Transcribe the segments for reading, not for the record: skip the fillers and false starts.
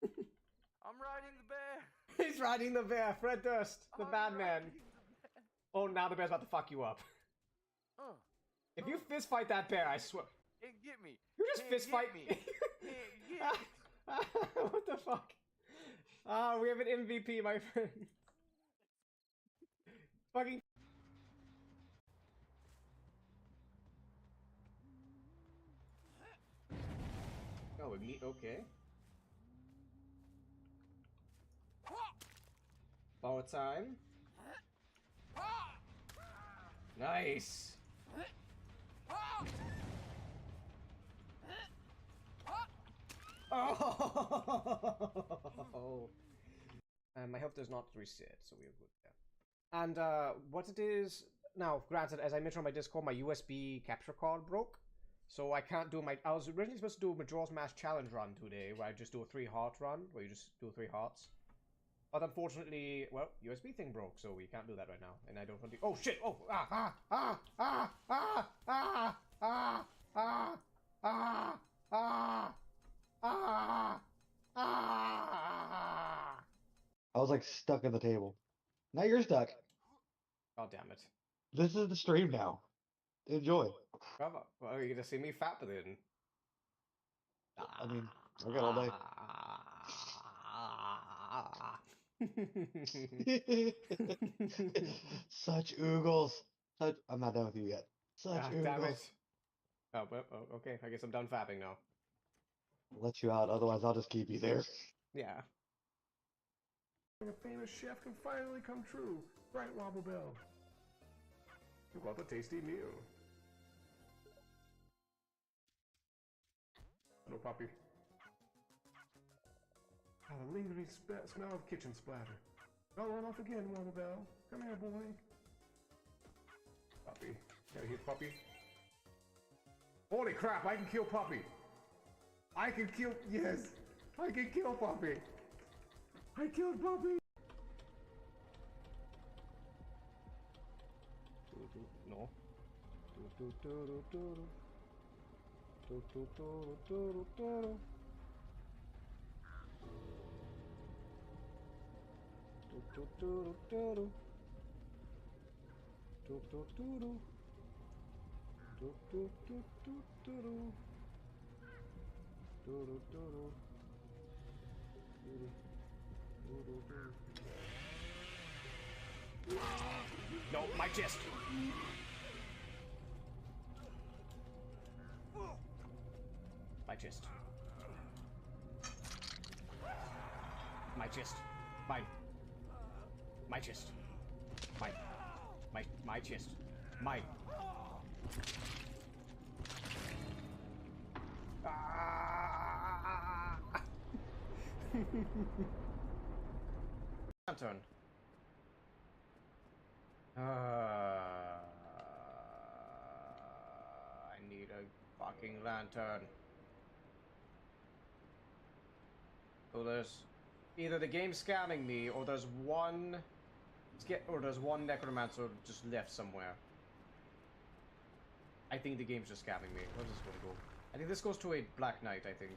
I'm riding the bear. He's riding the bear, Fred Durst, the bad man. Oh, now the bear's about to fuck you up. If you fist fight that bear, I swear. Can't get me. You just Can't fist get fight me. Can't get me. What the fuck? Ah, we have an MVP, my friend. Fucking. Oh, we meet. Okay. Power time. Nice. Oh. My health does not reset, so we are good there. And what it is now, granted, as I mentioned on my Discord, my USB capture card broke, so I can't do my. I was originally supposed to do a Majora's Mask challenge run today, where I just do a 3-heart run, where you just do 3 hearts. But unfortunately, well, USB thing broke, so we can't do that right now, and I don't want to. Oh shit! Oh I was like stuck at the table. Now you're stuck. God damn it! This is the stream now. Enjoy. Well, are you gonna see me fat then? I mean, I got all day. Such oogles. Such. I'm not done with you yet. Such oogles. Damn it. Oh, well, okay. I guess I'm done fapping now. I'll let you out, otherwise I'll just keep you there. Yeah. A famous chef can finally come true. Right, Wobble Bell? What a tasty meal. No puppy. Ah, the lingering smell of kitchen splatter. I'll run off again, Wobble Bell. Come here, boy. Puppy. Gotta hit puppy. Holy crap, I can kill puppy. I can kill, yes. I can kill puppy. I killed puppy. No. No, my chest. My chest. My chest. Mine. My chest. Mine. My chest. Mine. Turn. I need a fucking lantern. So there's either the game's scamming me, or there's one necromancer just left somewhere. I think the game's just scamming me. Where's this gonna go? I think this goes to a Black Knight, I think.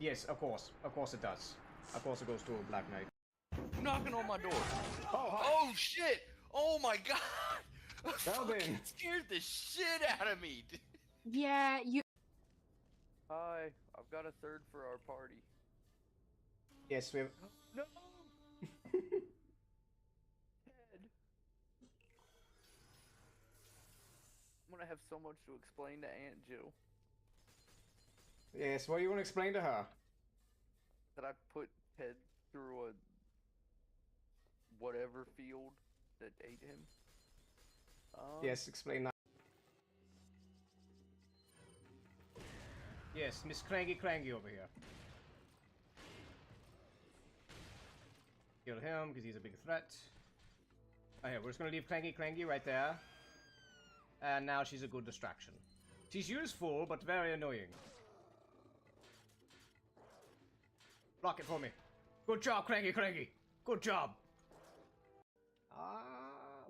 Yes, of course. Of course it does. Of course it goes to a Black Knight. Knocking on my door. Oh, hi. Oh shit! Oh my god! Well then. Fucking scared the shit out of me. Yeah, you. Hi, I've got a third for our party. Yes, we have. No. Ted. I'm gonna have so much to explain to Aunt Jill Yes, what do you want to explain to her? that I put Ted through a whatever field that ate him. Yes, explain that. Yes, Miss Crangy over here. Kill him, because he's a big threat. Oh yeah, we're just gonna leave Crangy right there. And now she's a good distraction. She's useful, but very annoying. Block it for me. Good job, Crangy! Good job!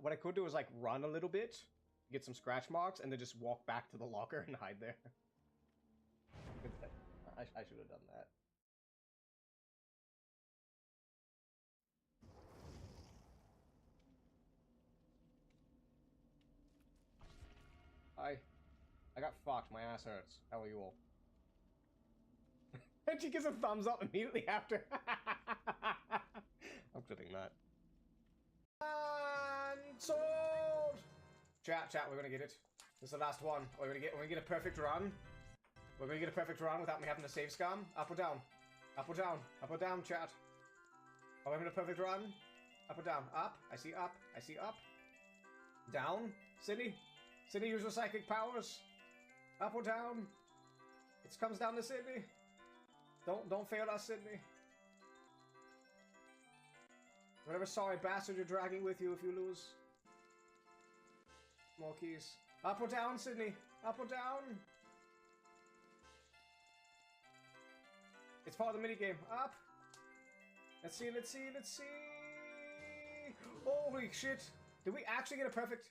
What I could do is like run a little bit, get some scratch marks, and then just walk back to the locker and hide there. I should have done that. I got fucked. My ass hurts. How are you all? And she gives a thumbs up immediately after. I'm clipping that. And sold! Chat, we're gonna get it. This is the last one. We're gonna get a perfect run. We're gonna get a perfect run without me having to save scam. Up or down? Up or down? Up or down, chat? Are we having a perfect run? Up or down? Up. I see up. I see up. Down. Sydney. Sydney, use your psychic powers. Up or down? It comes down to Sydney. Don't fail us, Sydney. Whatever sorry bastard you're dragging with you if you lose. More keys. Up or down, Sydney? Up or down? It's part of the minigame. Up! Let's see, let's see, let's see! Holy shit! Did we actually get a perfect...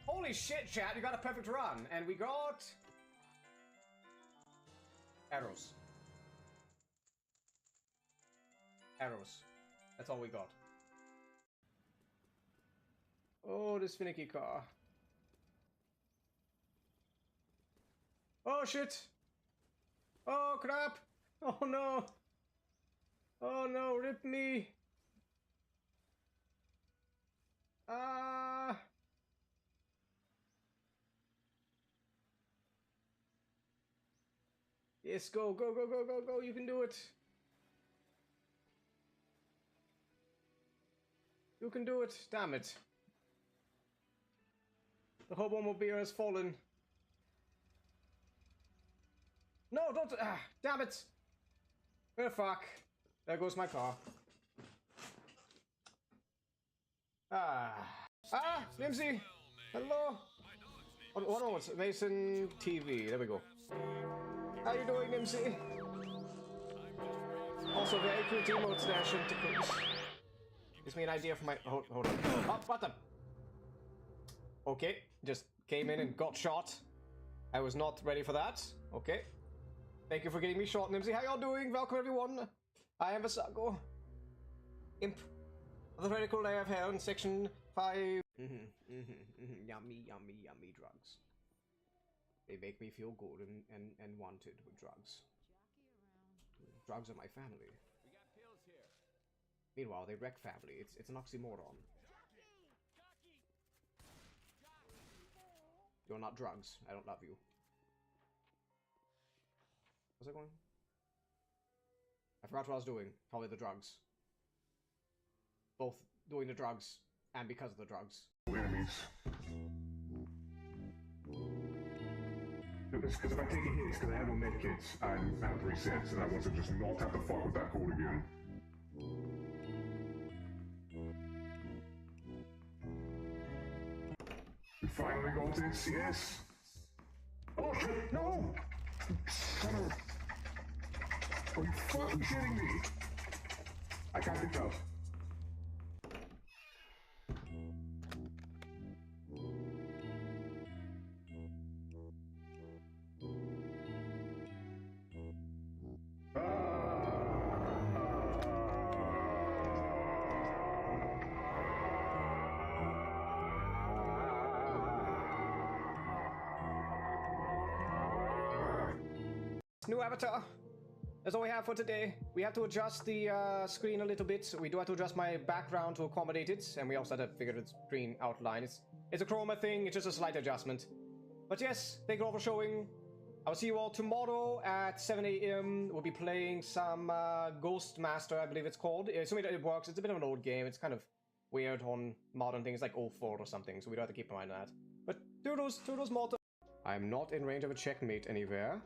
Holy shit, chat! You got a perfect run! And we got... Arrows. Arrows. That's all we got. Oh, this finicky car. Oh shit! Oh crap! Oh no! Oh no, rip me! Ah! Yes, go, go, go, go, go, go, you can do it! You can do it, damn it. The Hobomobile has fallen. No, don't, damn it! Oh fuck. There goes my car. Nimsy! Hello! What else? Mason TV, there we go. How you doing, Nimsy? Also, very cool emote stash into cooks. Gives me an idea for my... Hold on. Oh, what the... Okay, just came in and got shot. I was not ready for that. Okay. Thank you for getting me shot, Nimsy. How y'all doing? Welcome, everyone. I am Vasago. Imp of the radical layer of hell in section 5. Yummy, yummy, yummy drugs. They make me feel good and wanted with drugs. Drugs are my family. We got pills here. Meanwhile, they wreck family. It's an oxymoron. You're not drugs. I don't love you. What's that going? I forgot what I was doing. Probably the drugs. Both doing the drugs and because of the drugs. Enemies. Because if I take a hit, it's because I have no medkits and I have resets, and I want to just not have to fuck with that code again. We finally got this, yes! Oh shit, no! Son of... Are you fucking shitting me? I can't pick up. New avatar. That's all we have for today. We have to adjust the screen a little bit. We do have to adjust my background to accommodate it, and we also have to figure the screen outline. It's a chroma thing. It's just a slight adjustment. But yes, thank you all for showing. I'll see you all tomorrow at 7 AM. We'll be playing some Ghost Master, I believe it's called. Assuming it works. It's a bit of an old game. It's kind of weird on modern things like 04 or something, so we do have to keep in mind that. But toodles mortal. I'm not in range of a checkmate anywhere.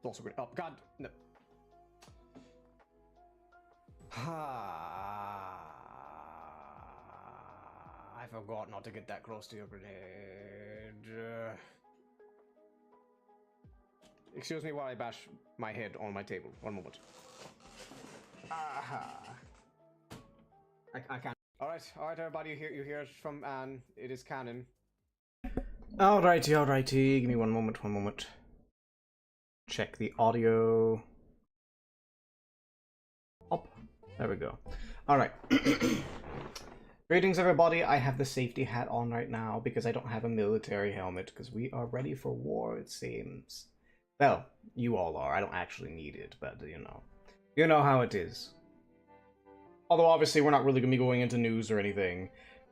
Also good. Oh god, no. I forgot not to get that close to your grenade. Excuse me while I bash my head on my table. One moment. I can't. Alright, everybody, you hear it from Anne. It is canon. Alrighty. Give me one moment. Check the audio. Up. There we go. Alright. Greetings, everybody. I have the safety hat on right now because I don't have a military helmet because we are ready for war, it seems. Well, you all are. I don't actually need it, but you know how it is. Although, obviously, we're not really going to be going into news or anything.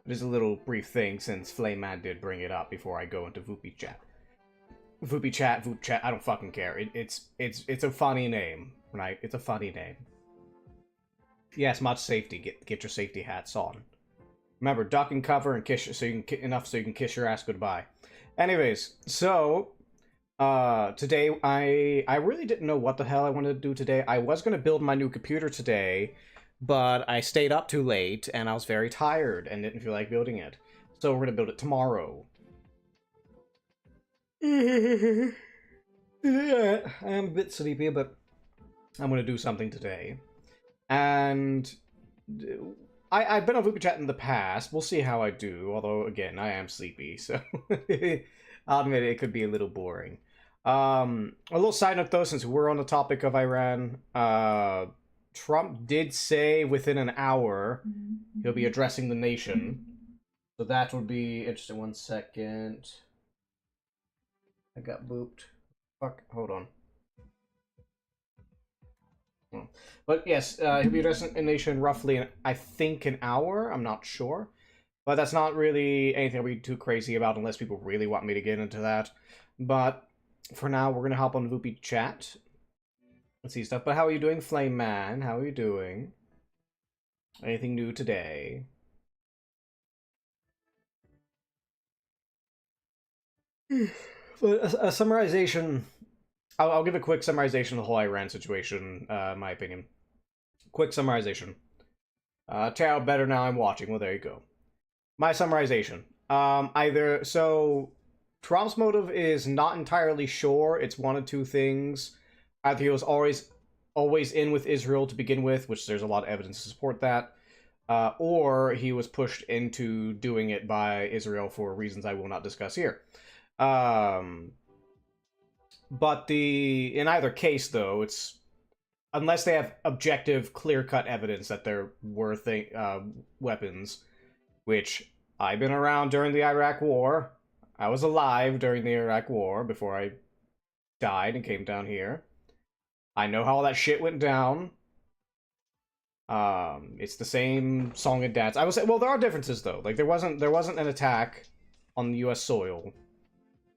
Just a little brief thing since Flame Man did bring it up before I go into Voopy Chat. Voopy Chat, Voop Chat, I don't fucking care. It's a funny name, right? It's a funny name. Yes, much safety. Get your safety hats on. Remember, duck and cover and kiss so you can kiss your ass goodbye. Anyways, so today I really didn't know what the hell I wanted to do today. I was gonna build my new computer today, but I stayed up too late and I was very tired and didn't feel like building it. So we're gonna build it tomorrow. I am a bit sleepy, but I'm gonna do something today. And I've been on Voopy Chat in the past. We'll see how I do. Although, again, I am sleepy, so I'll admit it could be a little boring. A little side note, though, since we're on the topic of Iran, Trump did say within an hour he'll be addressing the nation. So that would be interesting. 1 second. I got booped. Fuck, hold on. But yes, he'll be addressing a nation roughly in, I think, an hour. I'm not sure. But that's not really anything I'll be too crazy about unless people really want me to get into that. But for now, we're going to hop on Voopy Chat. Let's see stuff. But how are you doing, Flame Man? How are you doing? Anything new today? But a summarization... I'll give a quick summarization of the whole Iran situation, my opinion. Quick summarization. Tell better now I'm watching. Well, there you go. My summarization. So, Trump's motive is not entirely sure. It's one of two things. Either he was always in with Israel to begin with, which there's a lot of evidence to support that, or he was pushed into doing it by Israel for reasons I will not discuss here. But in either case, though, it's unless they have objective, clear-cut evidence that there were weapons, which I've been around during the Iraq War. I was alive during the Iraq War before I died and came down here. I know how all that shit went down. It's the same song and dance. I will say, well, there are differences though. Like there wasn't an attack on the U.S. soil,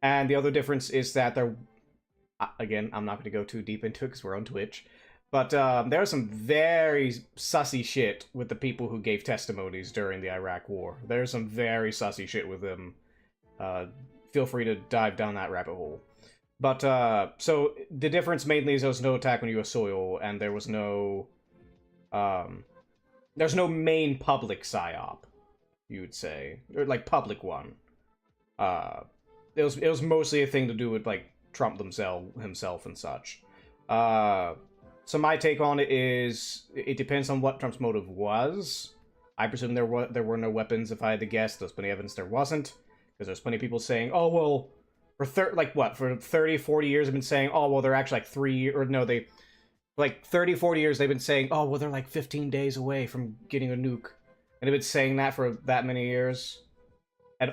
and the other difference is that there. Again, I'm not going to go too deep into it because we're on Twitch. But there was some very sussy shit with the people who gave testimonies during the Iraq War. There's some very sussy shit with them. Feel free to dive down that rabbit hole. But, so, the difference mainly is there was no attack on U.S. soil, and there was no... there's no main public psyop, you would say. Or, like, public one. It was mostly a thing to do with, like, Trump himself and such. So my take on it is, it depends on what Trump's motive was. I presume there were no weapons. If I had to guess, there's plenty of evidence there wasn't, because there's plenty of people saying, oh well, for 30, 40 years they've been saying, oh well, they're actually like 30, 40 years they've been saying, oh well, they're like 15 days away from getting a nuke, and they've been saying that for that many years. And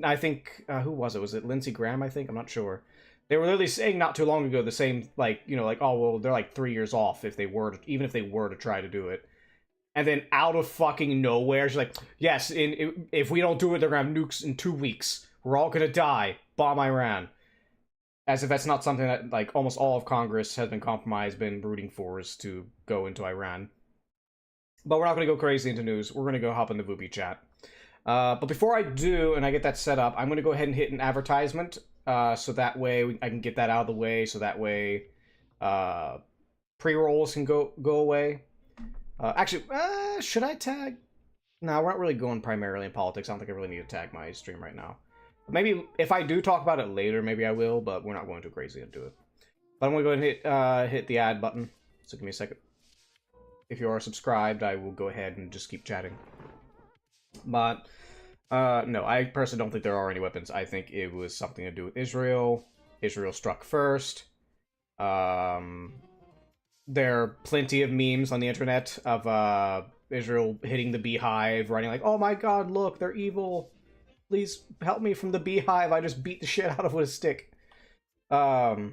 I think who was it? Was it Lindsey Graham? I think, I'm not sure. They were literally saying not too long ago the same, like, oh, well, they're like 3 years off even if they were to try to do it. And then out of fucking nowhere, she's like, yes, if we don't do it, they're gonna have nukes in 2 weeks. We're all gonna die. Bomb Iran. As if that's not something that, like, almost all of Congress has been compromised, been rooting for, is to go into Iran. But we're not gonna go crazy into news. We're gonna go hop into Voopy Chat. But before I do, and I get that set up, I'm gonna go ahead and hit an advertisement. So that way I can get that out of the way. So that way, pre-rolls can go away. Actually, should I tag? No, we're not really going primarily in politics. I don't think I really need to tag my stream right now. Maybe if I do talk about it later, maybe I will. But we're not going too crazy into it. But I'm gonna go ahead and hit the add button. So give me a second. If you are subscribed, I will go ahead and just keep chatting. But. No, I personally don't think there are any weapons. I think it was something to do with Israel. Israel struck first. There are plenty of memes on the internet of Israel hitting the beehive, writing like, "Oh my God, look, they're evil. Please help me from the beehive. I just beat the shit out of it with a stick." No,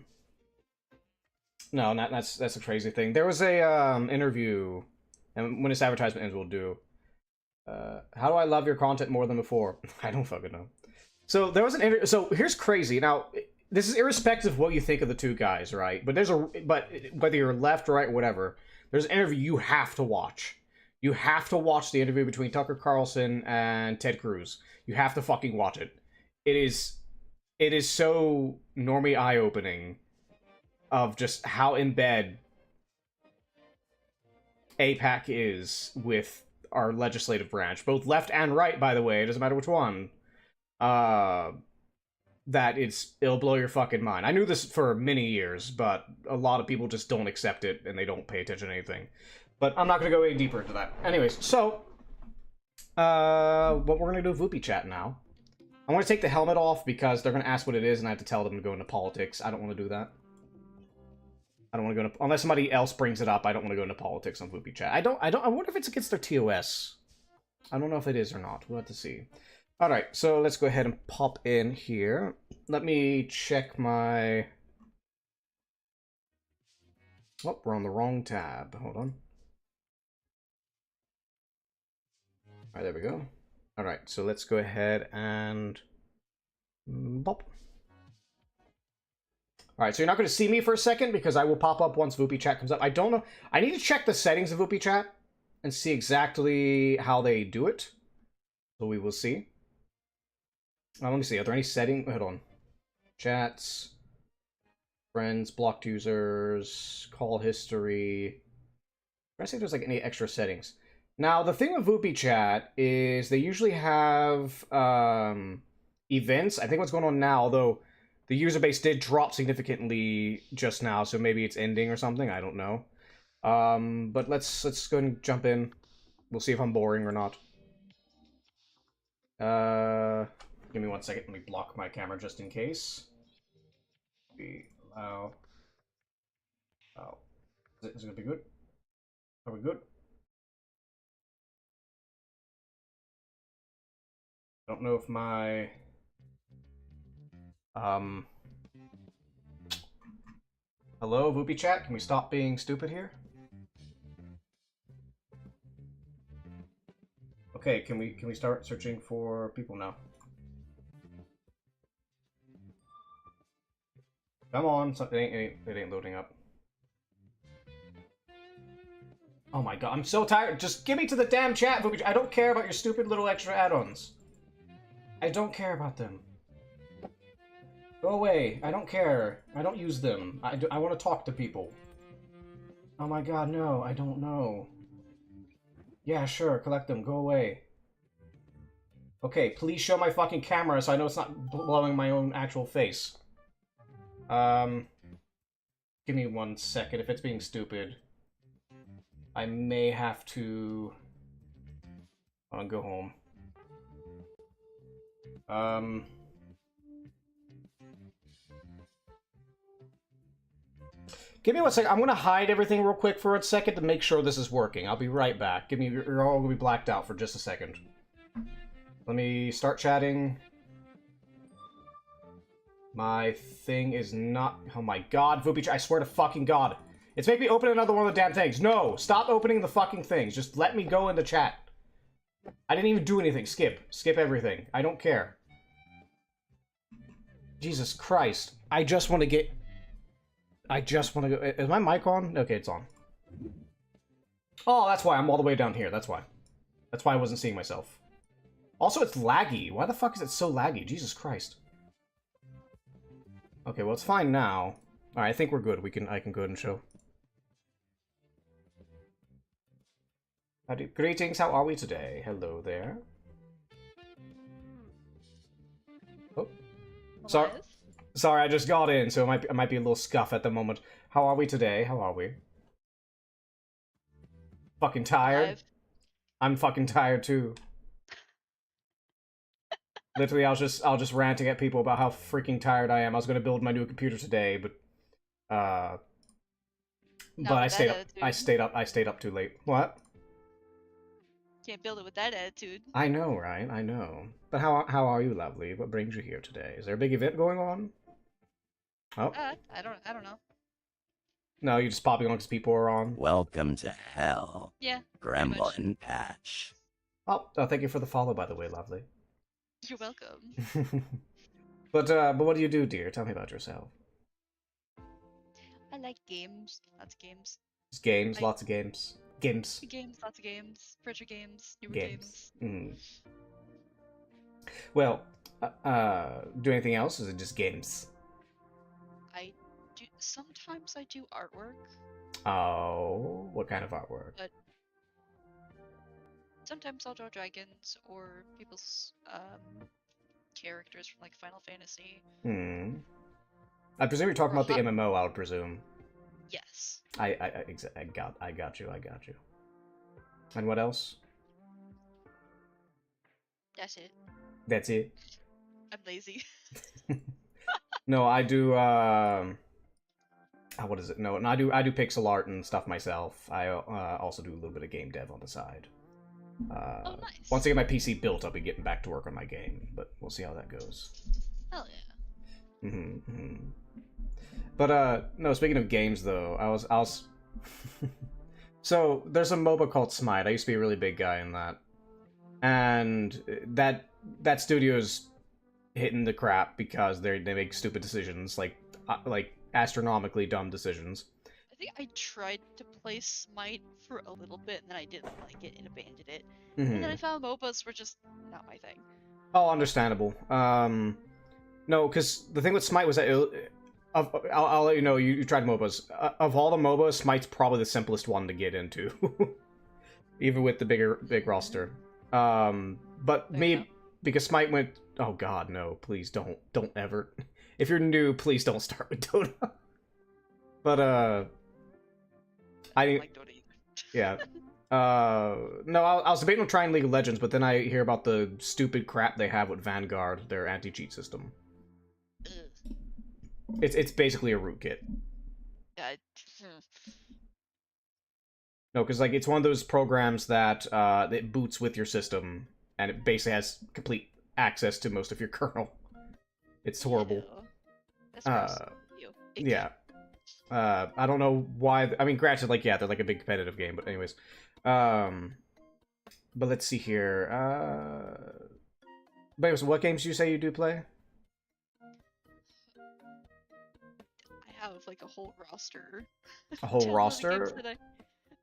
that's a crazy thing. There was a interview, and when this advertisement ends, we'll do. How do I love your content more than before? I don't fucking know. So there was an interview. So here's crazy. Now, this is irrespective of what you think of the two guys, right? But whether you're left, right, whatever, there's an interview you have to watch. You have to watch the interview between Tucker Carlson and Ted Cruz. You have to fucking watch it. It is so normie eye-opening of just how in bed AIPAC is with our legislative branch, both left and right, by the way, it doesn't matter which one. That it'll blow your fucking mind. I knew this for many years, but a lot of people just don't accept it and they don't pay attention to anything. But I'm not going to go any deeper into that. Anyways, so what we're going to do VoopyChat chat now. I want to take the helmet off because they're going to ask what it is and I have to tell them to go into politics. I don't want to do that. I don't want to go into, unless somebody else brings it up, I don't want to go into politics on VoopyChat chat. I wonder if it's against their TOS. I don't know if it is or not. We'll have to see. Alright, so let's go ahead and pop in here. Let me check my... Oh, we're on the wrong tab. Hold on. Alright, there we go. Alright, so let's go ahead and... Bop. Alright, so you're not going to see me for a second because I will pop up once VoopyChat comes up. I don't know. I need to check the settings of VoopyChat and see exactly how they do it. So we will see. Let me see. Are there any settings? Hold on. Chats. Friends. Blocked users. Call history. I'm trying to see if there's like any extra settings. Now, the thing with VoopyChat is they usually have events. I think what's going on now, although the user base did drop significantly just now, so maybe it's ending or something. I don't know. But let's go and jump in. We'll see if I'm boring or not. Give me 1 second. Let me block my camera just in case. Allow. Oh, is it gonna be good? Are we good? Don't know if my hello, VoopyChat. Can we stop being stupid here? Okay, can we start searching for people now? Come on, it ain't loading up. Oh my god, I'm so tired. Just give me to the damn chat, VoopyChat. I don't care about your stupid little extra add-ons. I don't care about them. Go away. I don't care. I don't use them. I want to talk to people. Oh my god, no. I don't know. Yeah, sure. Collect them. Go away. Okay, please show my fucking camera so I know it's not blowing my own actual face. Give me 1 second. If it's being stupid, I may have to... go home. Give me 1 second. I'm gonna hide everything real quick for a second to make sure this is working. I'll be right back. You're all gonna be blacked out for just a second. Let me start chatting. My thing is not... Oh my god, VoopyChat, I swear to fucking god. It's making me open another one of the damn things. No, stop opening the fucking things. Just let me go in the chat. I didn't even do anything. Skip. Skip everything. I don't care. Jesus Christ. I just want to get... I just want to go... Is my mic on? Okay, it's on. Oh, that's why I'm all the way down here. That's why. That's why I wasn't seeing myself. Also, it's laggy. Why the fuck is it so laggy? Jesus Christ. Okay, well, it's fine now. Alright, I think we're good. I can go ahead and show. Greetings, how are we today? Hello there. Oh. Sorry, I just got in, so it might be a little scuff at the moment. How are we today? How are we? Fucking tired? Live. I'm fucking tired too. Literally, I was just ranting at people about how freaking tired I am. I was gonna build my new computer today, but I stayed up too late. What? Can't build it with that attitude. I know, right? I know. But how are you, lovely? What brings you here today? Is there a big event going on? Oh, I don't know. no, you're just popping on because people are on. Welcome to hell, Yeah. pretty much. Gremlin Patch. Oh, thank you for the follow, by the way, lovely. You're welcome. but what do you do, dear? Tell me about yourself. I like games. Lots of games. Just games, I- lots of games. Games. Games, lots of games. Further games, newer Games. games. Well, do anything else? Or is it just games? I do sometimes I do artwork. Oh, what kind of artwork? Sometimes I'll draw dragons or people's characters from like Final Fantasy. I presume you're talking Or about the hot- MMO. I would presume. Yes. I got you. And what else? That's it. That's it. I'm lazy. No, I do. What is it? No, and I do pixel art and stuff myself. I also do a little bit of game dev on the side. Oh, nice. Once I get my PC built, I'll be getting back to work on my game, but we'll see how that goes. Hell yeah. But no. Speaking of games, though, I was. So there's a MOBA called Smite. I used to be a really big guy in that, and that studio's hitting the crap because they make stupid decisions, like astronomically dumb decisions. I think I tried to play Smite for a little bit and then I didn't like it and abandoned it. And then I found MOBAs were just not my thing. Oh, understandable. No, because the thing with Smite was that I'll let you know, you tried MOBAs. Of all the MOBAs, Smite's probably the simplest one to get into. Even with the big roster. But Fair me, enough. because Smite went... Oh god, no, please don't ever... If you're new, please don't start with Dota. But, I don't like Dota either. yeah. No, I was debating on trying League of Legends, but then I hear about the stupid crap they have with Vanguard, their anti-cheat system. Ugh. It's basically a rootkit. Yeah, No, because like it's one of those programs that it boots with your system, and it basically has complete access to most of your kernel. It's horrible. Ew. That's gross. Ew. Icky. Yeah. I don't know why. I mean, granted, like, yeah, they're like a big competitive game, but anyways. But let's see here. But anyways, what games do you say you do play? I have like a whole roster. A whole Tons of roster? games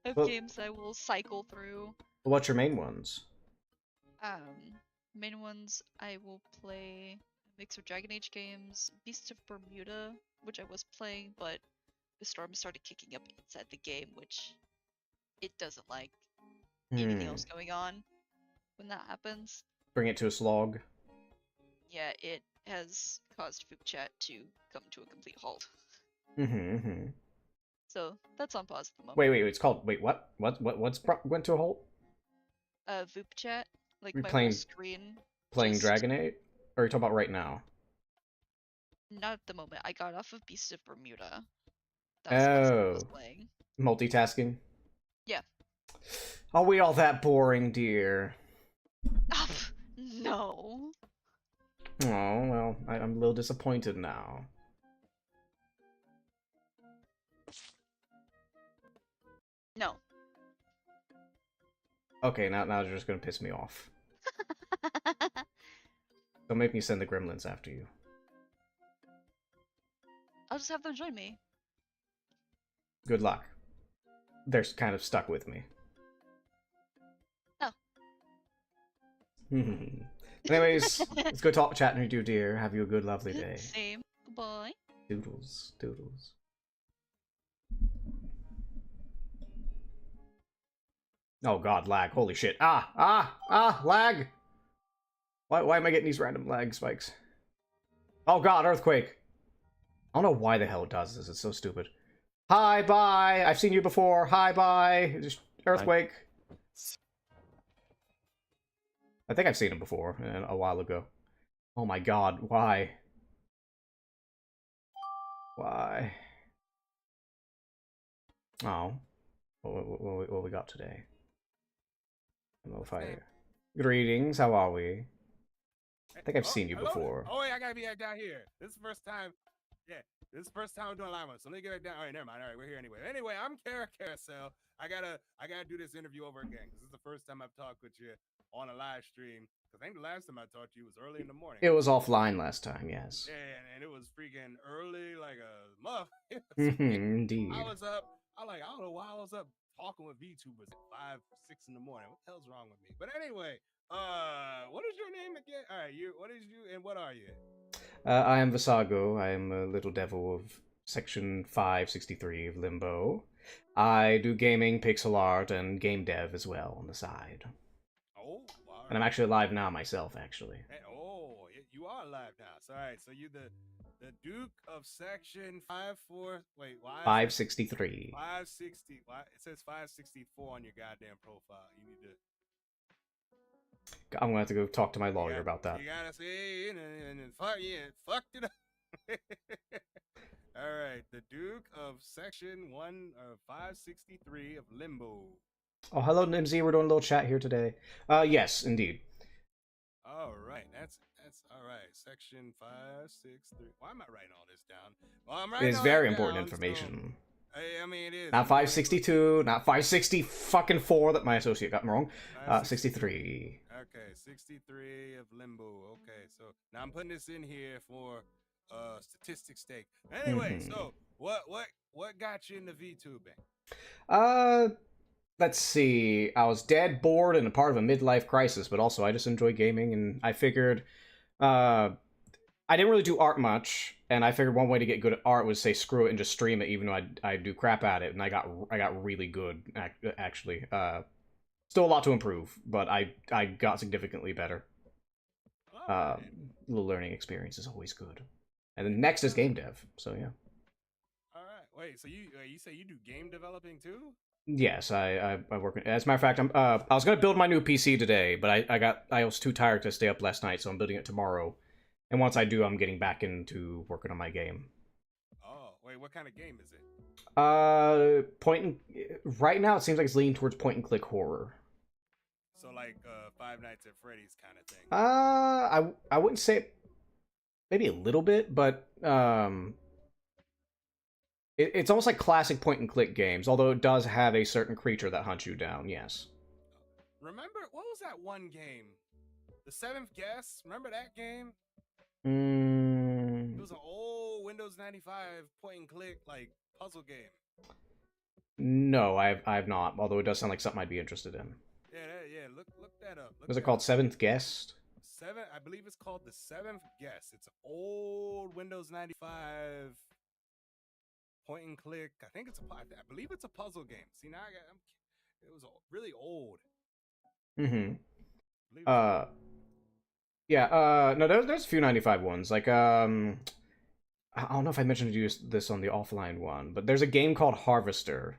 that Well- games I will cycle through. What's your main ones? Main ones I will play a mix of Dragon Age games, Beasts of Bermuda, which I was playing, but the storm started kicking up inside the game, which it doesn't like anything else going on when that happens. Bring it to a slog. Yeah, it has caused Foop Chat to come to a complete halt. So that's on pause at the moment. Wait, it's called... Wait, what? Went to a halt? Voop Chat, like You're my playing- whole screen. Playing Just- Dragon Age? Or are you talking about right now? Not at the moment. I got off of Beasts of Bermuda. That's what I was Oh. playing. Multitasking? Yeah. Are we all that boring, dear? No. Oh, well, I'm a little disappointed now. No. Okay, now you're just gonna piss me off. Don't make me send the gremlins after you. I'll just have them join me. Good luck. They're kind of stuck with me. Oh. Anyways, let's go talk chat and you, dear. Have you a good, lovely day. Same. Goodbye. Doodles. Oh god, lag. Holy shit. Lag! Why am I getting these random lag spikes? Oh god, earthquake! I don't know why the hell it does this, it's so stupid. Hi, bye! I've seen you before, hi, bye! Just earthquake. I think I've seen him before, a while ago. Oh my god, why? Why? Oh. What we got today? Hello, Fire. Greetings, how are we? I think I've seen you hello? before. Oh wait, I gotta be down here. This is the first time. Yeah, this is the first time I'm doing live one. So let me get back down. All right, never mind. All right, we're here anyway. Anyway, I'm Kara Carousel. I gotta do this interview over again because this is the first time I've talked with you on a live stream. Because I think the last time I talked to you was early in the morning. It was offline last time, yes. Yeah, and it was freaking early, like a muff. Indeed. I was up. I don't know why I was up talking with VTubers at 5, 6 in the morning. What the hell's wrong with me? But anyway, what is your name again? All right, what is you and what are you? I am Visago. I am a little devil of Section 563 of Limbo. I do gaming, pixel art, and game dev as well on the side. Oh, wow. And I'm actually live now myself, actually. Hey, you are live now. So, all right, so you the Duke of Section 563. 560. Why it says 564 on your goddamn profile. You need to. I'm gonna have to go talk to my lawyer about that. You gotta say and fucked it up. All right, the Duke of Section 563 of Limbo. Oh, hello, Nimsy. We're doing a little chat here today. Yes, indeed. All right, that's all right. Section 563. Why am I writing all this down? Well, I'm writing. It's all very that important down, information. So, I mean, it is. Not 562, not 560 fucking 4 that my associate got me wrong. 63. Okay, 63 of Limbo. Okay, so now I'm putting this in here for statistics sake. Anyway, so what got you into VTubing? Let's see. I was dead bored and a part of a midlife crisis, but also I just enjoy gaming, and I figured I didn't really do art much, and I figured one way to get good at art was say screw it and just stream it, even though I do crap at it, and I got really good actually. Still a lot to improve, but I got significantly better. Little learning experience is always good. And then next is game dev, so yeah. All right, wait. So you say you do game developing too? Yes, I work. As a matter of fact, I was gonna build my new PC today, but I was too tired to stay up last night, so I'm building it tomorrow. And once I do, I'm getting back into working on my game. Oh, wait, what kind of game is it? Right now it seems like it's leaning towards point and click horror. So like Five Nights at Freddy's kind of thing. I wouldn't say maybe a little bit, but it's almost like classic point and click games, although it does have a certain creature that hunts you down. Yes. Remember what was that one game? The Seventh Guest. Remember that game? It was an old Windows 95 point and click like puzzle game. No, I've not. Although it does sound like something I'd be interested in. Yeah. Look that up. Was it called Seventh Guest? I believe it's called The Seventh Guest. It's an old Windows 95 point and click. I believe it's a puzzle game. See, now it was really old. Yeah, no, there's a few 95 ones. Like, I don't know if I mentioned to you this on the offline one, but there's a game called Harvester.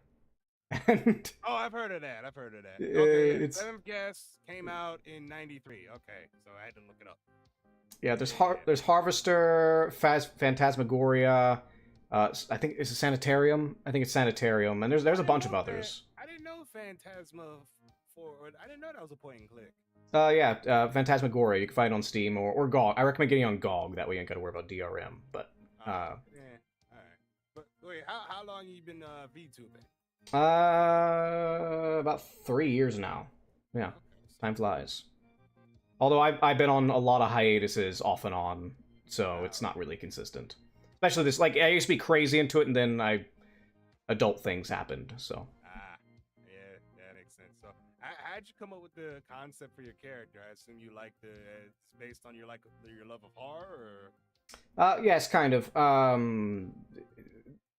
And oh, I've heard of that. Okay, it's Seventh Guest came out in '93. Okay, so I had to look it up. Yeah, there's Harvester, Phantasmagoria. I think it's a Sanitarium. I think it's Sanitarium, and there's a bunch of others. I didn't know Phantasma 4. I didn't know that was a point and click. Yeah, Phantasmagoria. You can find it on Steam or GOG. I recommend getting on GOG. That way you ain't gotta worry about DRM. But yeah, all right. But wait, how long you been VTubing? About 3 years now. Yeah, time flies. Although I've been on a lot of hiatuses off and on, so it's not really consistent. Especially this, like, I used to be crazy into it, and then adult things happened, so. Yeah, that makes sense. So, how'd you come up with the concept for your character? I assume you like it's based on your love of horror, or? Yes, kind of.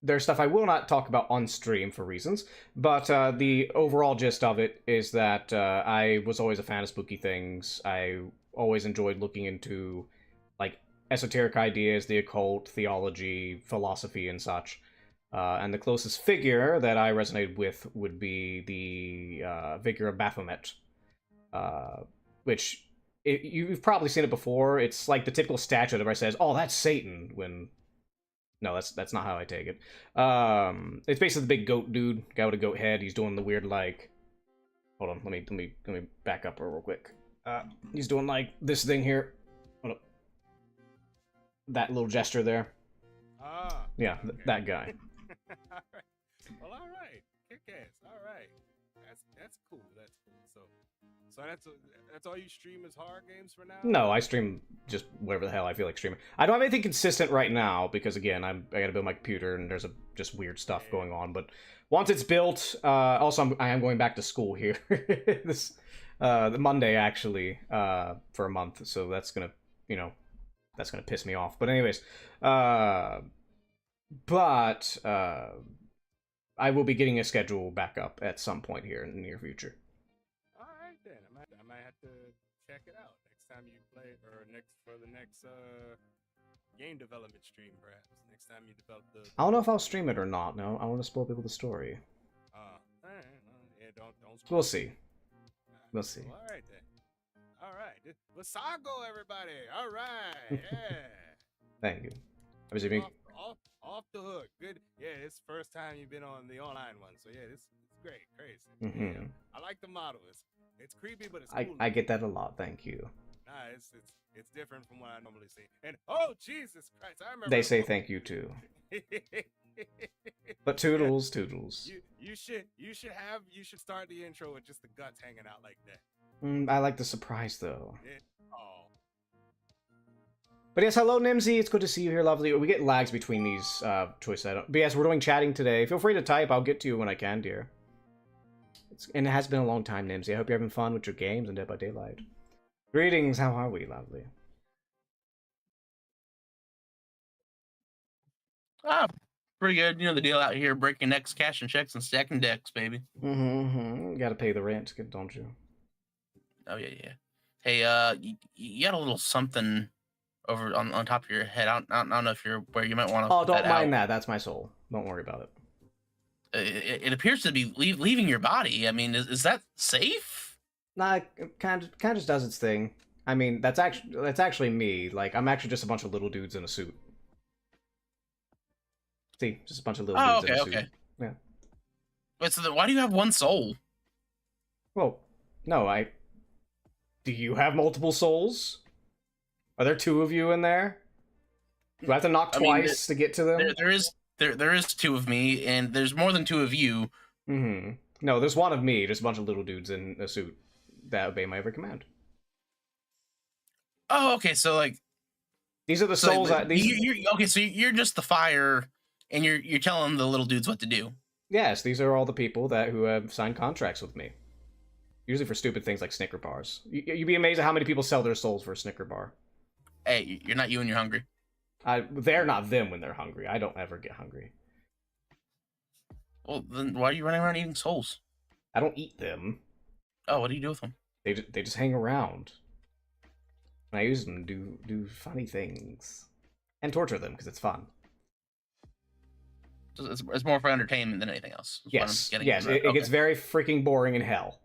There's stuff I will not talk about on stream for reasons, but the overall gist of it is that I was always a fan of spooky things. I always enjoyed looking into, like, esoteric ideas, the occult, theology, philosophy, and such. And the closest figure that I resonated with would be the figure of Baphomet, which you've probably seen it before. It's like the typical statue that everybody says, "Oh, that's Satan," when no, that's not how I take it. It's basically the big goat dude, guy with a goat head. He's doing the weird, like, Hold on, let me back up real quick. He's doing like this thing here. Hold up. That little gesture there. Ah. Yeah, okay. that guy. All right. Well, all right. Kick ass. All right. That's cool. That's cool. So that's all you stream is horror games for now? No, I stream just whatever the hell I feel like streaming. I don't have anything consistent right now because again, I gotta build my computer and there's just weird stuff going on. But once it's built, also I am going back to school here this the Monday actually for a month, so that's gonna that's gonna piss me off. But anyways, I will be getting a schedule back up at some point here in the near future. All right then, I might have to check it out next time you play, or for the next game development stream, perhaps. Next time you develop the. I don't know if I'll stream it or not. No, I want to spoil people the story. All right. Yeah, don't. We'll see. We'll see. Well, all right then. All right, Wasago, everybody. All right, yeah. Thank you. I was even. Off the hook. Good. Yeah, it's the first time you've been on the online one, so yeah, it's great, crazy. Mm-hmm. Yeah, I like the model. It's creepy, but it's cool. I get that a lot. Thank you. Nah, it's different from what I normally see. And oh Jesus Christ, I remember They say thank you too. But toodles, toodles. You should start the intro with just the guts hanging out like that. I like the surprise though. Yeah. Oh. But yes, hello Nimsy, it's good to see you here, lovely. We get lags between these choices. But yes, we're doing chatting today. Feel free to type, I'll get to you when I can, dear. And it has been a long time, Nimsy. I hope you're having fun with your games and Dead by Daylight. Greetings, how are we, lovely? Ah, pretty good. You know the deal out here, breaking necks, cashing checks, and stacking decks, baby. You gotta pay the rent, don't you? Oh, yeah. Hey, you got a little something over on top of your head. I don't know if you're where you might want to. Oh, don't mind that. That's my soul. Don't worry about it. It appears to be leaving your body. I mean, is that safe? Nah, it kind of just does its thing. I mean, that's actually me. Like, I'm actually just a bunch of little dudes in a suit. See, just a bunch of little dudes in a suit. Okay. Yeah. Wait, so then why do you have one soul? Well, no, do you have multiple souls? Are there two of you in there? Do I have to knock twice to get to them? There is two of me, and there's more than two of you. Mm-hmm. No, there's one of me, just a bunch of little dudes in a suit that obey my every command. Oh, okay, so like these are the souls. Okay, so you're just the fire, and you're telling the little dudes what to do. Yes, these are all the people who have signed contracts with me. Usually for stupid things like Snicker bars. You'd be amazed at how many people sell their souls for a Snicker bar. Hey, you're not you when you're hungry. They're not them when they're hungry. I don't ever get hungry. Well, then why are you running around eating souls? I don't eat them. Oh, what do you do with them? They just hang around. And I use them to do funny things. And torture them, because it's fun. So it's more for entertainment than anything else. Yes, it gets very freaking boring in hell.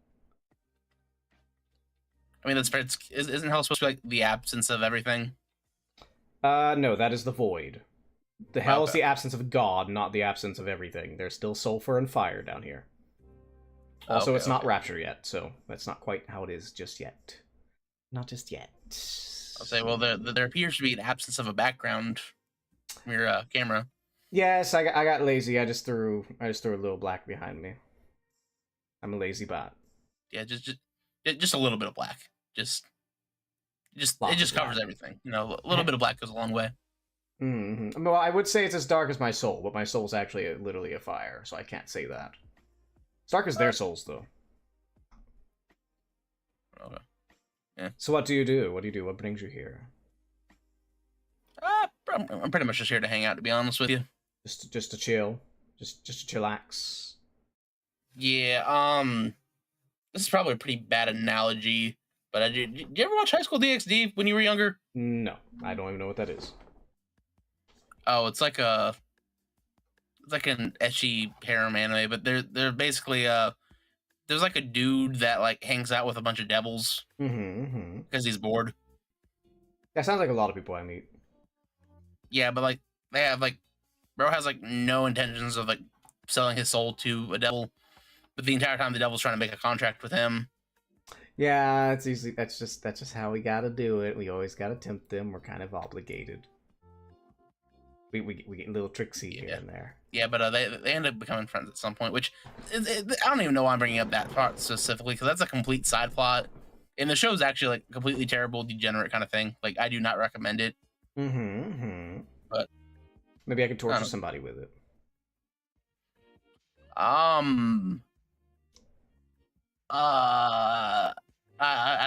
I mean, isn't hell supposed to be like the absence of everything? No, that is the void. The hell is the absence of God, not the absence of everything. There's still sulfur and fire down here. Also, it's not Rapture yet, so that's not quite how it is just yet. Not just yet. I'll say, well, there appears to be an absence of a background from your camera. Yes, I got lazy. I just threw a little black behind me. I'm a lazy bot. Yeah, just a little bit of black. It just covers everything. You know, a little bit of black goes a long way. Mm-hmm. Well, I would say it's as dark as my soul, but my soul's actually literally a fire, so I can't say that. It's dark as their souls, though. Okay. Yeah. So what do you do? What brings you here? I'm pretty much just here to hang out, to be honest with you. Just to chill, just to chillax. Yeah. This is probably a pretty bad analogy, but did you ever watch High School DxD when you were younger? No, I don't even know what that is. Oh, it's like an ecchi harem anime, but they're basically there's like a dude that like hangs out with a bunch of devils because he's bored. That sounds like a lot of people I meet. Yeah, but like they have like bro has like no intentions of like selling his soul to a devil, but the entire time the devil's trying to make a contract with him. Yeah, it's easy. That's just how we gotta do it. We always gotta tempt them. We're kind of obligated. We get little tricksy here and there. Yeah, but they end up becoming friends at some point, which I don't even know why I'm bringing up that part specifically, because that's a complete side plot. And the show's actually like completely terrible, degenerate kind of thing. Like, I do not recommend it. But maybe I could torture somebody with it. I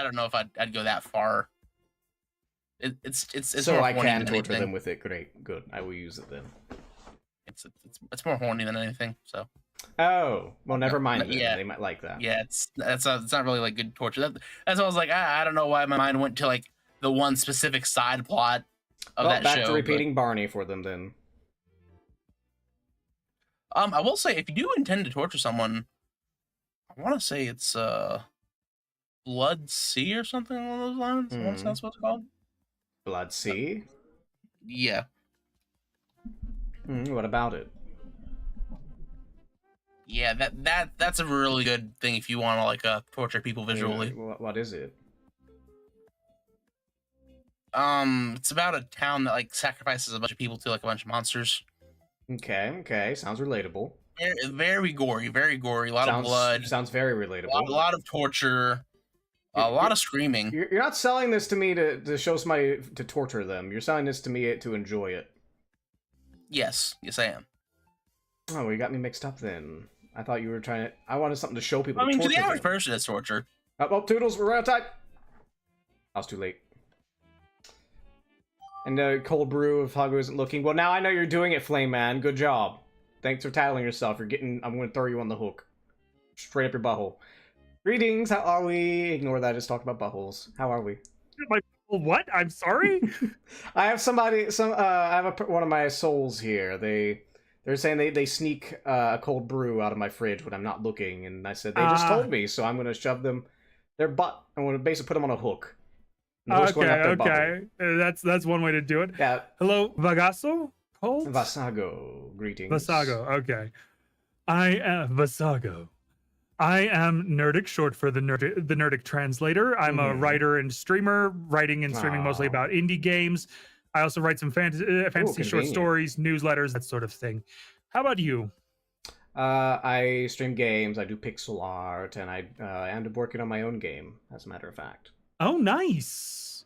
don't know if I'd go that far. It's so more I horny can than torture anything. them with it. Great, good. I will use it then. It's more horny than anything. So. Oh well, never mind. Then. Yeah, They might like that. Yeah, it's not really like good torture. That's why I was like, I don't know why my mind went to like the one specific side plot of that back show. to repeating Barney for them then. I will say, if you do intend to torture someone, I want to say it's Blood Sea or something along those lines. I want to say that's what it's called. Blood Sea. Yeah. What about it? Yeah, that's a really good thing if you want to like torture people visually. What is it? It's about a town that like sacrifices a bunch of people to like a bunch of monsters. Okay, sounds relatable. Very gory, a lot of blood. Sounds very relatable. A lot of torture, a lot of screaming. You're not selling this to me to show somebody to torture them. You're selling this to me to enjoy it. Yes, I am. Oh, well, you got me mixed up then. I thought you were trying to. I wanted something to show people. I mean, to the average them. person, it's torture. Oh, Toodles, we're out of time. I was too late. And cold brew if Hago isn't looking. Well, now I know you're doing it, Flame Man. Good job. Thanks for tattling yourself. You're getting. I'm going to throw you on the hook, straight up your butthole. Greetings. How are we? Ignore that. I just talked about buttholes. How are we? What? I'm sorry. I have somebody. I have one of my souls here. They're saying they sneak a cold brew out of my fridge when I'm not looking, and I said they just told me, so I'm going to shove their butt. I'm going to basically put them on a hook. Okay. That's one way to do it. Yeah. Hello, Vagasso? Cold? Vasago. Greetings. Vasago. Okay. I am Vasago. I am Nerdic, short for the Nerdic Translator. I'm a writer and streamer, writing and streaming mostly about indie games. I also write some fantasy short stories, newsletters, that sort of thing. How about you? I stream games, I do pixel art, and I end up working on my own game, as a matter of fact. Oh, nice.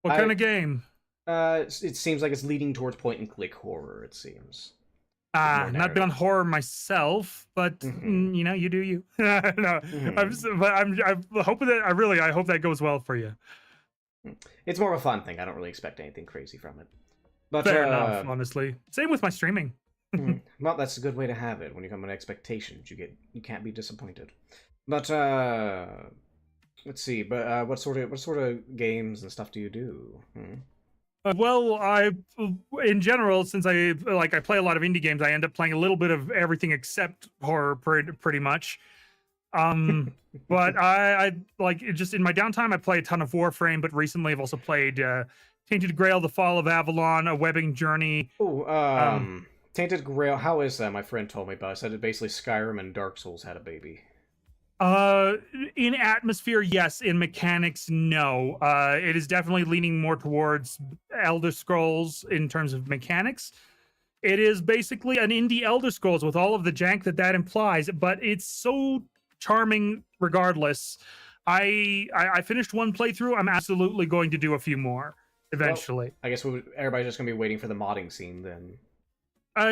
What kind of game? It seems like it's leading towards point-and-click horror, it seems. Not been on horror myself, but you know, you do you. No, I'm hoping that I hope that goes well for you. It's more of a fun thing. I don't really expect anything crazy from it. But fair enough, honestly. Same with my streaming. Well, that's a good way to have it. When you come with expectations, you can't be disappointed. But let's see. But what sort of games and stuff do you do? Well, in general, since I play a lot of indie games, I end up playing a little bit of everything except horror, pretty much. But I like just in my downtime, I play a ton of Warframe. But recently, I've also played Tainted Grail: The Fall of Avalon, A Webbing Journey. Tainted Grail. How is that? My friend told me about. I said it basically Skyrim and Dark Souls had a baby. In atmosphere, yes. In mechanics, no. It is definitely leaning more towards Elder Scrolls in terms of mechanics. It is basically an indie Elder Scrolls with all of the jank that implies, but it's so charming regardless. I finished one playthrough. I'm absolutely going to do a few more eventually. Well, I guess everybody's just gonna be waiting for the modding scene then.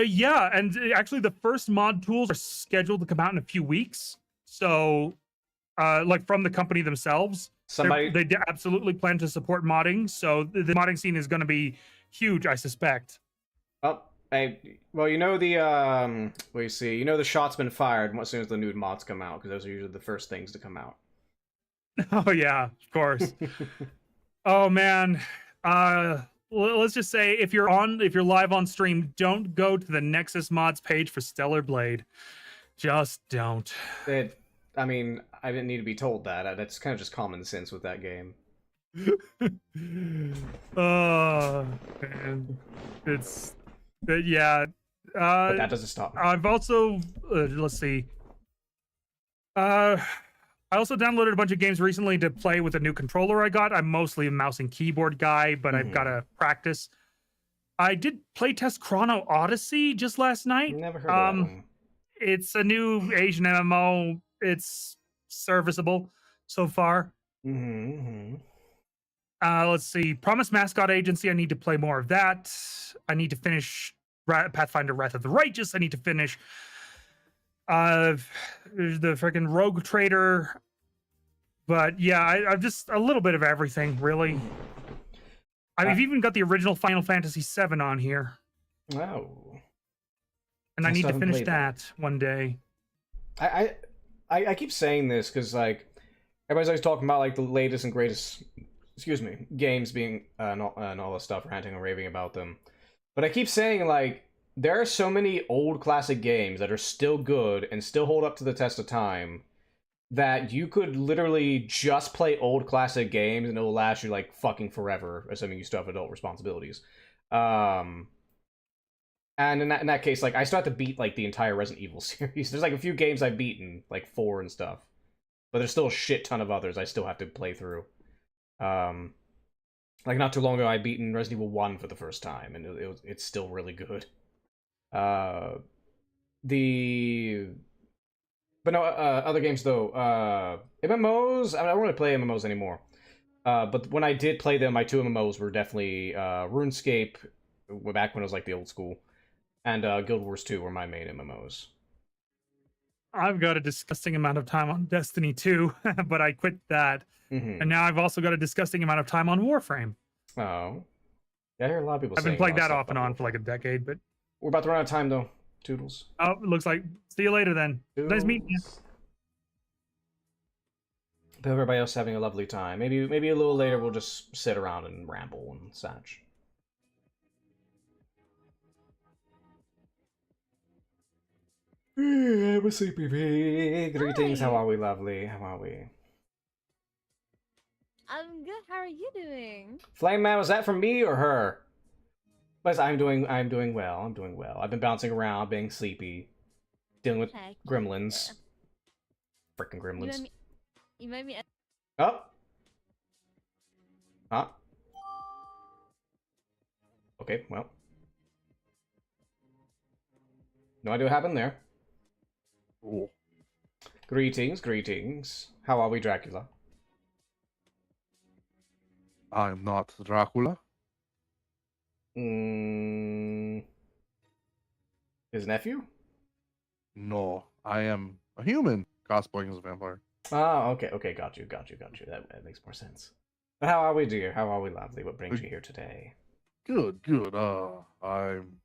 Yeah, and actually the first mod tools are scheduled to come out in a few weeks. So, like from the company themselves, they absolutely plan to support modding. So the modding scene is going to be huge, I suspect. Well, you know the the shot's been fired as soon as the new mods come out, because those are usually the first things to come out. Oh yeah, of course. Oh man, let's just say if you're live on stream, don't go to the Nexus mods page for Stellar Blade. Just don't. I mean, I didn't need to be told that. That's kind of just common sense with that game. Oh man, yeah. But that doesn't stop me. I've also let's see. I also downloaded a bunch of games recently to play with a new controller I got. I'm mostly a mouse and keyboard guy, but I've got to practice. I did playtest Chrono Odyssey just last night. Never heard of that one. It's a new Asian MMO. It's serviceable so far. Let's see. Promise Mascot Agency. I need to play more of that. I need to finish Pathfinder Wrath of the Righteous. I need to finish the freaking Rogue Trader. But yeah, I've just a little bit of everything, really. I've even got the original Final Fantasy VII on here. Oh. And I need to finish that one day. I keep saying this because, like, everybody's always talking about, like, the latest and greatest, games being, and all this stuff, ranting and raving about them. But I keep saying, like, there are so many old classic games that are still good and still hold up to the test of time that you could literally just play old classic games and it will last you, like, fucking forever, assuming you still have adult responsibilities. And in that case, like, I still have to beat, like, the entire Resident Evil series. There's, like, a few games I've beaten, like 4 and stuff. But there's still a shit ton of others I still have to play through. Like, not too long ago, I beaten Resident Evil 1 for the first time, and it's still really good. But no, other games, though. MMOs, I don't really play MMOs anymore. But when I did play them, my 2 MMOs were definitely RuneScape, back when it was, like, the old school, and Guild Wars 2 were my main MMOs. I've got a disgusting amount of time on Destiny 2, but I quit that. And now I've also got a disgusting amount of time on Warframe. Oh. Yeah, I hear a lot of people I've been playing that off and on for like a decade, but... We're about to run out of time, though. Toodles. Oh, it looks like... See you later, then. Toodles. Nice meeting you. But everybody else having a lovely time. Maybe a little later we'll just sit around and ramble and such. I'm a sleepy pig. Greetings, how are we, lovely? How are we? I'm good. How are you doing? Flame Man, was that from me or her? But I'm doing well. I'm doing well. I've been bouncing around, being sleepy, dealing with gremlins. Freaking gremlins. You made me. Oh. Huh? Okay, well. No idea what happened there. Ooh. Greetings, greetings. How are we, Dracula? I'm not Dracula. His nephew? No, I am a human cosplaying as a vampire. Oh, okay, got you. That makes more sense. But how are we, dear? How are we, lovely? What brings you here today? Good. I'm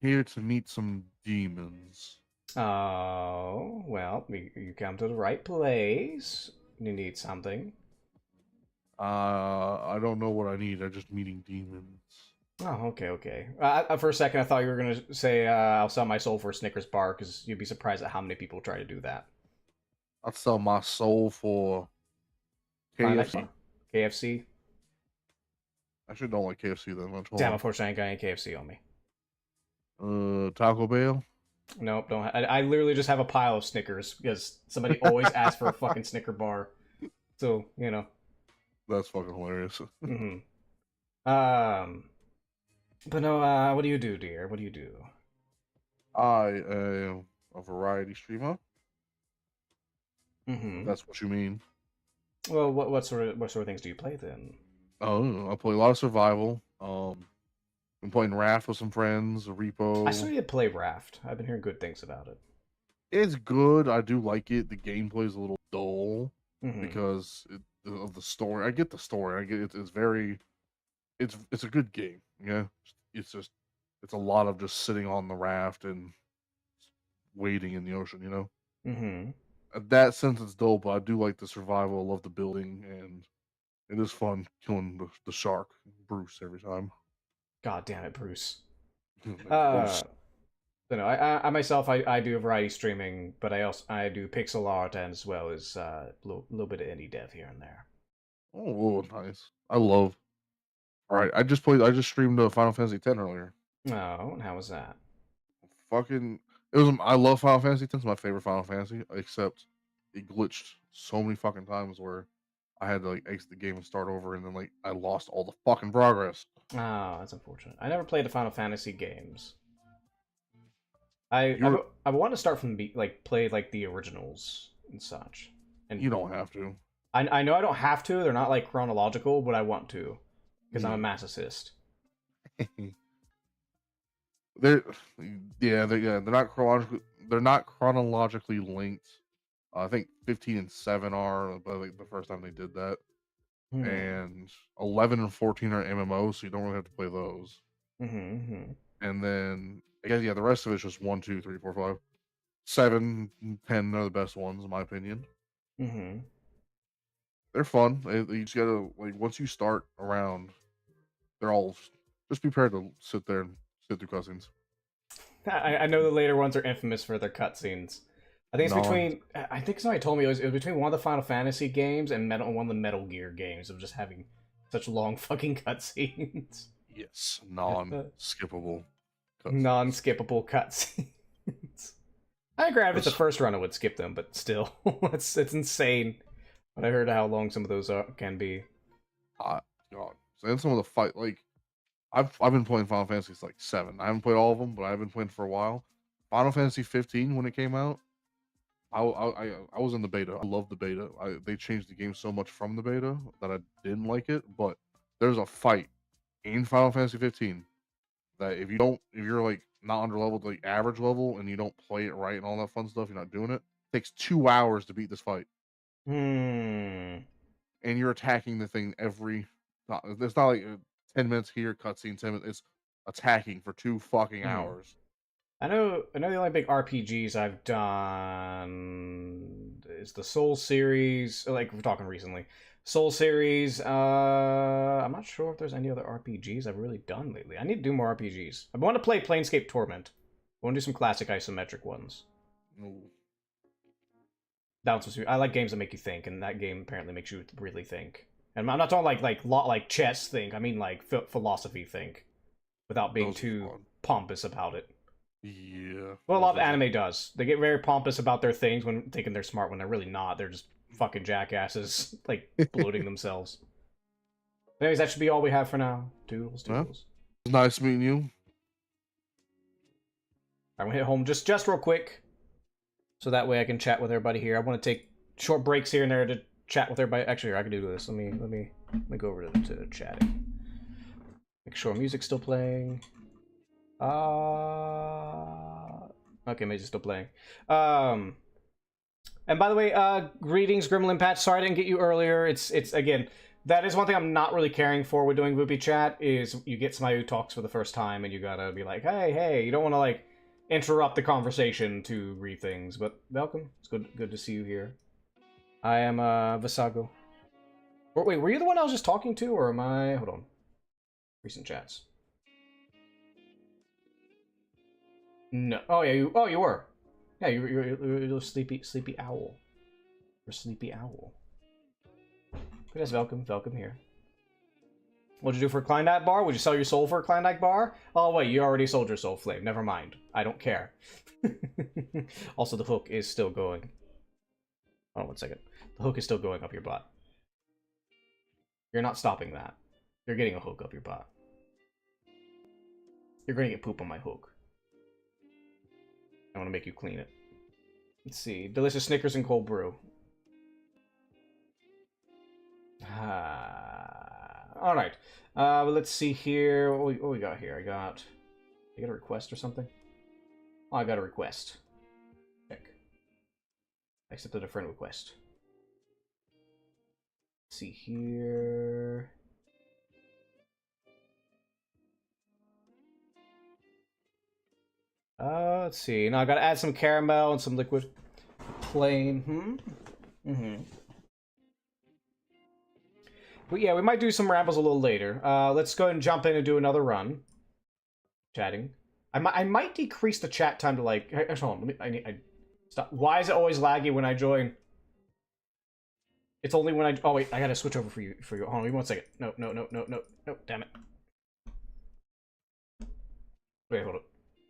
here to meet some demons. Oh, well, you come to the right place. You need something. I don't know what I need. I'm just meeting demons. Oh, okay. For a second, I thought you were gonna say I'll sell my soul for a Snickers bar, because you'd be surprised at how many people try to do that. I'd sell my soul for KFC. KFC? I should don't like KFC that much. Damn, unfortunately, I ain't got any KFC on me. Taco Bell? Nope, don't. I literally just have a pile of Snickers because somebody always asks for a fucking Snicker bar. So, you know. That's fucking hilarious. But no, what do you do, dear? What do you do? I am a variety streamer. That's what you mean. Well, what sort of things do you play then? Oh, I play a lot of survival. I'm playing Raft with some friends, a Repo. I saw you play Raft. I've been hearing good things about it. It's good. I do like it. The gameplay is a little dull because of the story. I get the story. I get it. It's very. It's a good game. Yeah. It's a lot of just sitting on the raft and waiting in the ocean. You know. In that sense, it's dull. But I do like the survival. I love the building, and it is fun killing the shark, Bruce, every time. God damn it, Bruce. I myself, I do variety streaming, but I do pixel art and as well as a little bit of indie dev here and there. Oh, nice. All right, I just streamed Final Fantasy X earlier. Oh, and how was that? I love Final Fantasy X. It's my favorite Final Fantasy, except it glitched so many fucking times where I had to like exit the game and start over, and then like I lost all the fucking progress. Oh, that's unfortunate. I never played the Final Fantasy games. You were- I want to start from the play like the originals and such. And You don't have to. I know I don't have to. They're not like chronological, but I want to because I'm a masochist. They're they're not chronologically linked. I think 15 and 7 are, but like the first time they did that, and 11 and 14 are MMOs, so you don't really have to play those. Mm-hmm. And then I guess the rest of it's just 1, 2, 3, 4, 5, 7, 10 are the best ones in my opinion. Mm-hmm. They're fun. You just gotta like once you start around, they're all just be prepared to sit there and sit through cutscenes. I know the later ones are infamous for their cutscenes. I think it's between. I think somebody told me it was between one of the Final Fantasy games and one of the Metal Gear games of just having such long fucking cutscenes. Yes, non-skippable. Non-skippable cutscenes. I agree. If it's the first run, I would skip them, but still, it's insane. But I heard how long some of those can be. God, and some of the fight like I've been playing Final Fantasy like 7. I haven't played all of them, but I've been playing for a while. Final Fantasy 15 when it came out, I was in the beta. I loved the beta. They changed the game so much from the beta that I didn't like it. But there's a fight in Final Fantasy 15 that if you're like not under level, like average level, and you don't play it right and all that fun stuff, you're not doing it. It takes 2 hours to beat this fight. And you're attacking the thing every. It's not like 10 minutes here, cutscene 10 minutes. It's attacking for 2 fucking hours. I know the only big RPGs I've done is the Soul series. Like we're talking recently, Soul series. I'm not sure if there's any other RPGs I've really done lately. I need to do more RPGs. I want to play Planescape Torment. I want to do some classic isometric ones. I like games that make you think, and that game apparently makes you really think. And I'm not talking like chess think. I mean like philosophy think, without being too pompous about it. Yeah. Well, a lot of anime does. They get very pompous about their things when thinking they're smart when they're really not. They're just fucking jackasses, like bloating themselves. Anyways, that should be all we have for now. Doodles. It's nice meeting you. I'm gonna hit home just real quick, so that way I can chat with everybody here. I want to take short breaks here and there to chat with everybody. Actually, I can do this. Let me go over to chatting. Make sure music's still playing. Okay, music's still playing. And by the way, greetings, Gremlin Patch. Sorry I didn't get you earlier. It's again, that is one thing I'm not really caring for with doing Voopy Chat, is you get somebody who talks for the first time and you gotta be like, hey, you don't want to like interrupt the conversation to read things. But welcome. It's good to see you here. I am Visago. Wait, were you the one I was just talking to, or am I? Hold on. Recent chats. No. Oh yeah. You were. Yeah. You're a sleepy owl. You're a sleepy owl. Good as welcome here. What'd you do for a Klondike bar? Would you sell your soul for a Klondike bar? Oh wait, you already sold your soul, Flame. Never mind. I don't care. Also, the hook is still going. Hold on 1 second. The hook is still going up your butt. You're not stopping that. You're getting a hook up your butt. You're gonna get poop on my hook. I want to make you clean it. Let's see. Delicious Snickers and cold brew. Alright. Let's see here. What we got here? I got a request or something? Oh, I got a request. Check. I accepted a friend request. Let's see here. Let's see. Now I gotta add some caramel and some liquid plain. But yeah, we might do some rambles a little later. Let's go ahead and jump in and do another run. Chatting. I might decrease the chat time to like. Hold on. I stop. Why is it always laggy when I join? It's only when I. Oh wait, I gotta switch over for you. Hold on, wait 1 second. No. Damn it. Wait, hold up.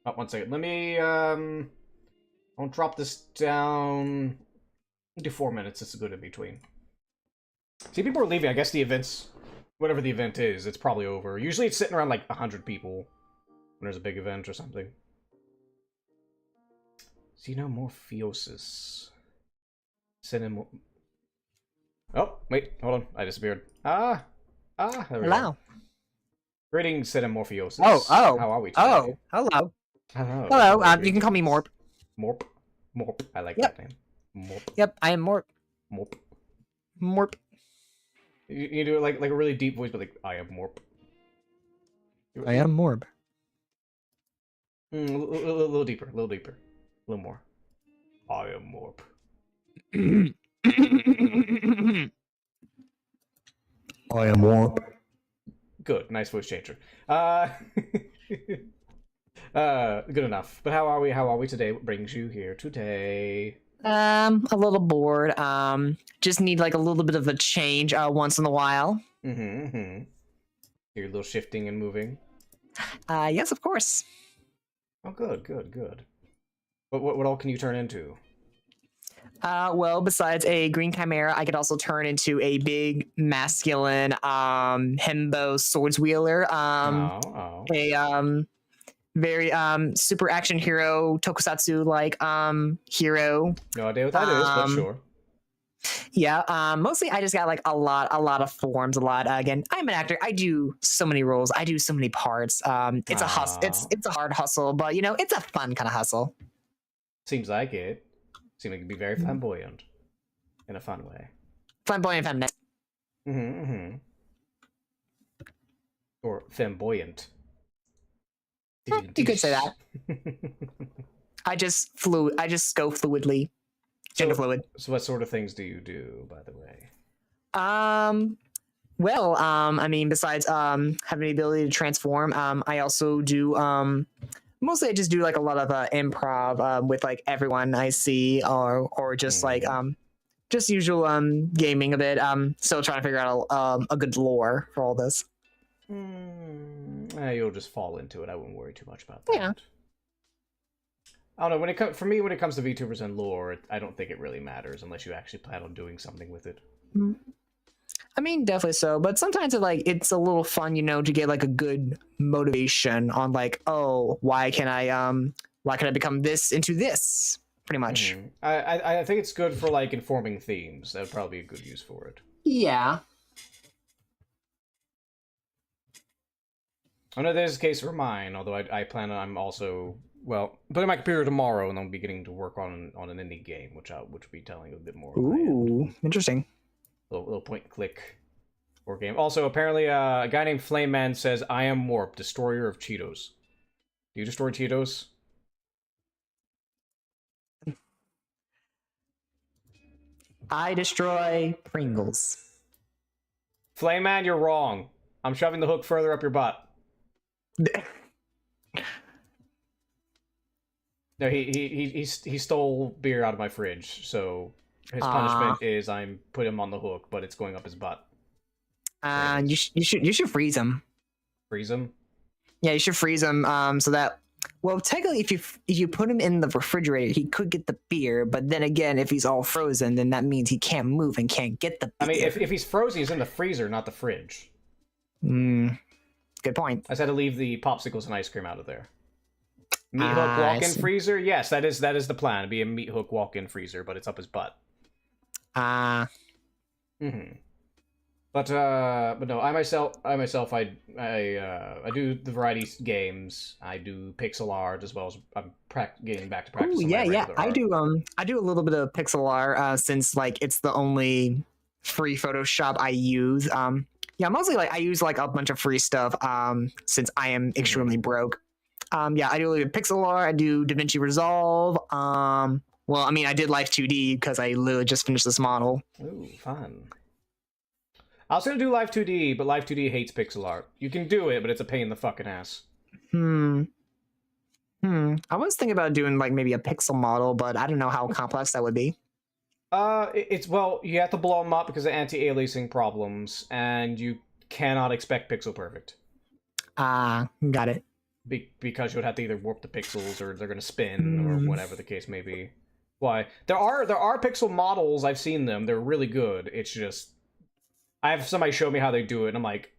Oh, 1 second. Let me. I'll drop this down. Do 4 minutes. It's good in between. See, people are leaving. I guess the event's... Whatever the event is, it's probably over. Usually it's sitting around like 100 people when there's a big event or something. Xenomorphosis. Oh, wait, hold on. I disappeared. There we Hello. go. Greetings, Xenomorphosis. Oh. How are we today? Oh, hello. Hello. Hello. You can call me Morp. Morp. Morp. I like Yep. that name. Morp. Yep, I am Morp. Morp. Morp. You do it like a really deep voice, but like, I am Morp. I am Morb. A little deeper, a little deeper. A little more. I am Morp. I am Morp. Good, nice voice changer. Good enough. But how are we today? What brings you here today? A little bored. Just need like a little bit of a change once in a while. You're a little shifting and moving. Yes, of course. Oh, good. What all can you turn into? Well, besides a green chimera, I could also turn into a big masculine himbo swords wheeler. A very super action hero tokusatsu like hero. No idea what that is, but sure. Yeah, mostly I just got like a lot of forms, again, I'm an actor. I do so many roles. I do so many parts. It's a hustle. It's a hard hustle, but you know, it's a fun kind of hustle. Seems like it. Seems like it'd be very flamboyant. In a fun way. Flamboyant feminist. Or flamboyant. You could say that. I just go fluidly. Gender fluid. So what sort of things do you do, by the way? Well, I mean, besides having the ability to transform, I also do mostly I just do like a lot of improv with like everyone I see, or just like just usual gaming a bit. Still trying to figure out a good lore for all this. You'll just fall into it. I wouldn't worry too much about that. Yeah. I don't know. For me, when it comes to VTubers and lore, I don't think it really matters unless you actually plan on doing something with it. I mean, definitely so. But sometimes it's a little fun, you know, to get like a good motivation on like, oh, why can I become this into this? Pretty much. I think it's good for like informing themes. That would probably be a good use for it. Yeah. I know there's a case for mine, although I'm also, well, putting my computer tomorrow, and I'm beginning to work on an indie game, which will be telling you a bit more. Ooh, interesting. Little point and click war game. Also, apparently, a guy named Flame Man says, "I am Morp, destroyer of Cheetos." Do you destroy Cheetos? I destroy Pringles. Flame Man, you're wrong. I'm shoving the hook further up your butt. No, he stole beer out of my fridge, so his punishment is I'm putting him on the hook, but it's going up his butt. You should freeze him. Freeze him? Yeah, you should freeze him. So that, well, technically, if you put him in the refrigerator, he could get the beer. But then again, if he's all frozen, then that means he can't move and can't get the beer. I mean, if he's frozen, he's in the freezer, not the fridge. Good point. I just had to leave the popsicles and ice cream out of there. Meat hook walk-in freezer? Yes, that is the plan. It'd be a meat hook walk-in freezer, but it's up his butt. But no, I myself, I do the variety games. I do pixel art as well as I'm getting back to practice. Yeah. I do a little bit of pixel art since like it's the only free Photoshop I use. Yeah, mostly like I use like a bunch of free stuff since I am extremely broke. Yeah, I do a little pixel art. I do DaVinci Resolve. Well, I mean, I did Life 2D because I literally just finished this model. Ooh, fun. I was gonna do Life 2D, but Life 2D hates pixel art. You can do it, but it's a pain in the fucking ass. I was thinking about doing like maybe a pixel model, but I don't know how complex that would be. Well, you have to blow them up because of anti-aliasing problems, and you cannot expect pixel perfect. Got it. Because you would have to either warp the pixels, or they're gonna spin, or whatever the case may be. Why? There are pixel models. I've seen them. They're really good. It's just I have somebody show me how they do it, and I'm like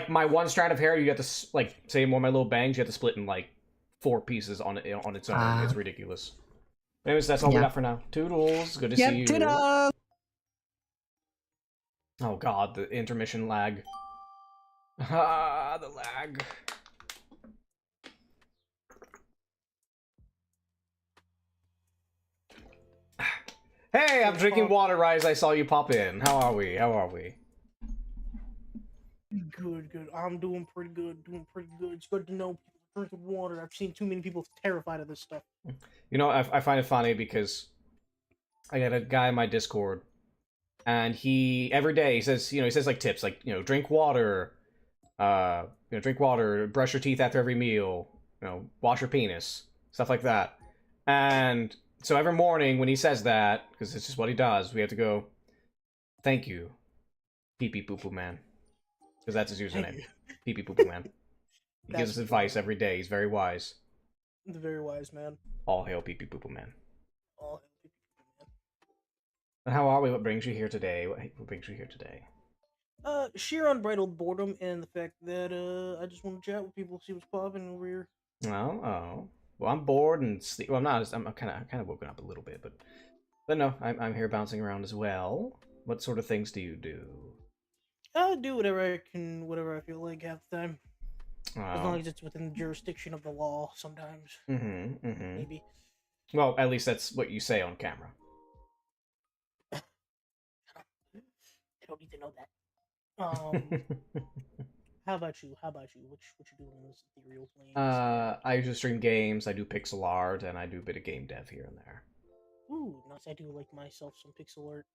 my one strand of hair, you have to like say one of my little bangs, you have to split in like 4 pieces on its own. It's ridiculous. Anyways, that's all we got for now. Toodles. Good to see you. Ta-da! Oh god, the intermission lag. Ah, the lag. Hey, I'm drinking water, Rise. I saw you pop in. How are we? Good. I'm doing pretty good. It's good to know people drinking water. I've seen too many people terrified of this stuff. You know, I find it funny because I got a guy in my Discord, and he every day he says like tips like drink water, drink water, brush your teeth after every meal, wash your penis, stuff like that, and so every morning when he says that, because it's just what he does, we have to go, thank you, pee pee poo poo man, because that's his username, pee pee poo poo man. He gives us advice every day. He's very wise. The very wise man. All hail pee pee poo poo man. All hail pee pee poo poo man. And how are we? What brings you here today? What brings you here today? Sheer unbridled boredom and the fact that I just want to chat with people, see what's popping over here. Oh. Well, I'm bored and sleep. Well, I'm not. I'm kind of woken up a little bit, but no, I'm here bouncing around as well. What sort of things do you do? I do whatever I can, whatever I feel like half the time. Oh. As long as it's within the jurisdiction of the law, sometimes. Maybe. Well, at least that's what you say on camera. I don't need to know that. How about you? What you doing in this ethereal plane? I usually stream games. I do pixel art, and I do a bit of game dev here and there. Ooh, nice. I do like myself some pixel art.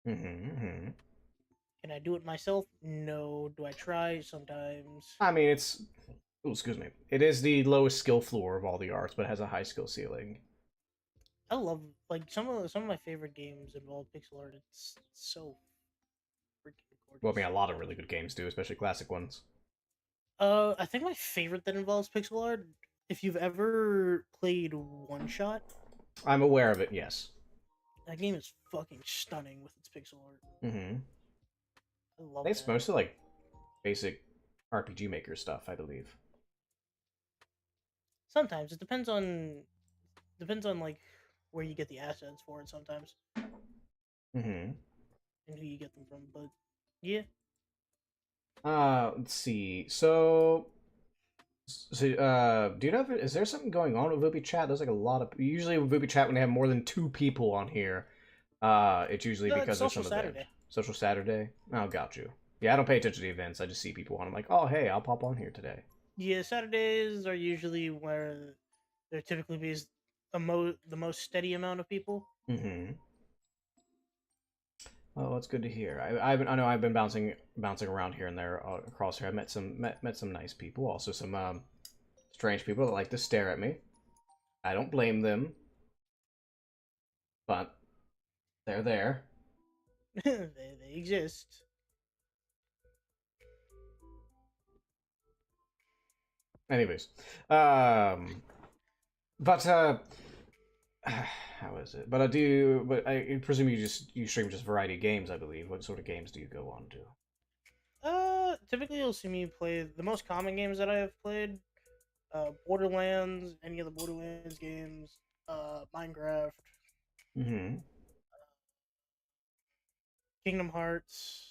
Can I do it myself? No. Do I try? Sometimes. I mean, it's... Oh, excuse me. It is the lowest skill floor of all the arts, but it has a high skill ceiling. I love, like, some of my favorite games involve pixel art. It's so freaking gorgeous. Well, I mean, a lot of really good games do, especially classic ones. I think my favorite that involves pixel art, if you've ever played One Shot... I'm aware of it, yes. That game is fucking stunning with its pixel art. I love it's mostly like basic RPG Maker stuff, I believe. Sometimes it depends on like where you get the assets for it. Sometimes. And who you get them from, but yeah. Let's see. So do you know is there something going on with Vubi Chat? There's like a lot of usually with Vubi Chat when they have more than 2 people on here. It's usually because there's some event. Social Saturday? Oh, got you. Yeah, I don't pay attention to the events. I just see people on. I'm like, oh, hey, I'll pop on here today. Yeah, Saturdays are usually where there typically be the most steady amount of people. Oh, that's good to hear. I know I've been bouncing around here and there across here. I met some nice people, also some strange people that like to stare at me. I don't blame them, but they're there. they exist. Anyways, how is it? But I presume you stream just variety of games, I believe. What sort of games do you go on to? Typically you'll see me play the most common games that I have played. Borderlands, any of the Borderlands games, Minecraft. Kingdom Hearts.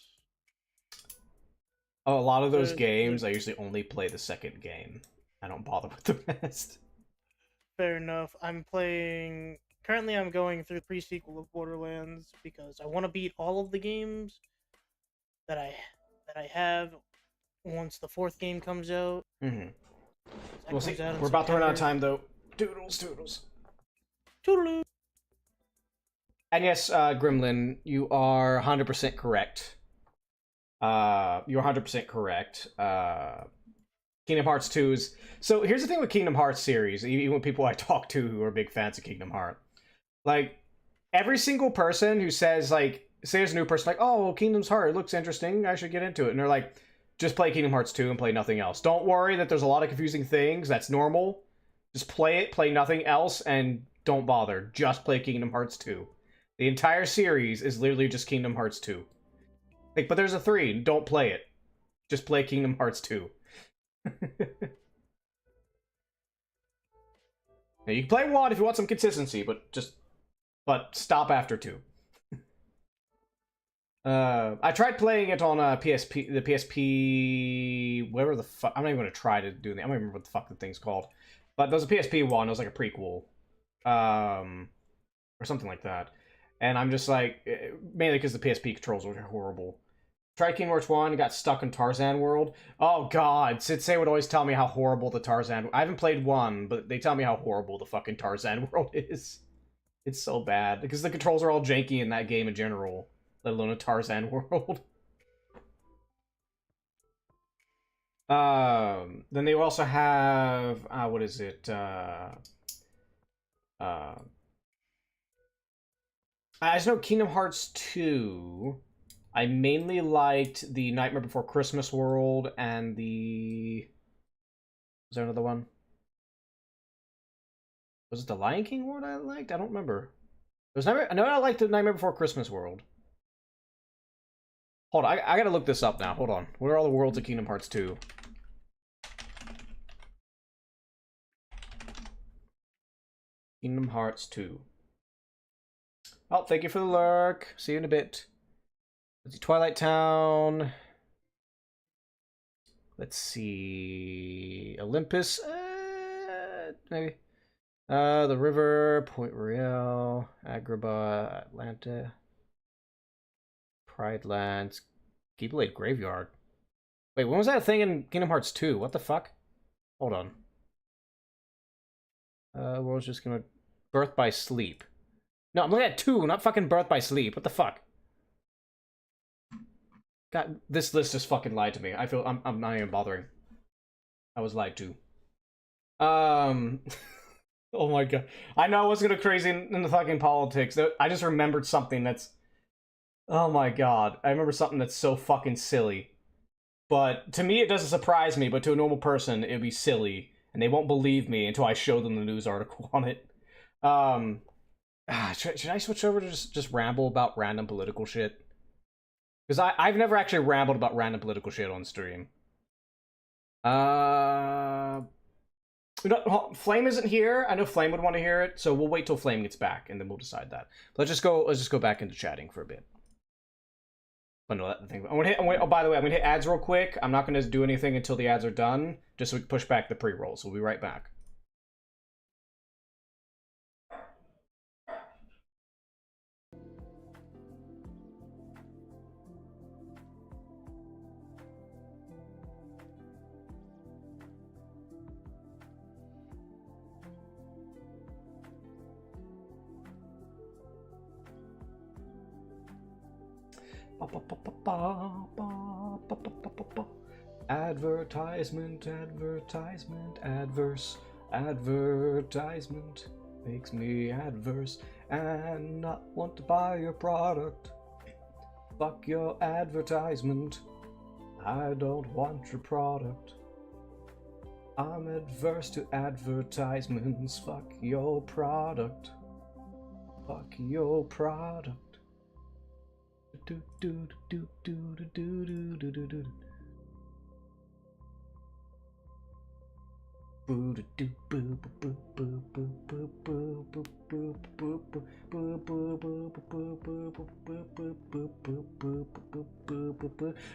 Oh, a lot of those games, I usually only play the second game. I don't bother with the rest. Fair enough. Currently I'm going through the pre-sequel of Borderlands because I want to beat all of the games that I have once the 4th game comes out. We'll see. We're about to run out of time, though. Toodles. Toodaloo. And yes, Gremlin, you are 100% correct. You're 100% correct. Kingdom Hearts 2 is... So, here's the thing with Kingdom Hearts series, even with people I talk to who are big fans of Kingdom Hearts. Like, every single person who says, like, say there's a new person, like, oh, Kingdom's Heart, it looks interesting, I should get into it. And they're like, just play Kingdom Hearts 2 and play nothing else. Don't worry that there's a lot of confusing things, that's normal. Just play it, play nothing else, and don't bother. Just play Kingdom Hearts 2. The entire series is literally just Kingdom Hearts 2. Like, but there's a 3. Don't play it. Just play Kingdom Hearts 2. Now, you can play 1 if you want some consistency, but stop after 2. I tried playing it on PSP, the PSP, whatever the fuck. I'm not even gonna try to do that. I don't remember what the fuck the thing's called. But there was a PSP one. It was like a prequel, or something like that. And I'm just like, mainly because the PSP controls were horrible. Tried Kingdom Hearts 1, got stuck in Tarzan World. Oh god, Sitsei would always tell me how horrible the Tarzan... I haven't played 1, but they tell me how horrible the fucking Tarzan World is. It's so bad, because the controls are all janky in that game in general, let alone a Tarzan World. Then they also have... what is it? I just know Kingdom Hearts 2... I mainly liked the Nightmare Before Christmas world and the... Was there another one? Was it the Lion King world I liked? I don't remember. There's never... I know I liked the Nightmare Before Christmas world. Hold on, I gotta look this up now. Hold on. What are all the worlds of Kingdom Hearts 2? Kingdom Hearts 2. Oh, thank you for the lurk. See you in a bit. Let's see, Twilight Town. Let's see, Olympus, maybe. The River, Point Royale, Agrabah, Atlanta, Pride Lands, Keyblade Graveyard. Wait, when was that thing in Kingdom Hearts 2? What the fuck? Hold on. World's just gonna... Birth by Sleep. No, I'm looking at 2, not fucking Birth by Sleep. What the fuck? God, this list just fucking lied to me. I feel I'm not even bothering. I was lied to. Oh my god. I know I was gonna crazy in the fucking politics. I just remembered something that's... Oh my god. I remember something that's so fucking silly. But to me it doesn't surprise me, but to a normal person it'd be silly. And they won't believe me until I show them the news article on it. Should I switch over to just ramble about random political shit? Because I've never actually rambled about random political shit on stream. Flame isn't here. I know Flame would want to hear it, so we'll wait till Flame gets back, and then we'll decide that. Let's just go back into chatting for a bit. Oh, no, that thing. Oh, by the way, I'm gonna hit ads real quick. I'm not gonna do anything until the ads are done, just so we can push back the pre-rolls. We'll be right back. Advertisement, advertisement, advertisement makes me adverse and not want to buy your product. Fuck your advertisement. I don't want your product. I'm adverse to advertisements. Fuck your product. Fuck your product. Do do do do do do do do do.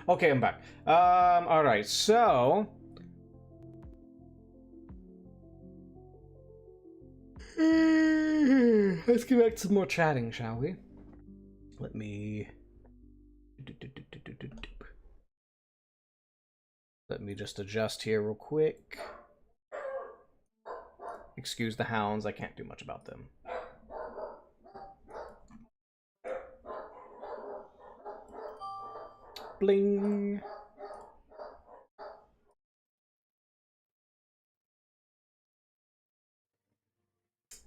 Okay, I'm back. All right, so let's get back to some more chatting, shall we? Let me just adjust here real quick. Excuse the hounds, I can't do much about them. Bling.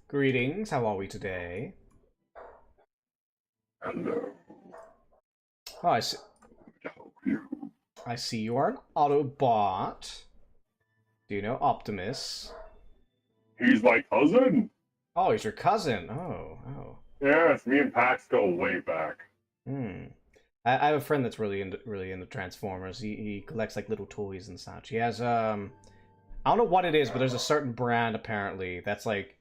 Greetings, how are we today? Hello. Oh, I see. I see you are an Autobot. Do you know Optimus? He's my cousin. Oh, he's your cousin. Oh. Yes, me and Pax go way back. I have a friend that's really into Transformers. He collects like little toys and such. He has I don't know what it is, but there's a certain brand apparently that's like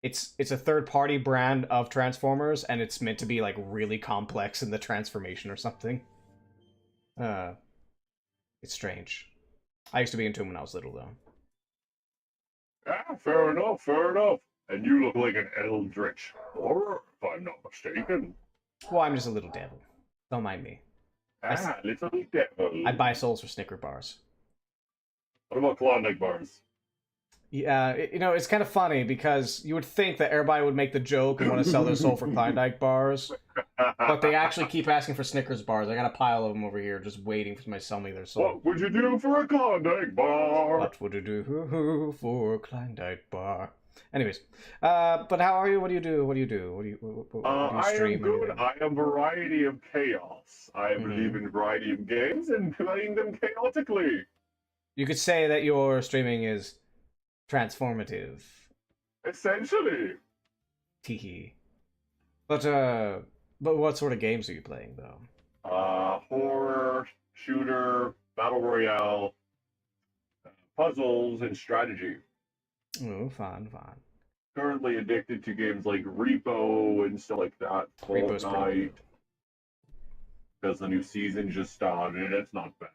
it's a third party brand of Transformers, and it's meant to be like really complex in the transformation or something. It's strange. I used to be into him when I was little though. Ah, fair enough, fair enough. And you look like an eldritch horror, if I'm not mistaken. Well, I'm just a little devil. Don't mind me. Little devil. I buy souls for Snicker bars. What about Klondike bars? Yeah, it's kind of funny because you would think that everybody would make the joke and want to sell their soul for Klondike bars, but they actually keep asking for Snickers bars. I got a pile of them over here just waiting for somebody to sell me their soul. What would you do for a Klondike bar? What would you do for a Klondike bar? Anyways, but how are you? What do you do? What do you I am stream? good. I am variety of chaos. I believe in variety of games and playing them chaotically. You could say that your streaming is transformative. Essentially. Teehee. But what sort of games are you playing though? Horror, shooter, battle royale, puzzles, and strategy. Oh, fun. Currently addicted to games like Repo and stuff like that. Repo's pretty Fortnite. good. Because the new season just started. It's not bad.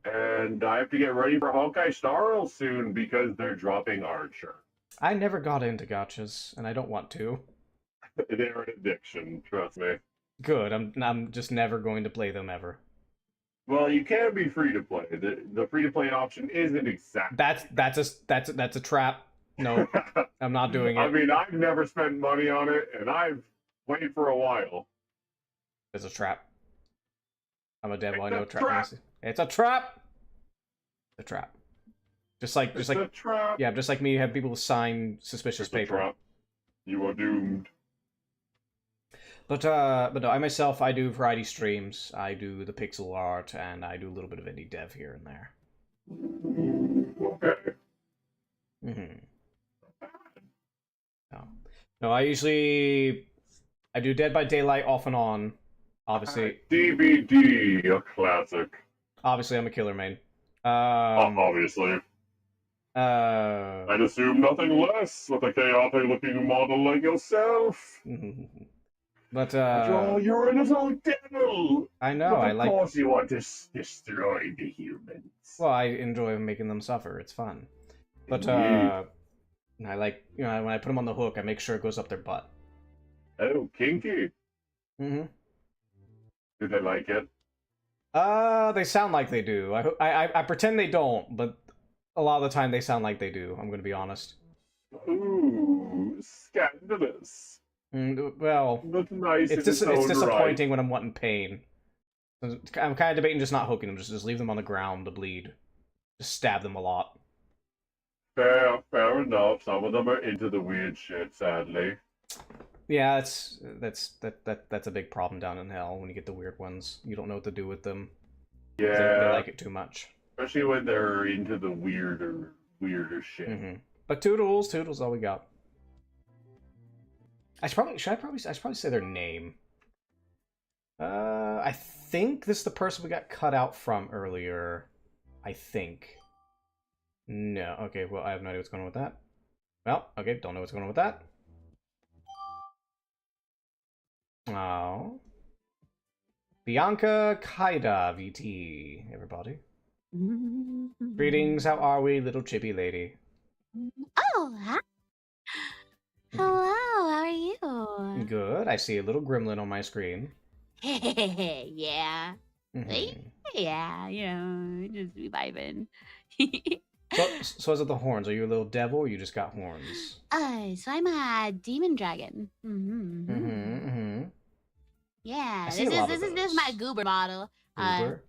And I have to get ready for Honkai Star Rail soon because they're dropping Archer. I never got into gachas, and I don't want to. They're an addiction, trust me. Good. I'm just never going to play them ever. Well, you can be free to play. The free to play option isn't exact. That's a trap. No, I'm not doing it. I mean, I've never spent money on it, and I've played for a while. It's a trap. I'm a devil. I It's know a a trap. trap. It's a trap. It's a trap. Just like a trap. yeah, just like me, you have people sign suspicious It's a paper. trap. You are doomed. But no, I myself, I do variety streams. I do the pixel art, and I do a little bit of indie dev here and there. Okay. No, I do Dead by Daylight off and on. Obviously, DVD, a classic. Obviously, I'm a killer main. Obviously. I'd assume nothing less with a chaotic-looking model like yourself. But you're a little devil. I know. But of course, you want to destroy the humans. Well, I enjoy making them suffer. It's fun. But I like when I put them on the hook, I make sure it goes up their butt. Oh, kinky. Do they like it? They sound like they do. I pretend they don't, but a lot of the time they sound like they do. I'm gonna be honest. Ooh, scandalous. Well, that's nice. It's disappointing when I'm wanting pain. I'm kind of debating just not hooking them, just leave them on the ground to bleed. Just stab them a lot. Fair enough. Some of them are into the weird shit, sadly. Yeah, that's a big problem down in hell when you get the weird ones. You don't know what to do with them. Yeah, they like it too much. Especially when they're into the weirder shit. But Toodles, all we got. I should probably say their name. I think this is the person we got cut out from earlier. I think. No, okay, well, I have no idea what's going on with that. Well, okay, don't know what's going on with that. Oh. Bianca Kaida VT, everybody. Greetings, how are we, little chippy lady? Oh, hi. Hello, how are you? Good, I see a little gremlin on my screen. Yeah. Yeah, you know, just be vibing. So is it the horns? Are you a little devil or you just got horns? So I'm a demon dragon. Yeah, this is my goober model. Goober?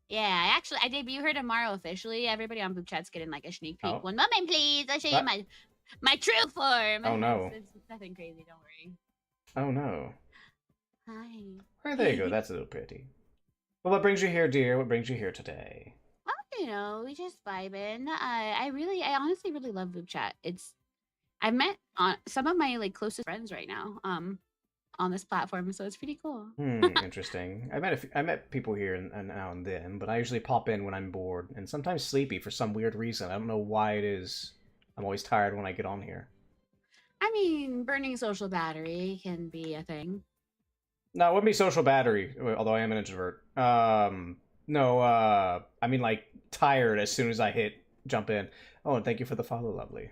Yeah, I debut her tomorrow officially. Everybody on Boop Chat's getting like a sneak peek. Oh. One moment, please. I'll show What? you my true form. Oh, no. It's nothing crazy. Don't worry. Oh no. Hi. Right, there you go. That's a little pretty. Well, what brings you here, dear? What brings you here today? You know, we just vibing. I honestly really love Boop Chat. It's I've met some of my like closest friends right now on this platform, so it's pretty cool. Interesting. I met people here and now and then, but I usually pop in when I'm bored and sometimes sleepy for some weird reason. I don't know why it is. I'm always tired when I get on here. I mean, burning social battery can be a thing. No, it wouldn't be social battery, although I am an introvert. No, I mean like tired as soon as I jump in. Oh, and thank you for the follow, lovely.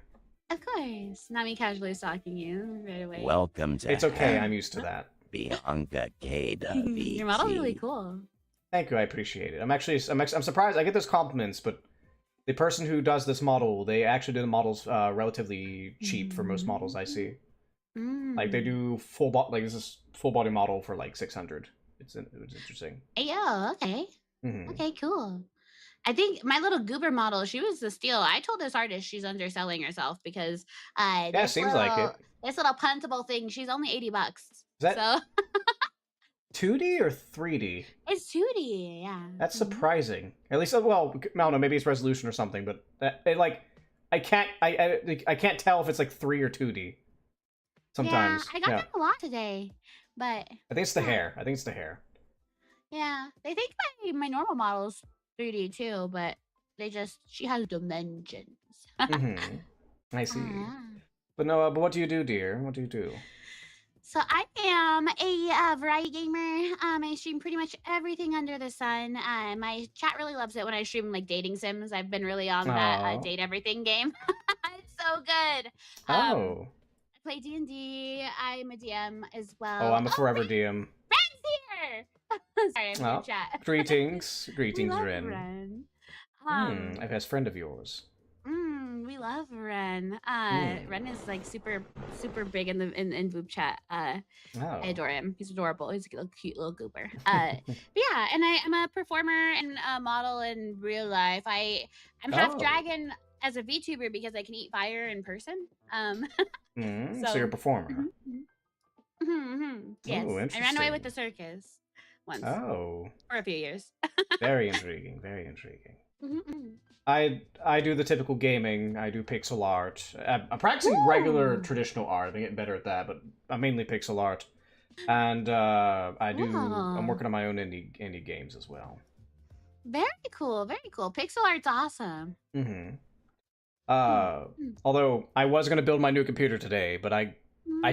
Of course. Not me casually stalking you right away. Welcome to It's okay, hell, I'm used to that. Bianca KWC. Your model's really cool. Thank you, I appreciate it. I'm surprised. I get those compliments, but the person who does this model, they actually do the models relatively cheap for most models I see. Like they do full body model for like 600. It was interesting. Yeah, okay. Okay, cool. I think my little goober model, she was the steal. I told this artist she's underselling herself because yeah, seems like it. This little puntable thing, she's only $80. Is that so 2D or 3D? It's 2D, yeah. That's surprising. At least, well, I don't know, maybe it's resolution or something, but I can't tell if it's like 3 or 2D. Sometimes. Yeah, I got that a lot today, but I think it's the hair. Yeah, they think my normal model's 3D too, but she has dimensions. I see. But no, but what do you do, dear? What do you do? So I am a variety gamer. I stream pretty much everything under the sun. My chat really loves it when I stream like dating sims. I've been really on that date everything game. It's so good. I play D&D. I'm a DM as well. Oh, I'm a forever DM. Ren's here. Sorry, I'm in chat. Greetings, We love Ren. Ren. I'm a best friend of yours. We love Ren. Ren is like super big in Voop chat. I adore him. He's adorable. He's a little, cute little goober. But yeah, and I'm a performer and a model in real life. I'm half dragon as a VTuber because I can eat fire in person. So you're a performer. Yes. Oh, I ran away with the circus once. Oh. For a few years. Very intriguing. Very intriguing. I do the typical gaming. I do pixel art. I'm practicing regular traditional art. I'm getting better at that, but I'm mainly pixel art. And I'm working on my own indie games as well. Very cool. Very cool. Pixel art's awesome. Although I was gonna build my new computer today, but I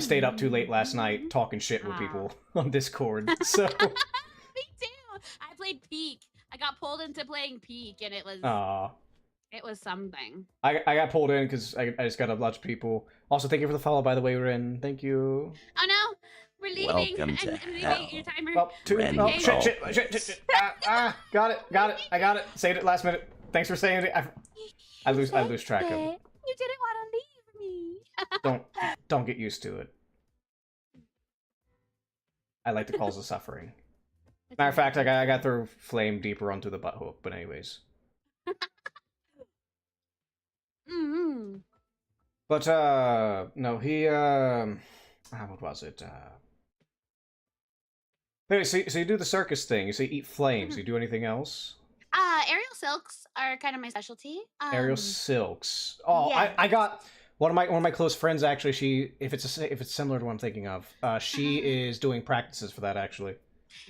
stayed up too late last night talking shit with people on Discord. So Me too. I played Peak. I got pulled into playing Peak, and it was something. I got pulled in because I just got a bunch of people. Also, thank you for the follow, by the way, Ren. Thank you. Oh no, we're leaving. Welcome to hell. Your timer. Well, shit. Got it. I got it. Saved it last minute. Thanks for saying it. I lose track of it. You didn't want to leave me. Don't get used to it. I like the calls of suffering. Matter of fact, I got to throw flame deeper onto the butt hook. But anyways. But no, he what was it? Anyway, so you do the circus thing. You say eat flames. You do anything else? Aerial silks are kind of my specialty. Aerial silks. Oh, yeah. I got one of my close friends actually. She if it's similar to what I'm thinking of, she is doing practices for that actually.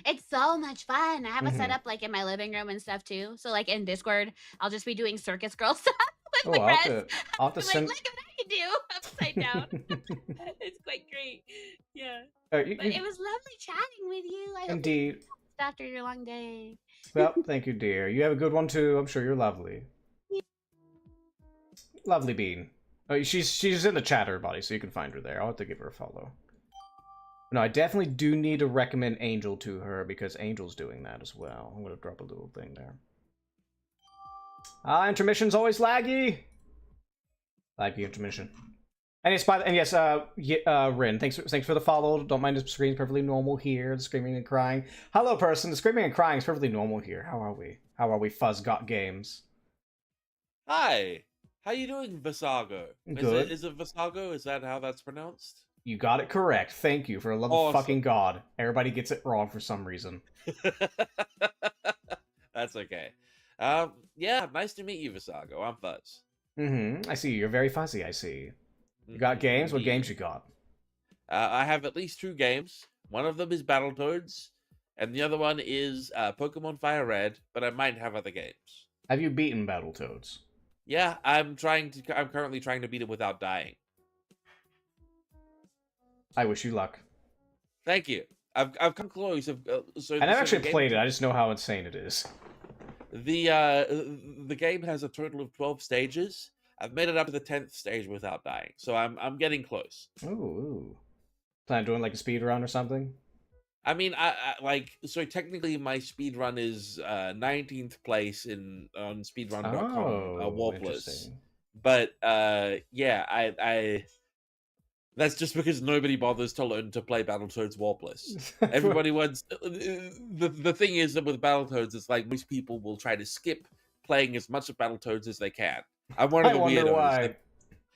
It's so much fun. I have a setup like in my living room and stuff too. So like in Discord, I'll just be doing circus girl stuff with my friends. I'll have to send. Like, look at what I can do upside down. It's quite great. Yeah. But it was lovely chatting with you. I Indeed. After your long day. Well, thank you, dear. You have a good one too. I'm sure you're lovely. Yeah. Lovely bean. She's in the chat, everybody, so you can find her there. I'll have to give her a follow. No, I definitely do need to recommend Angel to her because Angel's doing that as well. I'm gonna drop a little thing there. Intermission's always laggy. Laggy intermission. And yes, Rin, thanks for the follow. Don't mind the screen's perfectly normal here. The screaming and crying. Hello, person. The screaming and crying is perfectly normal here. How are we? How are we, Fuzz Got Games? Hi. How you doing, Visago? Good. Is it Visago? Is that how that's pronounced? You got it correct. Thank you. For the love of fucking God. Everybody gets it wrong for some reason. That's okay. Yeah, nice to meet you, Visago. I'm Fuzz. I see. You're very fuzzy, I see. You got games? What Indeed. games you got? I have at least 2 games. One of them is Battletoads, and the other one is Pokemon Fire Red. But I might have other games. Have you beaten Battletoads? Yeah, I'm currently trying to beat it without dying. I wish you luck. Thank you. I've come close. I never actually played it. I just know how insane it is. The game has a total of 12 stages. I've made it up to the 10th stage without dying, so I'm getting close. Ooh. Plan on doing like a speed run or something? I mean, so technically my speed run is 19th place on speedrun.com, Warpless. Interesting. But yeah, I that's just because nobody bothers to learn to play Battletoads Warpless. Everybody wants the thing is that with Battletoads, it's like most people will try to skip playing as much of Battletoads as they can. I'm one of the weirdos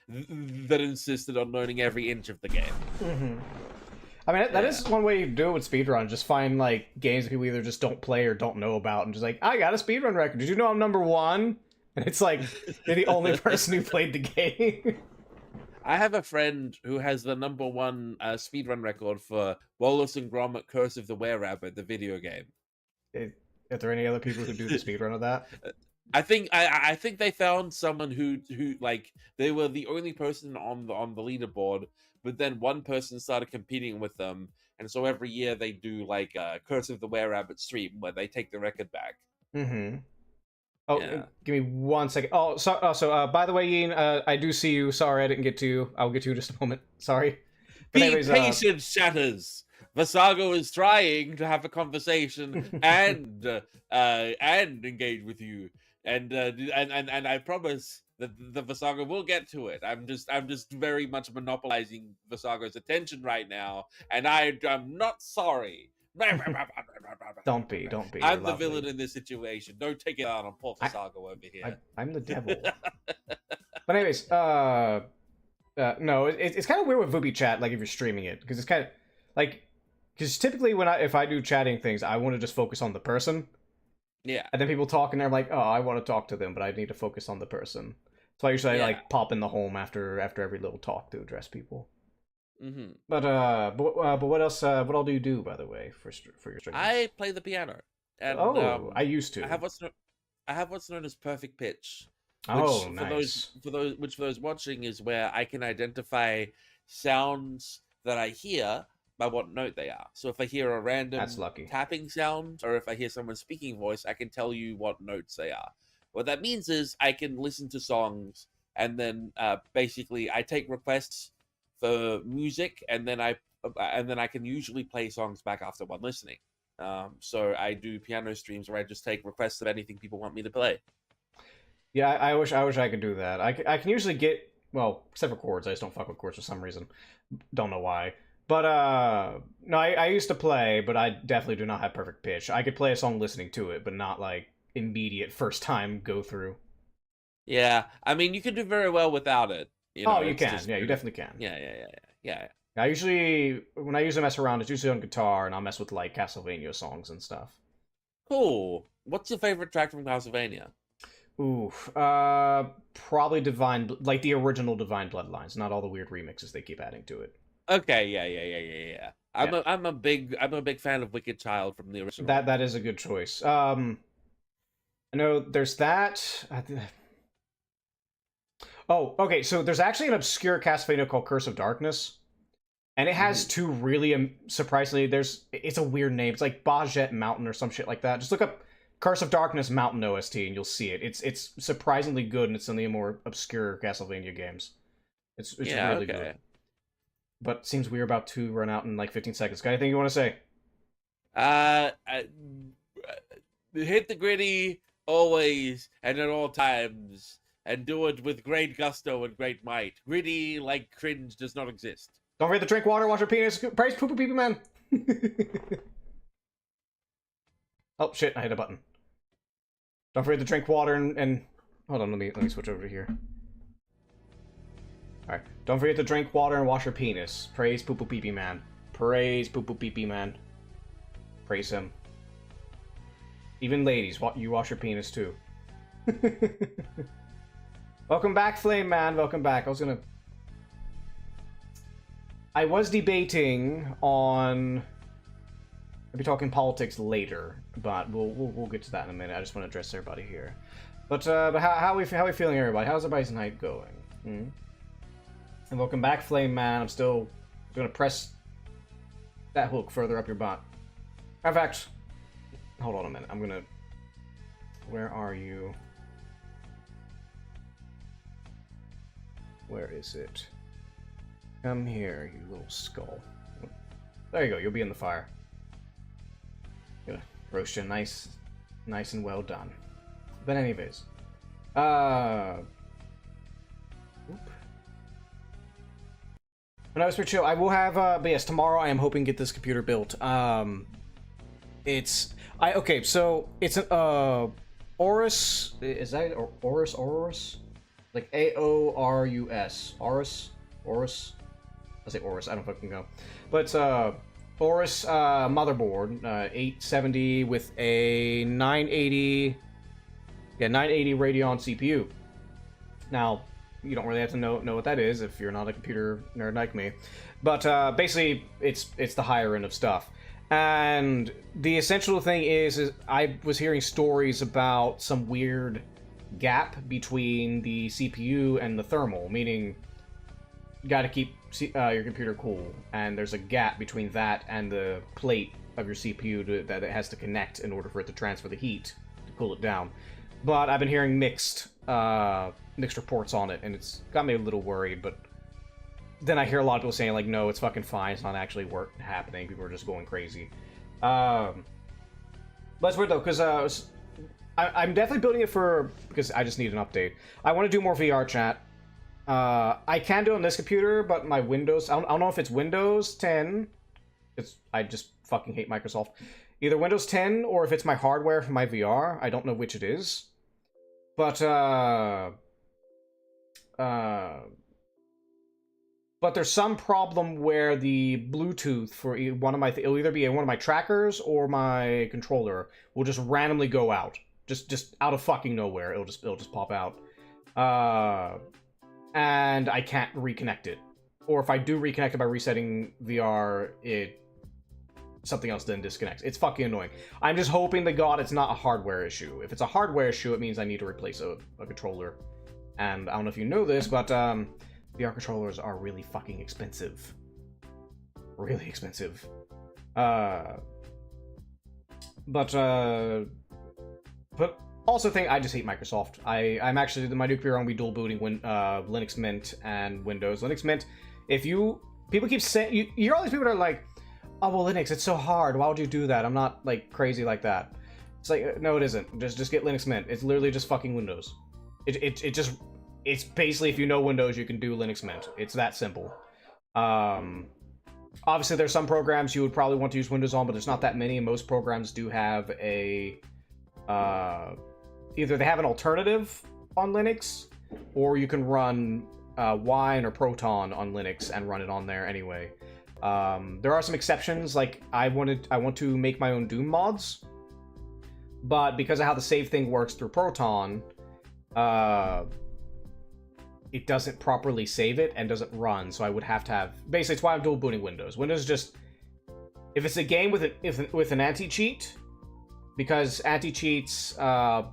that insisted on learning every inch of the game. Mm-hmm. I mean, that is one way you do it with speedrun. Just find, like, games that people either just don't play or don't know about, and just like, I got a speedrun record. Did you know I'm #1? And it's like, you're the only person who played the game. I have a friend who has the #1 speedrun record for Wallace and Gromit Curse of the Were-Rabbit, the video game. Are there any other people who do the speedrun of that? I think they found someone who like they were the only person on the leaderboard, but then one person started competing with them, and so every year they do like a Curse of the Were-Rabbit stream where they take the record back. Mm-hmm. Oh, Yeah. give me 1 second. Oh, so by the way, Ian, I do see you. Sorry, I didn't get to you. I'll get to you in just a moment. Sorry. But Be anyways, patient, Shatters. Vasago is trying to have a conversation and engage with you, and I promise that the Vasago will get to it. I'm just very much monopolizing Vasago's attention right now, and I'm not sorry. Don't be. I'm You're the lovely. villain in this situation. Don't take it out on poor Vasago over here. I'm the devil. But anyways, no, it's kind of weird with Vubi chat, like if you're streaming it, because it's kind of like, because typically if I do chatting things, I want to just focus on the person. Yeah. And then people talk and they're like, oh, I want to talk to them, but I need to focus on the person. So I usually like pop in the home after every little talk to address people. Mm-hmm. But what else? What all do you do, by the way, for your streams? I play the piano. And, I used to. I have what's known as perfect pitch. Oh, Which, nice. For those watching is where I can identify sounds that I hear by what note they are. So if I hear a random That's lucky. tapping sound, or if I hear someone speaking voice, I can tell you what notes they are. What that means is I can listen to songs, and then basically I take requests for music, and then I can usually play songs back after one listening. So I do piano streams where I just take requests of anything people want me to play. Yeah, I wish I could do that. I can usually get, well, except for chords. I just don't fuck with chords for some reason. Don't know why. But no, I used to play, but I definitely do not have perfect pitch. I could play a song listening to it, but not like immediate first time go through. Yeah, I mean you can do very well without it. You know, you it's can. just- Yeah, you definitely can. Yeah. I usually, when I usually mess around, it's usually on guitar, and I'll mess with like Castlevania songs and stuff. Cool. What's your favorite track from Castlevania? Ooh, probably like the original Divine Bloodlines, not all the weird remixes they keep adding to it. Okay, yeah. I'm a big fan of Wicked Child from the original. That is a good choice. I know there's that. Oh, okay. So there's actually an obscure Castlevania called Curse of Darkness, and it has two really surprisingly. It's a weird name. It's like Bajet Mountain or some shit like that. Just look up Curse of Darkness Mountain OST and you'll see it. It's surprisingly good, and it's in the more obscure Castlevania games. It's really good. But seems we're about to run out in like 15 seconds. Got anything you want to say? Hit the gritty always and at all times, and do it with great gusto and great might. Gritty, like cringe, does not exist. Don't forget to drink water, wash your penis, praise poo poo pee pee man. Oh shit! I hit a button. Don't forget to drink water and hold on. Let me switch over to here. All right. Don't forget to drink water and wash your penis. Praise poo poo pee pee man. Praise poo poo pee pee man. Praise him. Even ladies, you wash your penis too. Welcome back, Flame Man. Welcome back. I was gonna I was debating on. I'll be talking politics later, but we'll get to that in a minute. I just want to address everybody here. But how we feeling, everybody? How's everybody's night going? And welcome back, Flame Man. I'm still gonna press that hook further up your butt. In fact, hold on a minute. I'm gonna. Where are you? Where is it? Come here, you little skull. There you go. You'll be in the fire. Gonna roast you nice and well done. But anyways, But I was pretty chill. I will have, but yes, tomorrow I am hoping to get this computer built. Okay, so it's an, Aorus, is that Aorus? Like A-O-R-U-S. Aorus? I say Aorus, I don't fucking know. But it's, Aorus, motherboard, 870 with a 980 Radeon CPU. Now, you don't really have to know what that is if you're not a computer nerd like me. But basically, it's the higher end of stuff. And the essential thing is I was hearing stories about some weird gap between the CPU and the thermal, meaning you got to keep your computer cool, and there's a gap between that and the plate of your CPU that it has to connect in order for it to transfer the heat to cool it down. But I've been hearing mixed reports on it, and it's got me a little worried. But then I hear a lot of people saying, like, no, it's fucking fine, it's not actually happening, people are just going crazy. But it's weird, though, because I'm definitely building it because I just need an update. I want to do more VR chat. I can do it on this computer, but my Windows, I don't know if it's Windows 10, I just fucking hate Microsoft. Either Windows 10, or if it's my hardware for my VR, I don't know which it is. But there's some problem where the Bluetooth for one of my it'll either be one of my trackers or my controller will just randomly go out, just out of fucking nowhere. It'll just pop out, and I can't reconnect it. Or if I do reconnect it by resetting VR, something else then disconnects. It's fucking annoying. I'm just hoping to God it's not a hardware issue. If it's a hardware issue, it means I need to replace a controller. And I don't know if you know this, but VR controllers are really fucking expensive. Really expensive. But also I just hate Microsoft. I'm actually, my new computer, I'm gonna be dual booting Linux Mint and Windows. Linux Mint, people keep saying, you hear all these people that are like, oh, well, Linux, it's so hard. Why would you do that? I'm not, like, crazy like that. It's like, no, it isn't. Just get Linux Mint. It's literally just fucking Windows. It's basically, if you know Windows, you can do Linux Mint. It's that simple. Obviously, there's some programs you would probably want to use Windows on, but there's not that many, and most programs do have either they have an alternative on Linux, or you can run Wine or Proton on Linux and run it on there anyway. There are some exceptions, like I want to make my own Doom mods, but because of how the save thing works through Proton, it doesn't properly save it and doesn't run, so I would have to have, basically it's why I'm dual booting Windows. Windows just, if it's a game with an anti-cheat, because anti-cheats,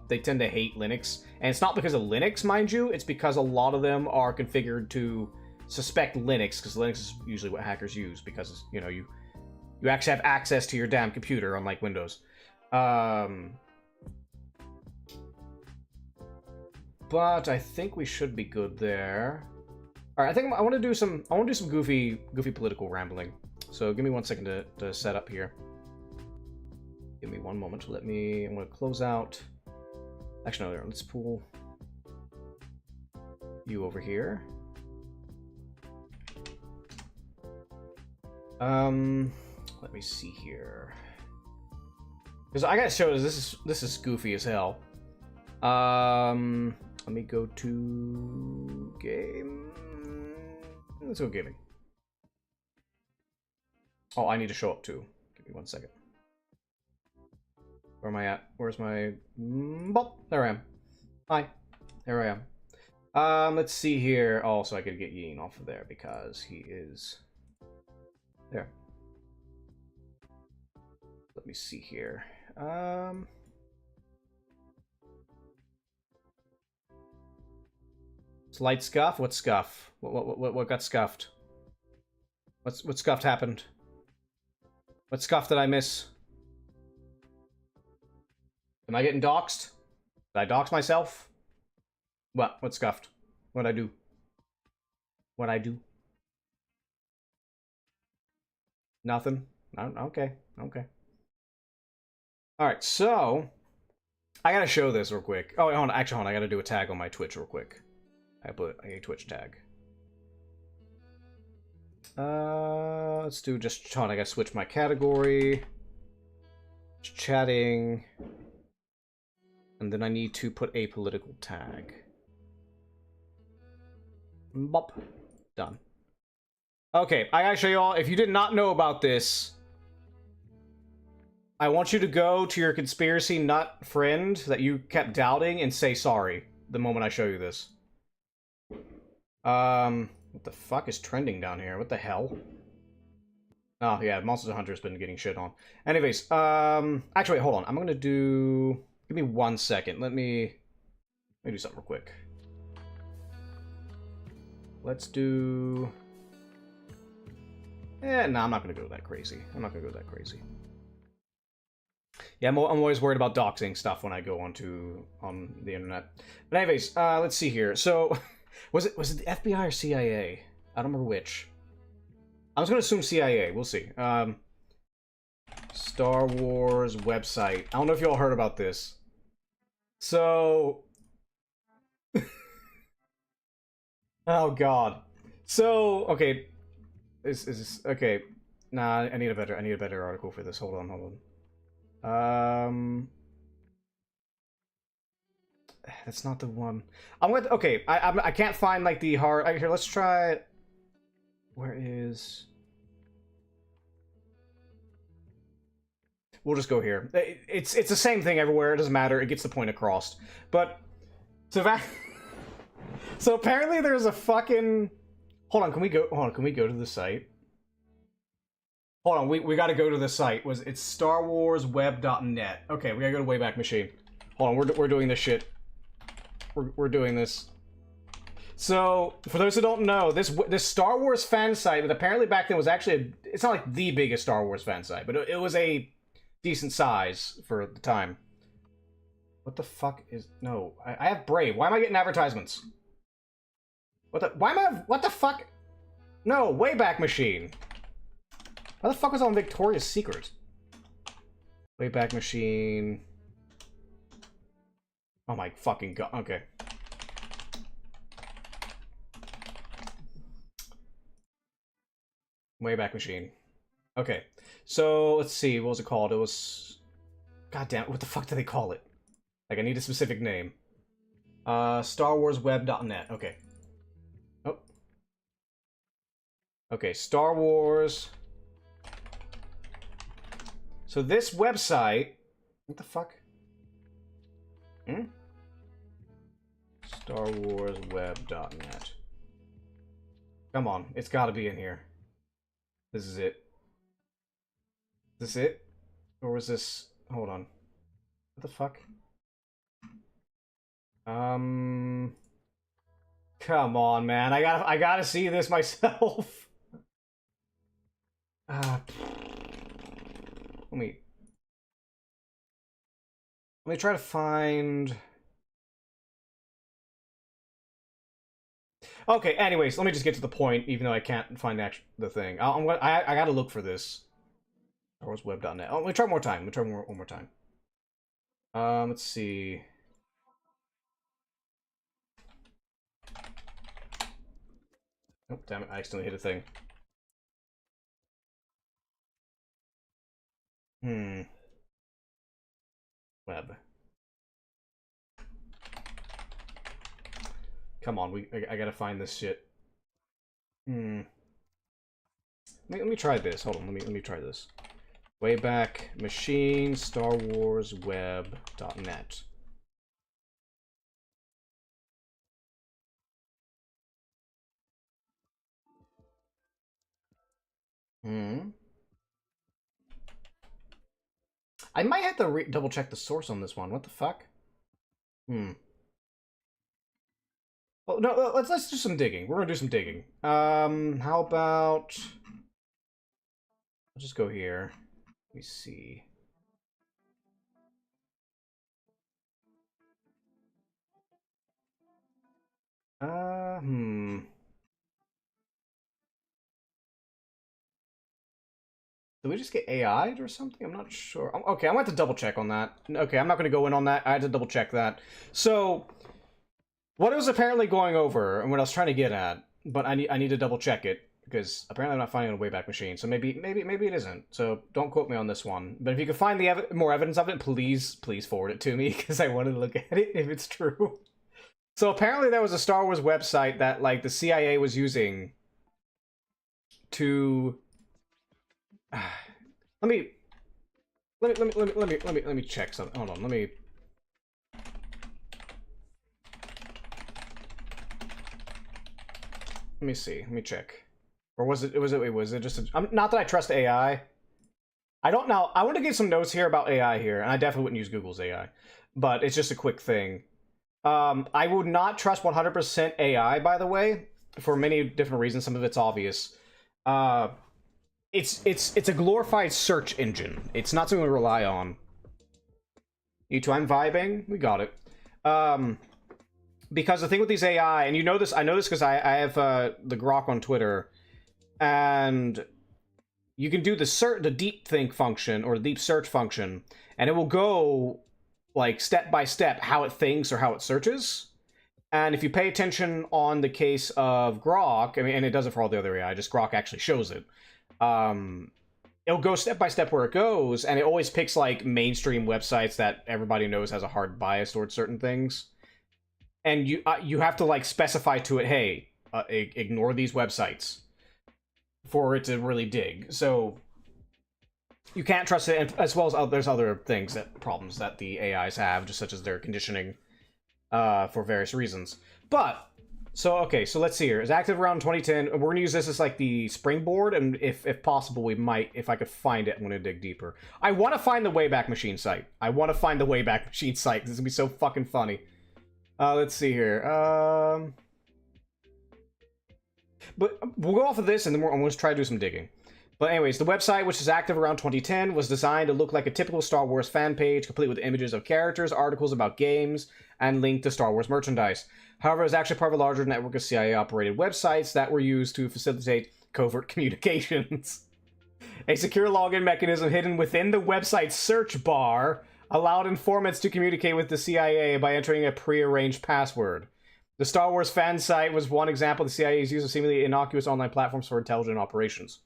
they tend to hate Linux, and it's not because of Linux, mind you, it's because a lot of them are configured to suspect Linux, because Linux is usually what hackers use, because, you know, you actually have access to your damn computer, unlike Windows. But I think we should be good there. All right, I think I want to do some goofy political rambling. So give me 1 second to set up here. Give me one moment. I'm going to close out. Actually, no, let's pull you over here. Let me see here. Because I gotta show this is goofy as hell. Let me go to game. Let's go gaming. Oh, I need to show up too. Give me 1 second. Where am I at? Where's my... Bop, there I am. Hi. There I am. Let's see here. Oh, so I could get Yeen off of there because he is There. Let me see here. Slight scuff? What scuff? What got scuffed? What scuffed happened? What scuff did I miss? Am I getting doxxed? Did I dox myself? What scuffed? What'd I do? What'd I do? Nothing? Okay. Alright, so... I gotta show this real quick. Oh, hold on, actually, hold on, I gotta do a tag on my Twitch real quick. I put a Twitch tag. Let's do just... Hold on, I gotta switch my category. Chatting. And then I need to put a political tag. Bop. Done. Okay, I gotta show you all, if you did not know about this, I want you to go to your conspiracy nut friend that you kept doubting and say sorry the moment I show you this. What the fuck is trending down here? What the hell? Oh, yeah, Monster Hunter's been getting shit on. Anyways, actually, wait, hold on. I'm gonna do... Give me 1 second. Let me do something real quick. Let's do... no, I'm not gonna go that crazy. Yeah, I'm always worried about doxing stuff when I go on the internet. But anyways, let's see here. So, was it the FBI or CIA? I don't remember which. I was gonna assume CIA. We'll see. Star Wars website. I don't know if y'all heard about this. So, oh god. So, okay. Is this okay? Nah, I need a better article for this. Hold on. That's not the one. Okay, I can't find like the hard. Here, let's try it. Where is? We'll just go here. It's the same thing everywhere. It doesn't matter. It gets the point across. But so apparently there's a fucking. Hold on. Can we go to the site? Hold on. We got to go to the site. It's StarWarsWeb.net. Okay, we gotta go to Wayback Machine. Hold on. We're doing this shit. We're doing this. So, for those who don't know, this Star Wars fan site that apparently back then was actually it's not like the biggest Star Wars fan site, but it was a decent size for the time. What the fuck is... No, I have Brave. Why am I getting advertisements? What the fuck? No, Wayback Machine. Why the fuck was I on Victoria's Secret? Wayback Machine. Oh my fucking god. Okay. Wayback Machine. Okay. So, let's see. What was it called? It was... God damn it. What the fuck do they call it? Like, I need a specific name. StarWarsWeb.net. Okay. Oh. Okay, Star Wars... So this website... What the fuck? StarWarsWeb.net. Come on, it's gotta be in here. This is it. Is this it? Or was this... Hold on. What the fuck? Come on, man. I gotta see this myself. Let me try to find... Okay, anyways, let me just get to the point, even though I can't find the thing. I gotta look for this. StarWarsWeb.net. Oh, let me try one more time. One more time. Let's see. Oh, damn it, I accidentally hit a thing. Web. Come on, I gotta find this shit. Let me try this. Hold on, let me try this. Wayback Machine, StarWarsWeb.net. I might have to double check the source on this one. What the fuck? Well, no, let's do some digging. We're gonna do some digging. How about... I'll just go here. Let me see. Did we just get AI'd or something? I'm not sure. Okay, I'm going to have to double check on that. Okay, I'm not going to go in on that. I had to double check that. So, what it was apparently going over, and what I was trying to get at, but I need to double check it, because apparently I'm not finding it on a Wayback Machine, so maybe it isn't. So, don't quote me on this one. But if you can find the more evidence of it, please forward it to me, because I wanted to look at it if it's true. So, apparently there was a Star Wars website that, like, the CIA was using to... Let me check something. Hold on, let me see. Let me check. Or was it just not that I trust AI. I don't know. I want to give some notes here about AI here, and I definitely wouldn't use Google's AI. But it's just a quick thing. I would not trust 100% AI, by the way, for many different reasons. Some of it's obvious. It's a glorified search engine. It's not something we rely on. You two, I'm vibing. We got it. Because the thing with these AI, and you know this, I know this because I have the Grok on Twitter, and you can do the deep think function or deep search function, and it will go like step by step how it thinks or how it searches. And if you pay attention on the case of Grok, I mean, and it does it for all the other AI, just Grok actually shows it. It'll go step by step where it goes, and it always picks like mainstream websites that everybody knows has a hard bias towards certain things. And you have to like specify to it, hey, ignore these websites for it to really dig. So you can't trust it, and as well as there's other problems that the AIs have, just such as their conditioning for various reasons. But so let's see here. It's active around 2010. We're gonna use this as like the springboard, and if possible, we might, if I could find it, I'm gonna dig deeper. I want to find the Wayback Machine site. This is gonna be so fucking funny. Let's see here. But we'll go off of this, and then I'm going to try to do some digging. But anyways, the website, which is active around 2010, was designed to look like a typical Star Wars fan page, complete with images of characters, articles about games, and linked to Star Wars merchandise. However, it was actually part of a larger network of CIA-operated websites that were used to facilitate covert communications. A secure login mechanism hidden within the website's search bar allowed informants to communicate with the CIA by entering a pre-arranged password. The Star Wars fan site was one example of the CIA's use of seemingly innocuous online platforms for intelligent operations.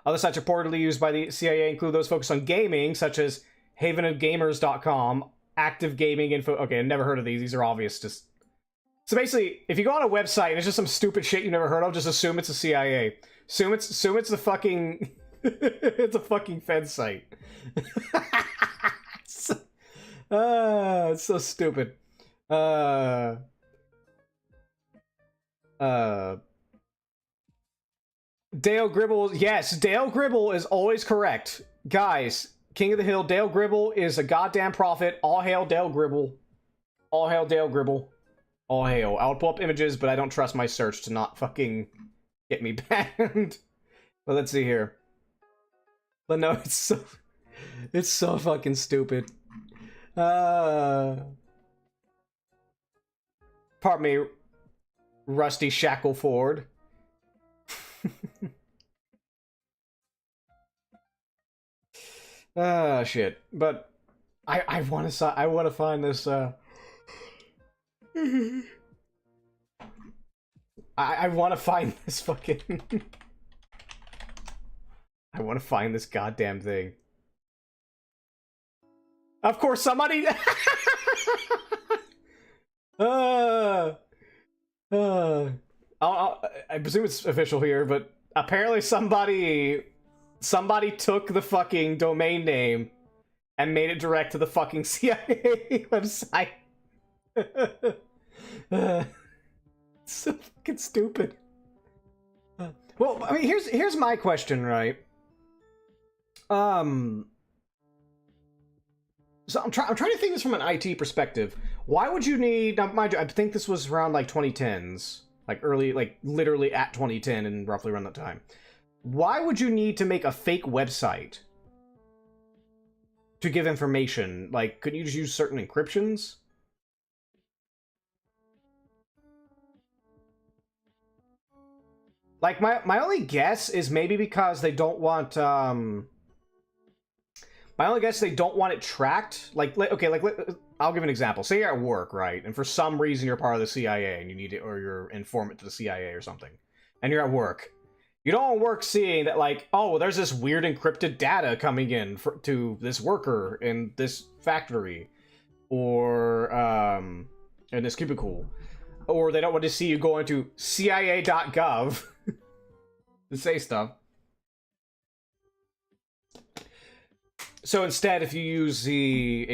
Other sites reportedly used by the CIA include those focused on gaming, such as havenofgamers.com, Active Gaming Info... Okay, I've never heard of these. These are obvious. So basically, if you go on a website and it's just some stupid shit you never heard of, just assume it's a CIA. Assume it's a fucking... it's a fucking Fed site. It's so stupid. Dale Gribble, yes, Dale Gribble is always correct. Guys, King of the Hill, Dale Gribble is a goddamn prophet. All hail Dale Gribble. All hail Dale Gribble. All hail. I would pull up images, but I don't trust my search to not fucking get me banned. But let's see here. But no, it's so fucking stupid. Pardon me, Rusty Shackleford. Shit. But I want to find this. I want to find this fucking. I want to find this goddamn thing. Of course, somebody. I presume it's official here, but apparently somebody took the fucking domain name and made it direct to the fucking CIA website. It's so fucking stupid. Well, I mean, here's my question, right? So I'm trying to think this from an IT perspective. Why would you need? Now, mind you, I think this was around like 2010s, like early, like literally at 2010 and roughly around that time. Why would you need to make a fake website to give information? Like, couldn't you just use certain encryptions? Like, my only guess is maybe because they don't want, my only guess is they don't want it tracked. Like, okay, like, I'll give an example. Say you're at work, right? And for some reason you're part of the CIA and you need it, or you're informant to the CIA or something. And you're at work. You don't want work seeing that, like, oh, well, there's this weird encrypted data coming in to this worker in this factory. Or, in this cubicle. Or they don't want to see you go into CIA.gov to say stuff. So instead, if you use the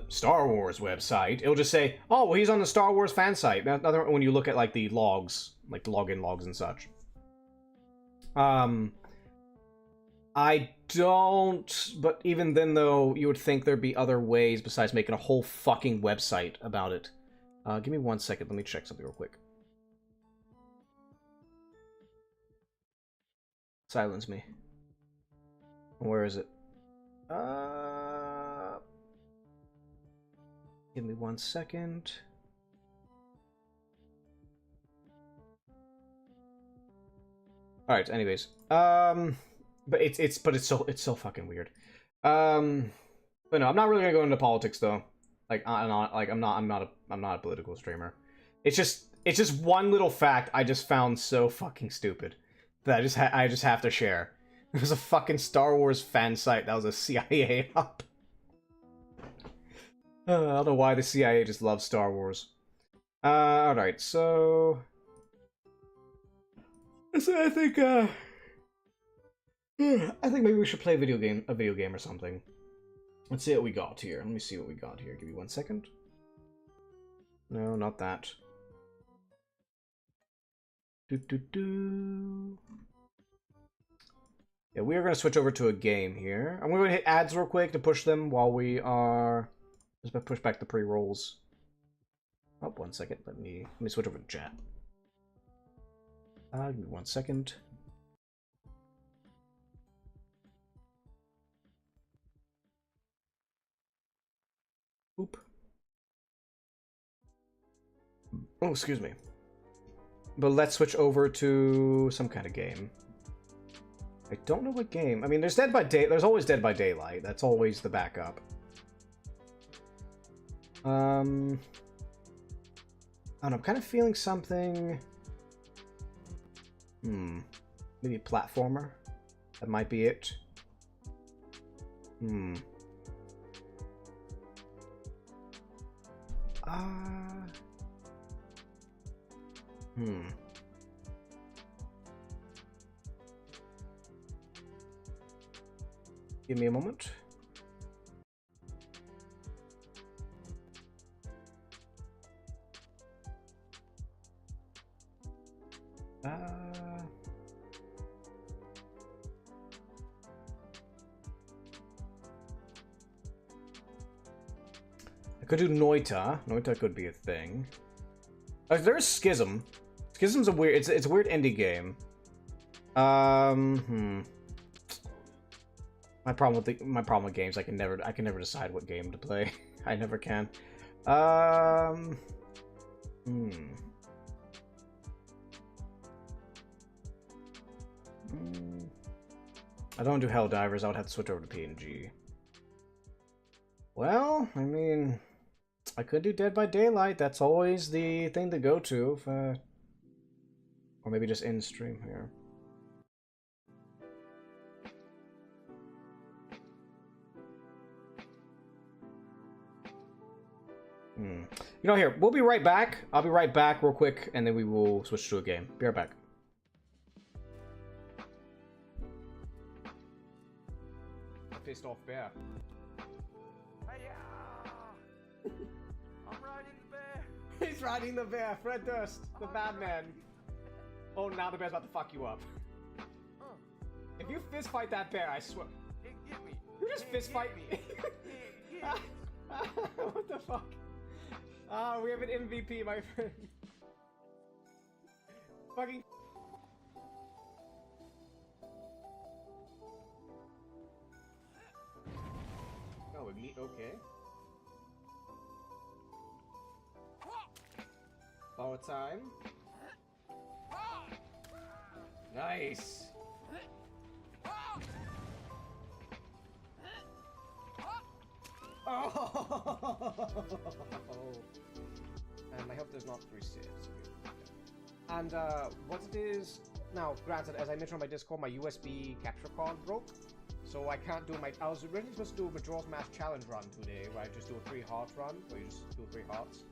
Star Wars website, it'll just say, "Oh, well, he's on the Star Wars fan site." Another when you look at like the logs, like the login logs and such. I don't. But even then, though, you would think there'd be other ways besides making a whole fucking website about it. Give me 1 second. Let me check something real quick. Silence me. Where is it? Give me 1 second. All right. Anyways, but it's so fucking weird. But no, I'm not really gonna go into politics though. Like, I'm not a political streamer. It's just one little fact I just found so fucking stupid that I just have to share. It was a fucking Star Wars fan site that was a CIA hub. I don't know why the CIA just loves Star Wars. Alright, so I think maybe we should play a video game or something. Let's see what we got here. Let me see what we got here. Give me 1 second. No, not that. Yeah, we are going to switch over to a game here. I'm going to hit ads real quick to push them while we are... Let's push back the pre-rolls. Oh, 1 second. Let me switch over to chat. Give me 1 second. Oop. Oh, excuse me. But let's switch over to some kind of game. I don't know what game. I mean, there's Dead by Day. There's always Dead by Daylight. That's always the backup. I don't know, I'm kind of feeling something. Maybe a platformer. That might be it. Give me a moment. I could do Noita. Noita could be a thing. There's Schism. Schism's a weird. It's a weird indie game. My problem with games, I can never decide what game to play. I never can. I don't do Helldivers. I would have to switch over to PNG. Well, I mean, I could do Dead by Daylight. That's always the thing to go to. If, or maybe just in stream here. You know, here, we'll be right back. I'll be right back real quick, and then we will switch to a game. Be right back. Pissed off bear. I'm riding the bear. He's riding the bear. Fred Durst, the bad man. Oh, now the bear's about to fuck you up. If you fist fight that bear, I swear. Get me. You just fist fight me. What the fuck? Ah, we have an MVP, my friend. Fucking. Oh, we meet. Okay. Power time. Nice. Oh! I hope there's not 3 saves. And what it is now, granted, as I mentioned on my Discord, my USB capture card broke, so I can't do my. I was originally supposed to do a Majora's Mask challenge run today, where I just do a 3 heart run, where you just do 3 hearts.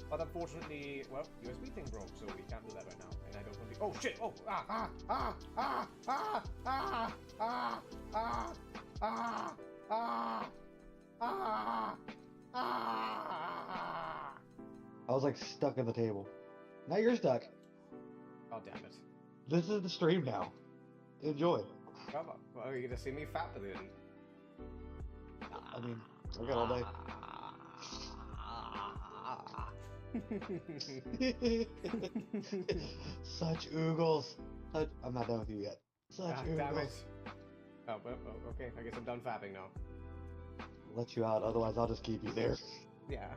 But unfortunately, well, USB thing broke, so we can't do that right now. And I don't want to. Oh shit! Oh I was like stuck in the table. Now you're stuck. Oh damn it! This is the stream now. Enjoy. Well, are you gonna see me fat then? I mean, I got all day. Such oogles. I'm not done with you yet. Such oogles. Damn it. Oh, okay. I guess I'm done fapping now. I'll let you out, otherwise I'll just keep you there. Yeah.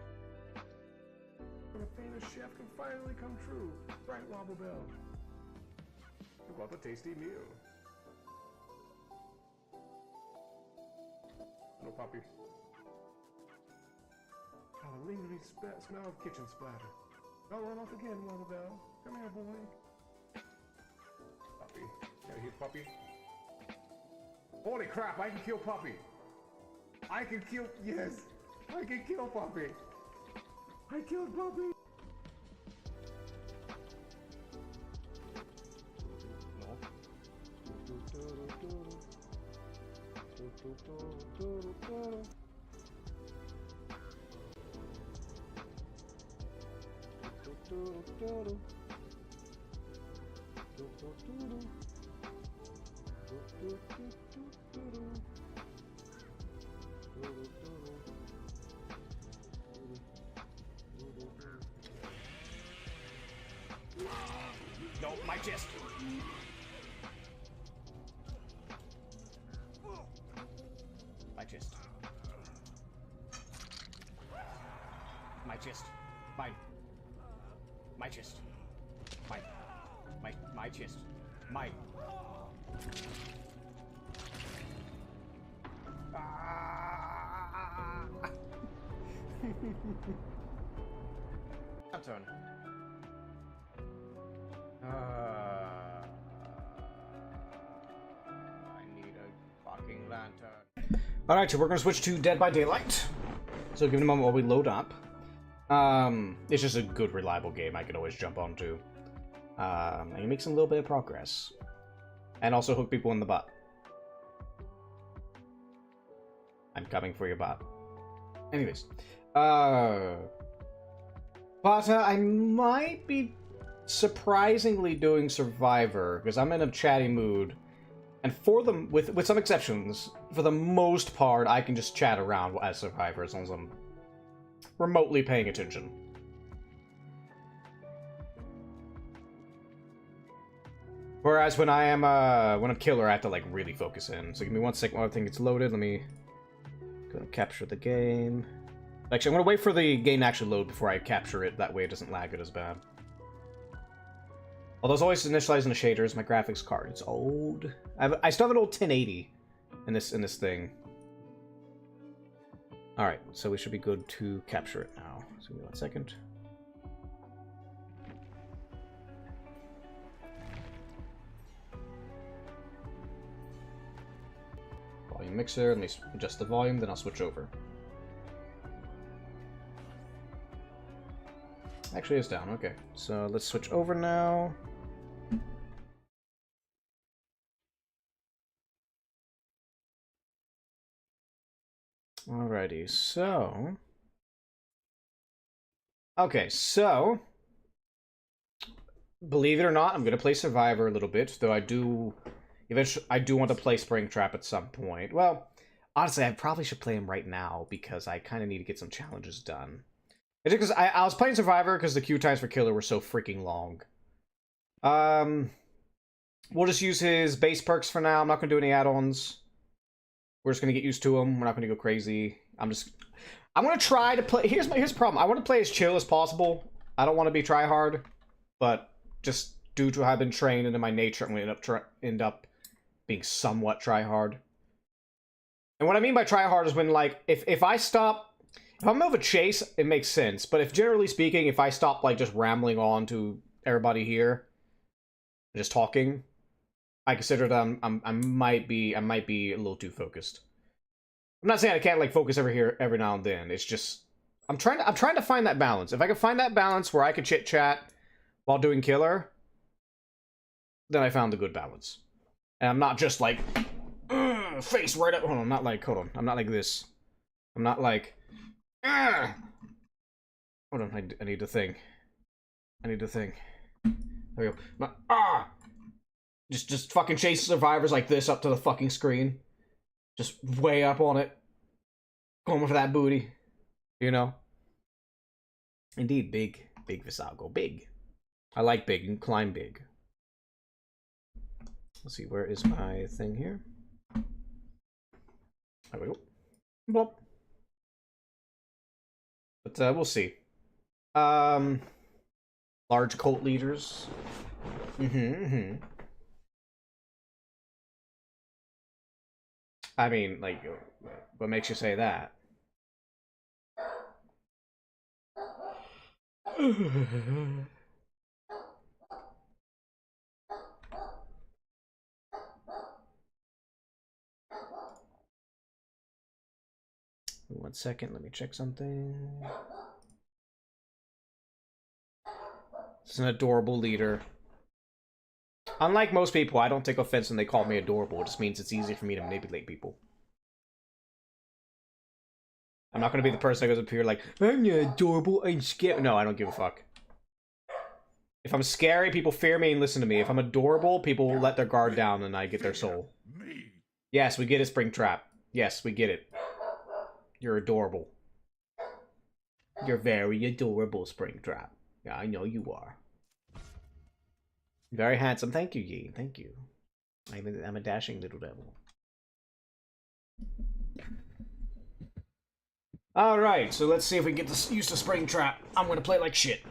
The famous chef can finally come true. Right, Wobble Bell. What a tasty meal. No puppy. Oh, the lingering smell of kitchen splatter. Don't run off again, Wobble Bell. Come here, boy. Puppy. Gotta hit Puppy. Holy crap, I can kill Puppy. I can kill. Yes! I can kill Puppy. I killed Puppy. No, my chest. My chest. My chest. Mine. My chest. Mine. My chest. Mine. Turn. I need a fucking lantern. Alright, so we're gonna switch to Dead by Daylight. So give it a moment while we load up. It's just a good, reliable game I can always jump onto. And you make some little bit of progress. And also hook people in the butt. I'm coming for your butt. Anyways. But I might be surprisingly doing Survivor, because I'm in a chatty mood. And for them, with some exceptions, for the most part, I can just chat around as Survivor as long as I'm remotely paying attention. Whereas when I'm killer, I have to like really focus in. So give me 1 second while I think it's loaded. Let me go and capture the game. Actually, I'm gonna wait for the game to actually load before I capture it. That way it doesn't lag it as bad. Although it's always initializing the shaders, my graphics card, it's old. I still have an old 1080 in this thing. Alright, so we should be good to capture it now. So give me 1 second. Volume mixer, let me adjust the volume, then I'll switch over. Actually, it's down, okay. So let's switch over now. Alrighty, so... Okay, so... Believe it or not, I'm gonna play Survivor a little bit, though I do... Eventually, I do want to play Springtrap at some point. Well, honestly, I probably should play him right now because I kind of need to get some challenges done. It's because I was playing Survivor because the queue times for Killer were so freaking long. We'll just use his base perks for now. I'm not going to do any add-ons. We're just going to get used to him. We're not going to go crazy. I'm going to try to play... Here's the problem. I want to play as chill as possible. I don't want to be try-hard. But just due to how I've been trained into my nature, I'm going to end up being somewhat try-hard. And what I mean by try-hard is when, like, if I stop... If I'm of a chase, it makes sense. But if, generally speaking, if I stop, like, just rambling on to everybody here, just talking, I consider that I might be a little too focused. I'm not saying I can't, like, focus every now and then. It's just I'm trying to find that balance. If I can find that balance where I could chit chat while doing Killer, then I found the good balance. And I'm not just like face right up. Hold on, I'm not like I'm not like this. I'm not like hold on, I need to think. There we go. Not, just fucking chase survivors like this up to the fucking screen. Just way up on it. Going for that booty. You know? Indeed, big Visago. Big. I like big. You can climb big. Let's see, where is my thing here? There we go. Blop. But we'll see. Large cult leaders. I mean, like, what makes you say that? One second, let me check something. It's an adorable leader. Unlike most people, I don't take offense when they call me adorable. It just means it's easy for me to manipulate people. I'm not going to be the person that goes up here like, I'm not adorable, I'm scared. No, I don't give a fuck. If I'm scary, people fear me and listen to me. If I'm adorable, people will let their guard down and I get their soul. Yes, we get it, Springtrap. Yes, we get it. You're adorable. You're very adorable, Springtrap. Yeah, I know you are. Very handsome. Thank you, Yi. Thank you. I'm a dashing little devil. Alright, so let's see if we can get used to Springtrap. I'm gonna play like shit.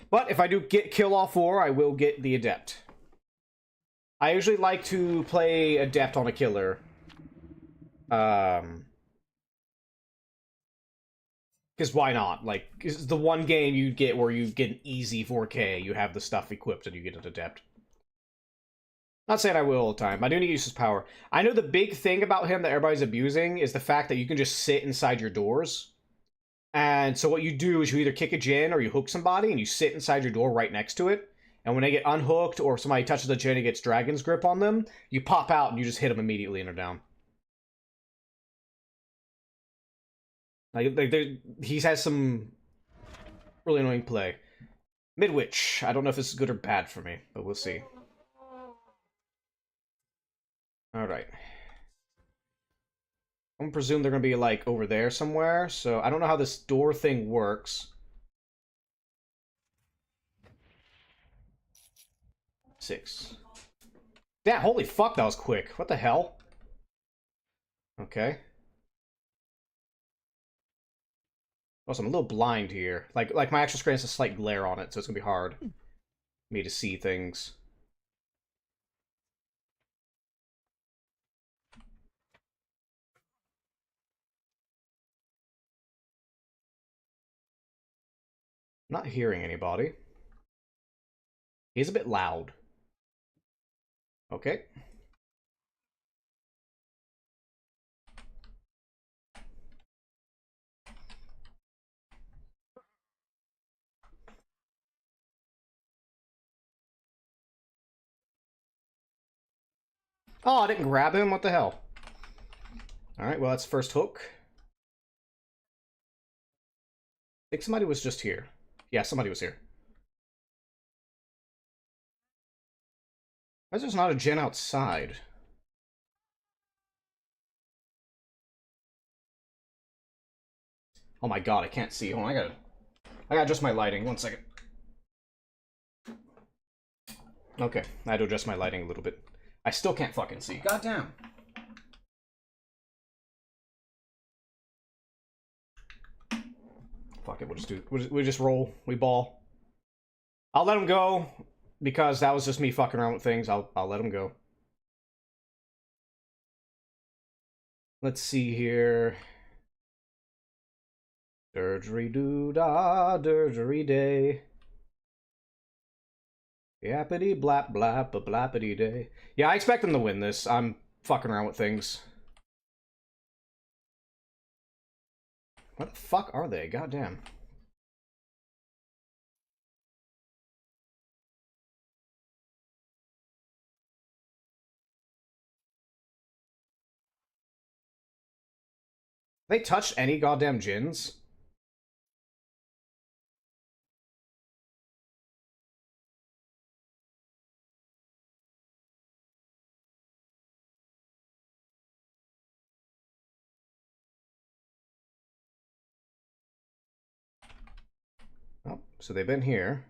But if I do kill all 4, I will get the Adept. I usually like to play Adept on a Killer. Because why not? Like, it's the one game you get where you get an easy 4K, you have the stuff equipped and you get an Adept. Not saying I will all the time, but I do need to use his power. I know the big thing about him that everybody's abusing is the fact that you can just sit inside your doors. And so what you do is you either kick a Jin or you hook somebody and you sit inside your door right next to it. And when they get unhooked or somebody touches the Jin and gets Dragon's Grip on them, you pop out and you just hit them immediately and they're down. Like he has some really annoying play. Midwich. I don't know if this is good or bad for me, but we'll see. Alright. I'm gonna presume they're gonna be, like, over there somewhere, so I don't know how this door thing works. 6. Damn, holy fuck, that was quick. What the hell? Okay. Also, I'm a little blind here. Like my actual screen has a slight glare on it, so it's gonna be hard for me to see things. I'm not hearing anybody. He's a bit loud. Okay. Oh, I didn't grab him? What the hell? Alright, well, that's first hook. I think somebody was just here. Yeah, somebody was here. Why is there's not a Jin outside? Oh my god, I can't see. Hold on, I gotta adjust my lighting. 1 second. Okay, I had to adjust my lighting a little bit. I still can't fucking see. God damn. Fuck it, we just roll. We ball. I'll let him go because that was just me fucking around with things. I'll let him go. Let's see here. Doo-da, day. Yappity blap blap a blappity day. Yeah, I expect them to win this. I'm fucking around with things. What the fuck are they? Goddamn. They touched any goddamn gins? Oh, so they've been here.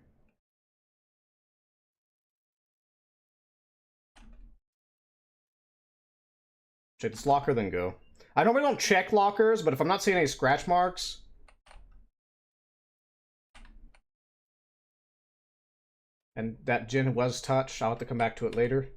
Check this locker, then go. I normally don't check lockers, but if I'm not seeing any scratch marks... and that gin was touched, I'll have to come back to it later.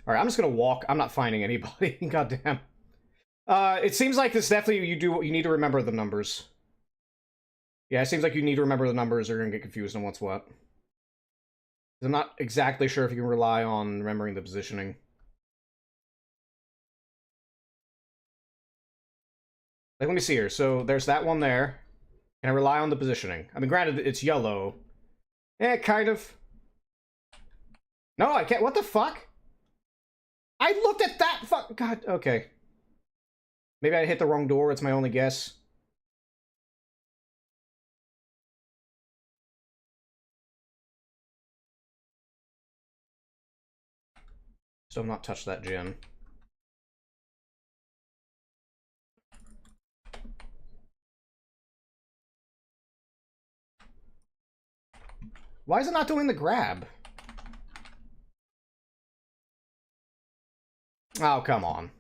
Alright, I'm just gonna walk. I'm not finding anybody. Goddamn. It seems like this definitely you need to remember the numbers. Yeah, it seems like you need to remember the numbers or you're gonna get confused on what's what. I'm not exactly sure if you can rely on remembering the positioning. Like, let me see here. So, there's that one there. Can I rely on the positioning? I mean, granted, it's yellow. Eh, kind of. No, I can't. What the fuck? I looked at that fuck. God, okay. Maybe I hit the wrong door. It's my only guess. Still have not touched that gin. Why is it not doing the grab? Oh, come on.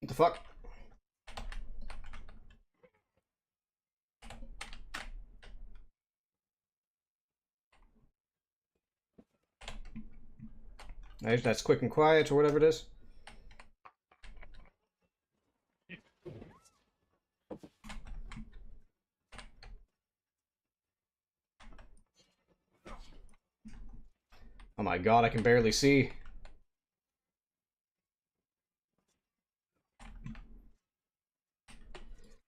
What the fuck? That's quick and quiet or whatever it is. Oh my god, I can barely see.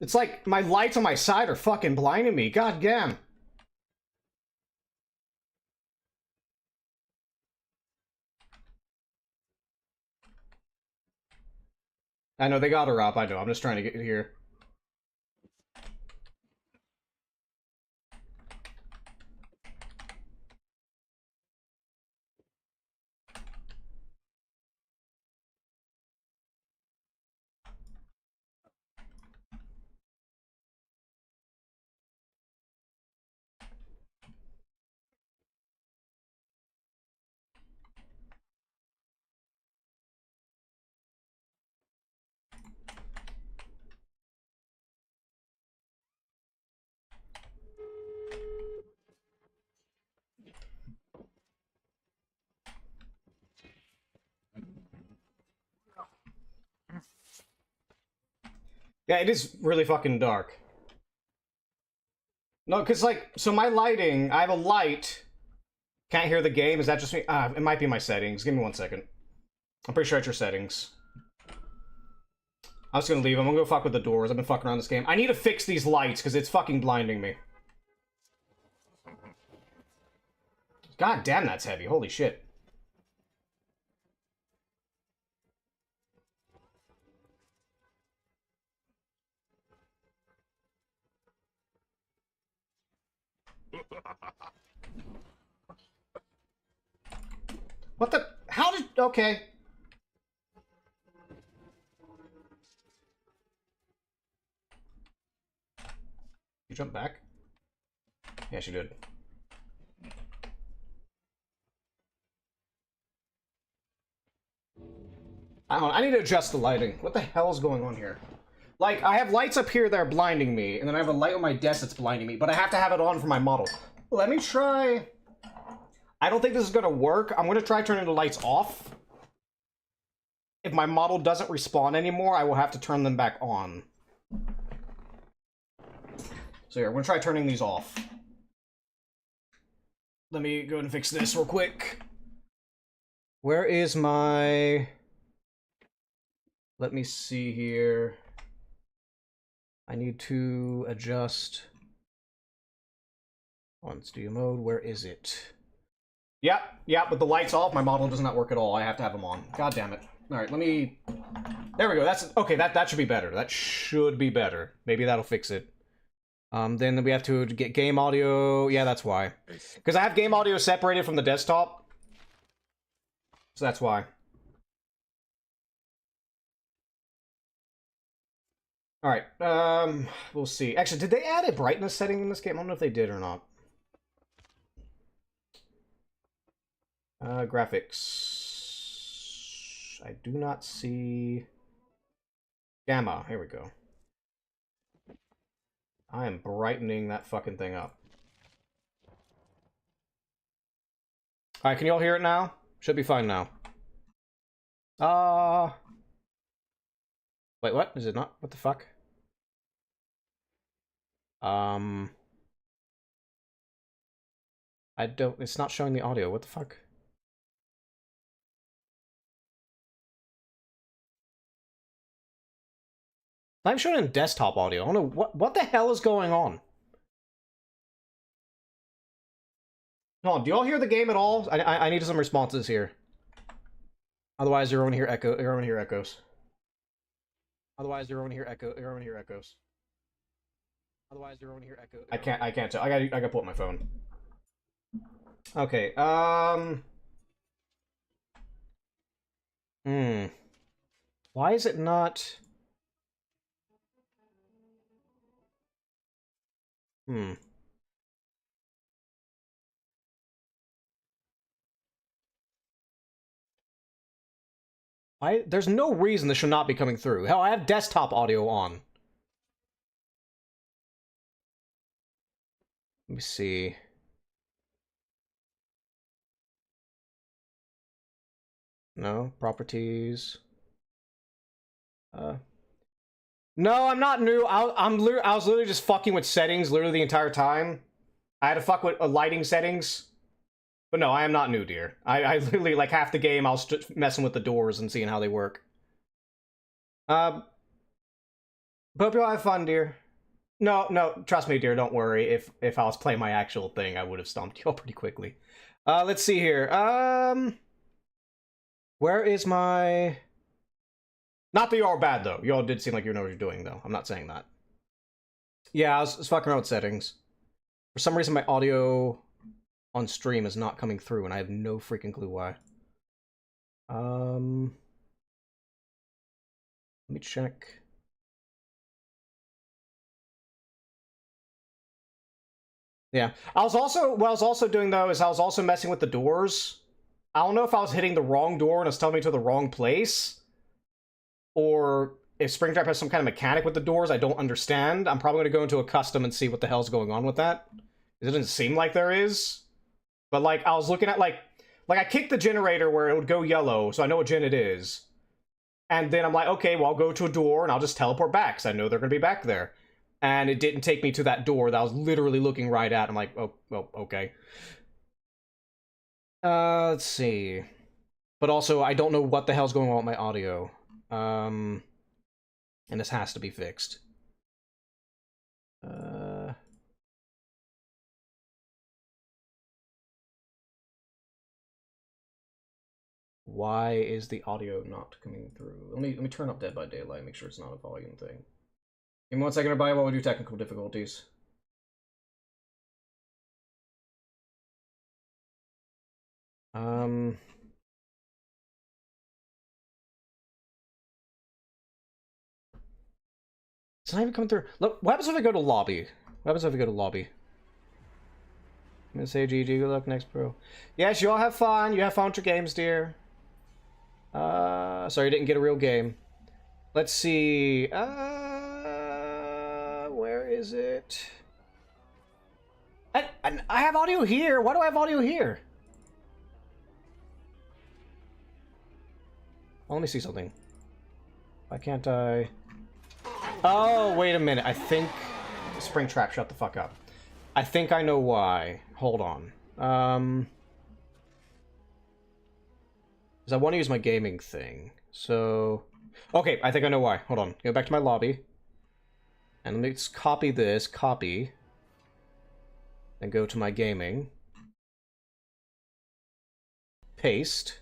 It's like my lights on my side are fucking blinding me. God damn. I know, they got her up. I know. I'm just trying to get here. Yeah, it is really fucking dark. No, because, like, so my lighting, I have a light. Can't hear the game. Is that just me? It might be my settings. Give me 1 second. I'm pretty sure it's your settings. I was gonna leave. I'm gonna go fuck with the doors. I've been fucking around this game. I need to fix these lights, because it's fucking blinding me. God damn, that's heavy. Holy shit. What the? How did? Okay. You jump back? Yeah, she did. I don't know, I need to adjust the lighting. What the hell is going on here? Like, I have lights up here that are blinding me, and then I have a light on my desk that's blinding me, but I have to have it on for my model. Let me try... I don't think this is gonna work. I'm gonna try turning the lights off. If my model doesn't respawn anymore, I will have to turn them back on. So here, I'm gonna try turning these off. Let me go and fix this real quick. Where is my... Let me see here. I need to adjust on studio mode. Where is it? Yep, with the lights off, my model does not work at all. I have to have them on. God damn it. Alright, let me... There we go. That's okay, that should be better. That should be better. Maybe that'll fix it. Then we have to get game audio. Yeah, that's why. Because I have game audio separated from the desktop. So that's why. Alright, we'll see. Actually, did they add a brightness setting in this game? I don't know if they did or not. Graphics. I do not see... Gamma, here we go. I am brightening that fucking thing up. Alright, can you all hear it now? Should be fine now. Wait, what? Is it not? What the fuck? I don't... It's not showing the audio. What the fuck? I'm showing in desktop audio. I don't know what the hell is going on. Hold on, do y'all hear the game at all? I need some responses here. Otherwise, you're going to hear echo. You're going to hear echoes. Otherwise, you're going to hear echo. You're going to hear echoes. Otherwise, you're going to hear echo. I can't tell. I gotta pull up my phone. Okay. Why is it not? There's no reason this should not be coming through. Hell, I have desktop audio on. Let me see. No, properties. No, I'm not new. I was literally just fucking with settings literally the entire time. I had to fuck with lighting settings. But no, I am not new, dear. I literally, like, half the game, I was messing with the doors and seeing how they work. Hope y'all have fun, dear. No, trust me, dear, don't worry. If I was playing my actual thing, I would have stomped y'all pretty quickly. Let's see here. Where is my... Not that y'all are bad, though. Y'all did seem like you know what you're doing, though. I'm not saying that. Yeah, I was fucking around with settings. For some reason, my audio on stream is not coming through, and I have no freaking clue why. Let me check. Yeah. What I was also doing, though, is I was also messing with the doors. I don't know if I was hitting the wrong door and it's telling me to the wrong place, or if Springtrap has some kind of mechanic with the doors I don't understand. I'm probably going to go into a custom and see what the hell's going on with that. It doesn't seem like there is. But, like, I was looking at, like I kicked the generator where it would go yellow, so I know what gen it is. And then I'm like, okay, well, I'll go to a door and I'll just teleport back, because I know they're going to be back there. and it didn't take me to that door that I was literally looking right at. I'm like, oh, well, okay. Let's see. But also, I don't know what the hell's going on with my audio. And this has to be fixed. Why is the audio not coming through? Let me turn up Dead by Daylight, make sure it's not a volume thing. Give me 1 second, everybody, while we do technical difficulties. It's not even coming through. Look, what happens if I go to lobby? What happens if I go to lobby? I'm gonna say GG, good luck next, bro. Yes, you all have fun. You have fun with your games, dear. Sorry, you didn't get a real game. Let's see. Where is it? I have audio here. Why do I have audio here? Oh, let me see something. Why can't I? Oh, wait a minute. I think Springtrap, shut the fuck up. I think I know why. Hold on. Because I want to use my gaming thing. So, okay, I think I know why. Hold on. Go back to my lobby. And let me just copy this. Copy. Then go to my gaming. Paste.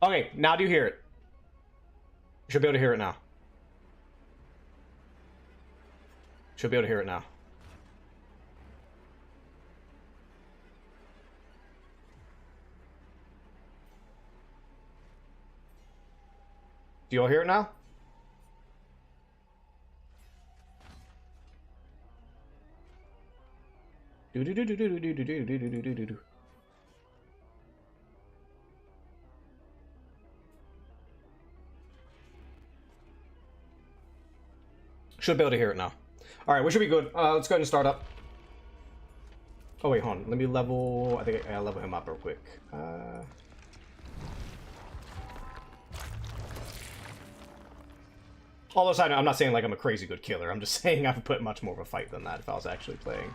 Okay, now do you hear it? You should be able to hear it now. Should be able to hear it now. Do you all hear it now? Do do do do do do do do do do do do do. Should be able to hear it now. Alright, we should be good. Let's go ahead and start up. Oh wait, hold on. Let me level... I think I'll level him up real quick. Although I'm not saying like I'm a crazy good killer. I'm just saying I would put much more of a fight than that if I was actually playing.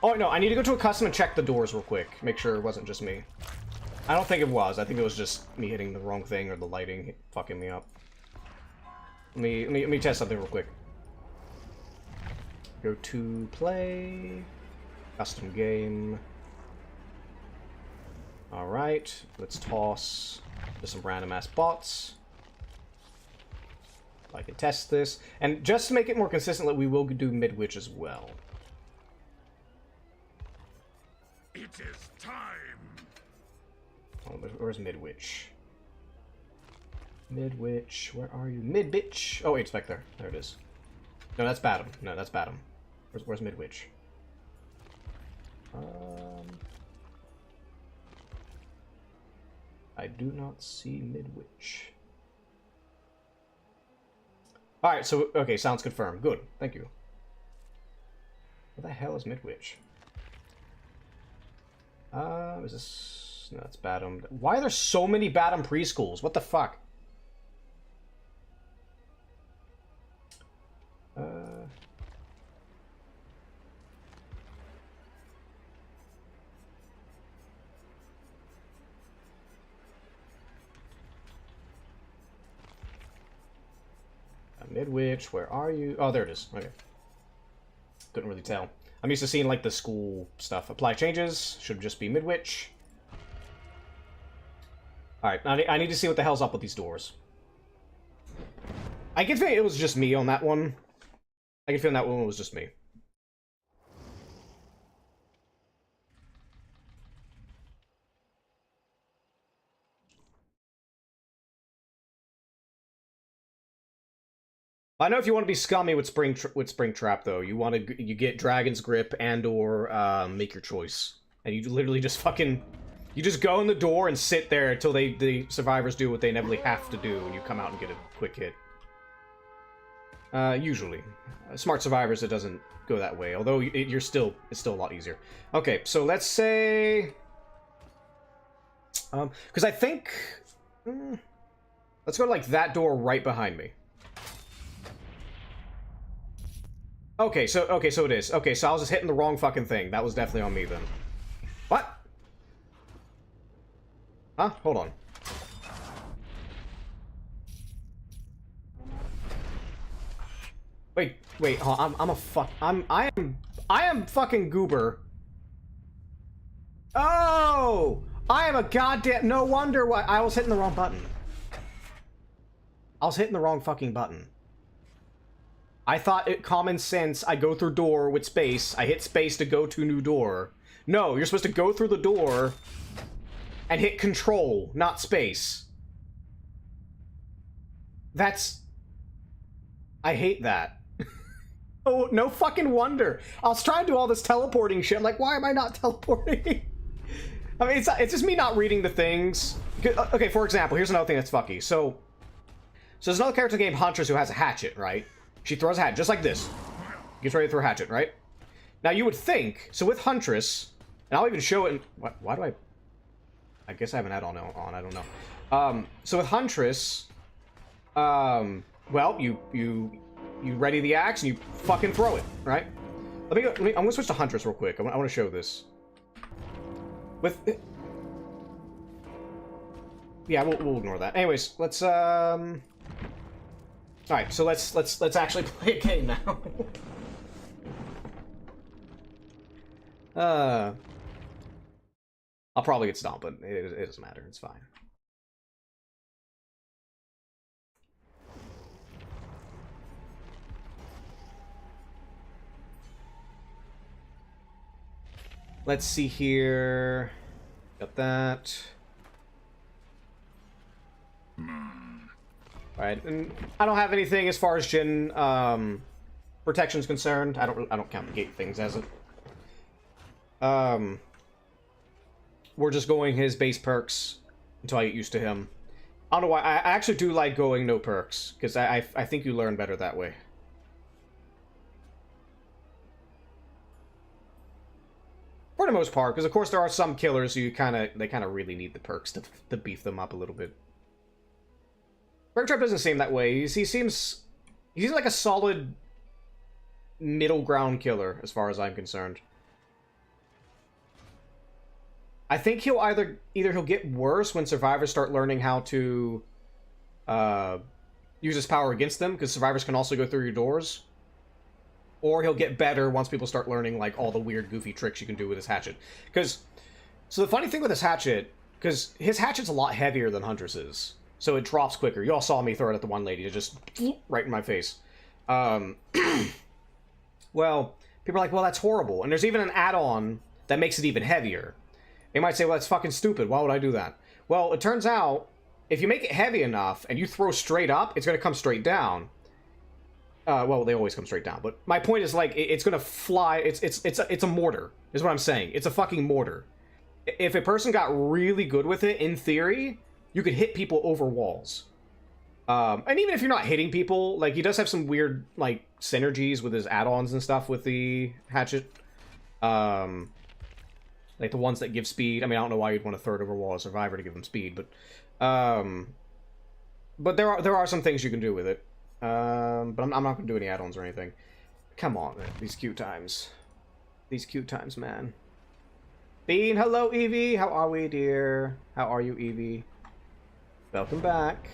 Oh no, I need to go to a custom and check the doors real quick. Make sure it wasn't just me. I don't think it was. I think it was just me hitting the wrong thing or the lighting fucking me up. Let me test something real quick. Go to play. Custom game. Alright, let's toss just some random ass bots. I can test this. And just to make it more consistent, we will do Midwich as well. It is time. Oh, where's Midwich? Midwich, where are you? Midbitch! Oh wait, it's back there. There it is. No, that's Badham. No, that's Badham. Where's Midwich? I do not see Midwich. Alright, so, okay, sounds confirmed. Good, thank you. What the hell is Midwich? Is this... No, it's Badham. Why are there so many Badham preschools? What the fuck? Midwich, where are you? Oh, there it is. Okay. Couldn't really tell. I'm used to seeing, like, the school stuff. Apply changes. Should just be Midwich. Alright, I need to see what the hell's up with these doors. I can feel it was just me on that one. I can feel that one was just me. I know if you want to be scummy with Springtrap, though, you get Dragon's Grip and/or make your choice, and you literally just fucking just go in the door and sit there until the survivors do what they inevitably have to do, and you come out and get a quick hit. Usually, smart survivors it doesn't go that way. Although it's still a lot easier. Okay, so let's say, because I think let's go to like that door right behind me. Okay, so it is. Okay, so I was just hitting the wrong fucking thing. That was definitely on me then. What? Huh? Hold on. Wait, hold on, I am fucking goober. Oh! I am a goddamn, no wonder why I was hitting the wrong button. I was hitting the wrong fucking button. I thought it common sense, I go through door with space, I hit space to go to new door. No, you're supposed to go through the door and hit control, not space. I hate that. Oh, no fucking wonder. I was trying to do all this teleporting shit. I'm like, why am I not teleporting? I mean, it's just me not reading the things. Okay, for example, here's another thing that's fucky. So there's another character in the game, Huntress, who has a hatchet, right? She throws a hatchet, just like this. Gets ready to throw a hatchet, right? Now, you would think, so with Huntress, and I'll even show it in, why do I guess I have an add-on on, I don't know. So with Huntress, well, you ready the axe and you fucking throw it, right? I'm gonna switch to Huntress real quick. I want to show this. Yeah, we'll ignore that. Anyways, let's all right, so let's actually play a game now. I'll probably get stomped, but it doesn't matter. It's fine. Let's see here. Got that. Alright, and I don't have anything as far as Jhin protection's concerned. I don't count the gate things as it. We're just going his base perks until I get used to him. I don't know why. I actually do like going no perks, because I think you learn better that way. For the most part, because of course there are some killers who they kind of really need the perks to beef them up a little bit. Bear Trap doesn't seem that way. He seems like a solid middle ground killer as far as I'm concerned. I think he'll either he'll get worse when survivors start learning how to use his power against them, because survivors can also go through your doors. Or he'll get better once people start learning, like, all the weird, goofy tricks you can do with his hatchet. So the funny thing with his hatchet, because his hatchet's a lot heavier than Huntress's, so it drops quicker. You all saw me throw it at the one lady, it just right in my face. Well, people are like, well, that's horrible. And there's even an add-on that makes it even heavier. They might say, well, that's fucking stupid. Why would I do that? Well, it turns out, if you make it heavy enough and you throw straight up, it's going to come straight down. Well, they always come straight down, but my point is, like, it's gonna fly. It's a mortar, is what I'm saying. It's a fucking mortar. If a person got really good with it, in theory, you could hit people over walls. And even if you're not hitting people, like, he does have some weird, like, synergies with his add-ons and stuff with the hatchet. Like the ones that give speed. I mean, I don't know why you'd want to throw it over a wall as a survivor to give them speed, but there are some things you can do with it. But I'm not going to do any add-ons or anything. Come on, man. These queue times. These queue times, man. Bean, hello, Evie. How are we, dear? How are you, Evie? Welcome back.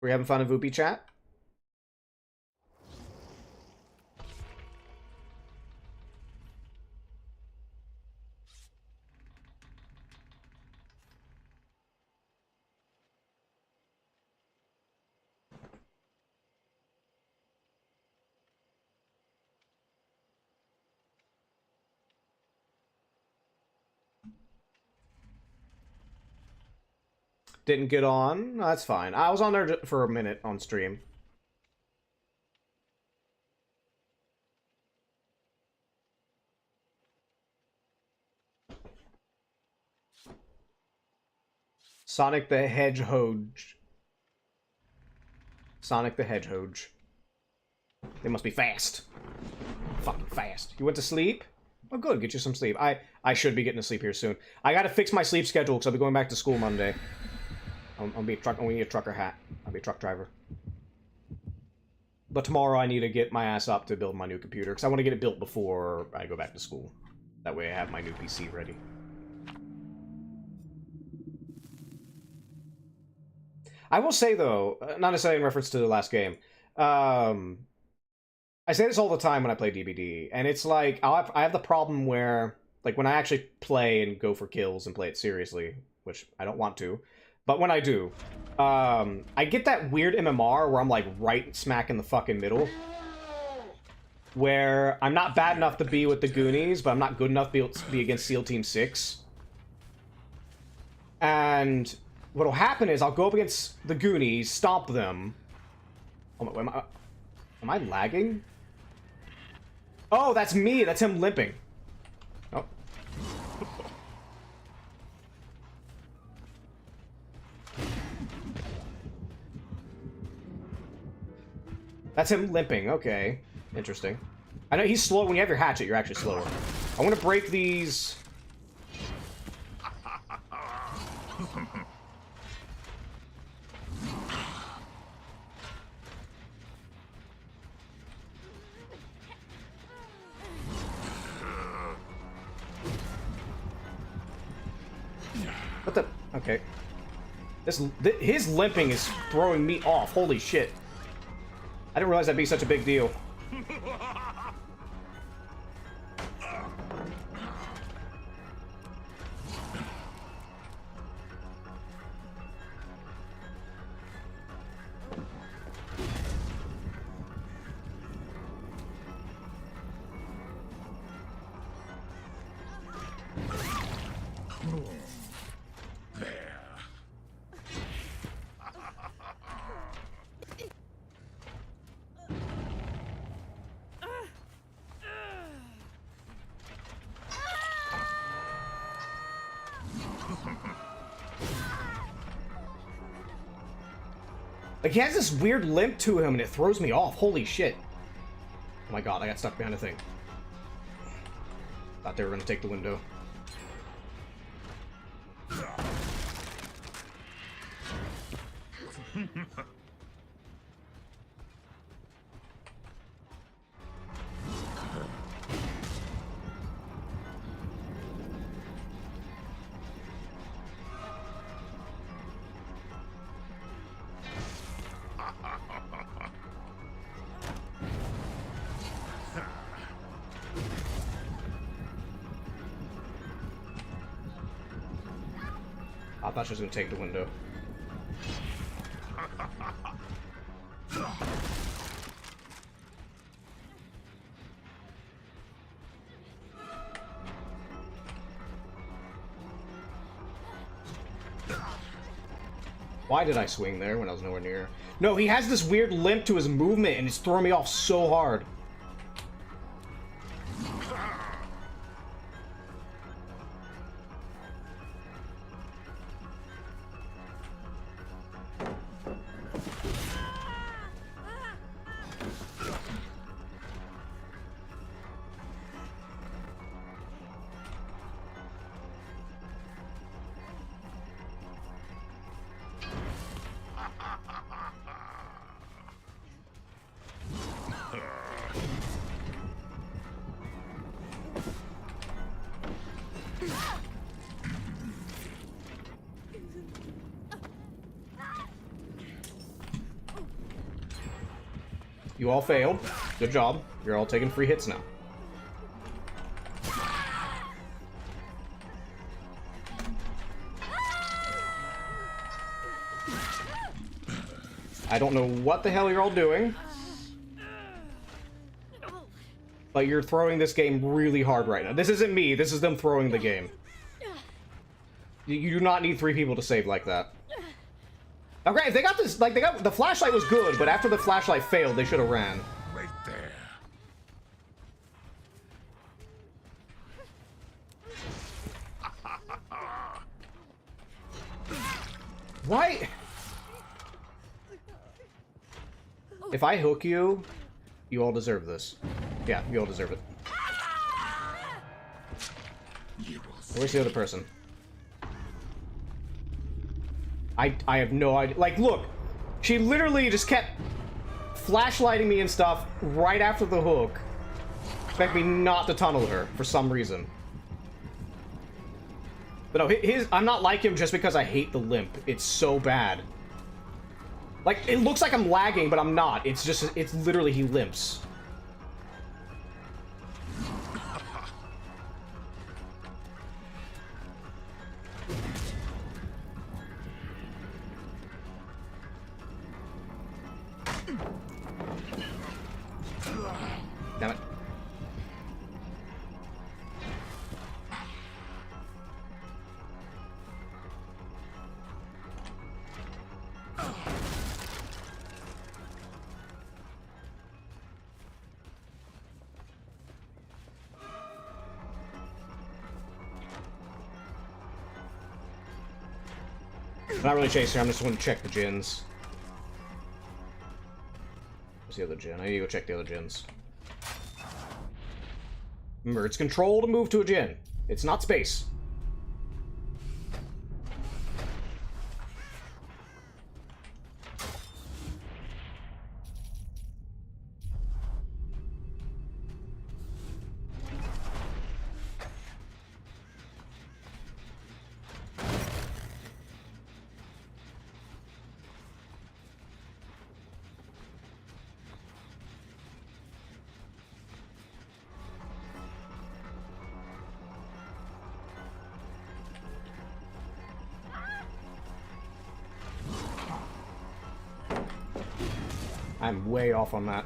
We're having fun in Voopy chat? Didn't get on. No, that's fine. I was on there for a minute on stream. Sonic the Hedgehog. Sonic the Hedgehog. They must be fast. Fucking fast. You went to sleep? Oh, good. Get you some sleep. I should be getting to sleep here soon. I gotta fix my sleep schedule because I'll be going back to school Monday. I'll be a truck. I need a trucker hat. I'll be a truck driver. But tomorrow I need to get my ass up to build my new computer, because I want to get it built before I go back to school. That way I have my new PC ready. I will say, though, not necessarily in reference to the last game, I say this all the time when I play DBD, and it's like, I have the problem where, like, when I actually play and go for kills and play it seriously, which I don't want to, but when I do, I get that weird MMR where I'm, like, right smack in the fucking middle, where I'm not bad enough to be with the Goonies, but I'm not good enough to be against SEAL Team 6. And what'll happen is I'll go up against the Goonies, stomp them. Oh my, am I lagging? Oh, that's me. That's him limping. Oh. That's him limping. Okay. Interesting. I know he's slow. When you have your hatchet, you're actually slower. I want to break these... What the... Okay. His limping is throwing me off. Holy shit. I didn't realize that'd be such a big deal. Like, he has this weird limp to him, and it throws me off. Holy shit. Oh my god, I got stuck behind a thing. Thought they were gonna take the window. I thought she was gonna take the window. Why did I swing there when I was nowhere near? No, he has this weird limp to his movement, and it's throwing me off so hard. You all failed. Good job. You're all taking free hits now. I don't know what the hell you're all doing, but you're throwing this game really hard right now. This isn't me. This is them throwing the game. You do not need 3 people to save like that. Okay, if they got this, like, the flashlight was good, but after the flashlight failed, they should have ran. Right there. Why? If I hook you, you all deserve this. Yeah, you all deserve it. Where's the other person? I have no idea. Like, look, she literally just kept flashlighting me and stuff right after the hook. Expect me not to tunnel her for some reason. But no, I'm not like him just because I hate the limp. It's so bad. Like, it looks like I'm lagging, but I'm not. It's just, it's literally he limps. Damn it. I'm not really chasing her, I'm just going to check the gens. Where's the other gen? I need to go check the other gens. Remember, it's control to move to a gen. It's not space. I'm way off on that.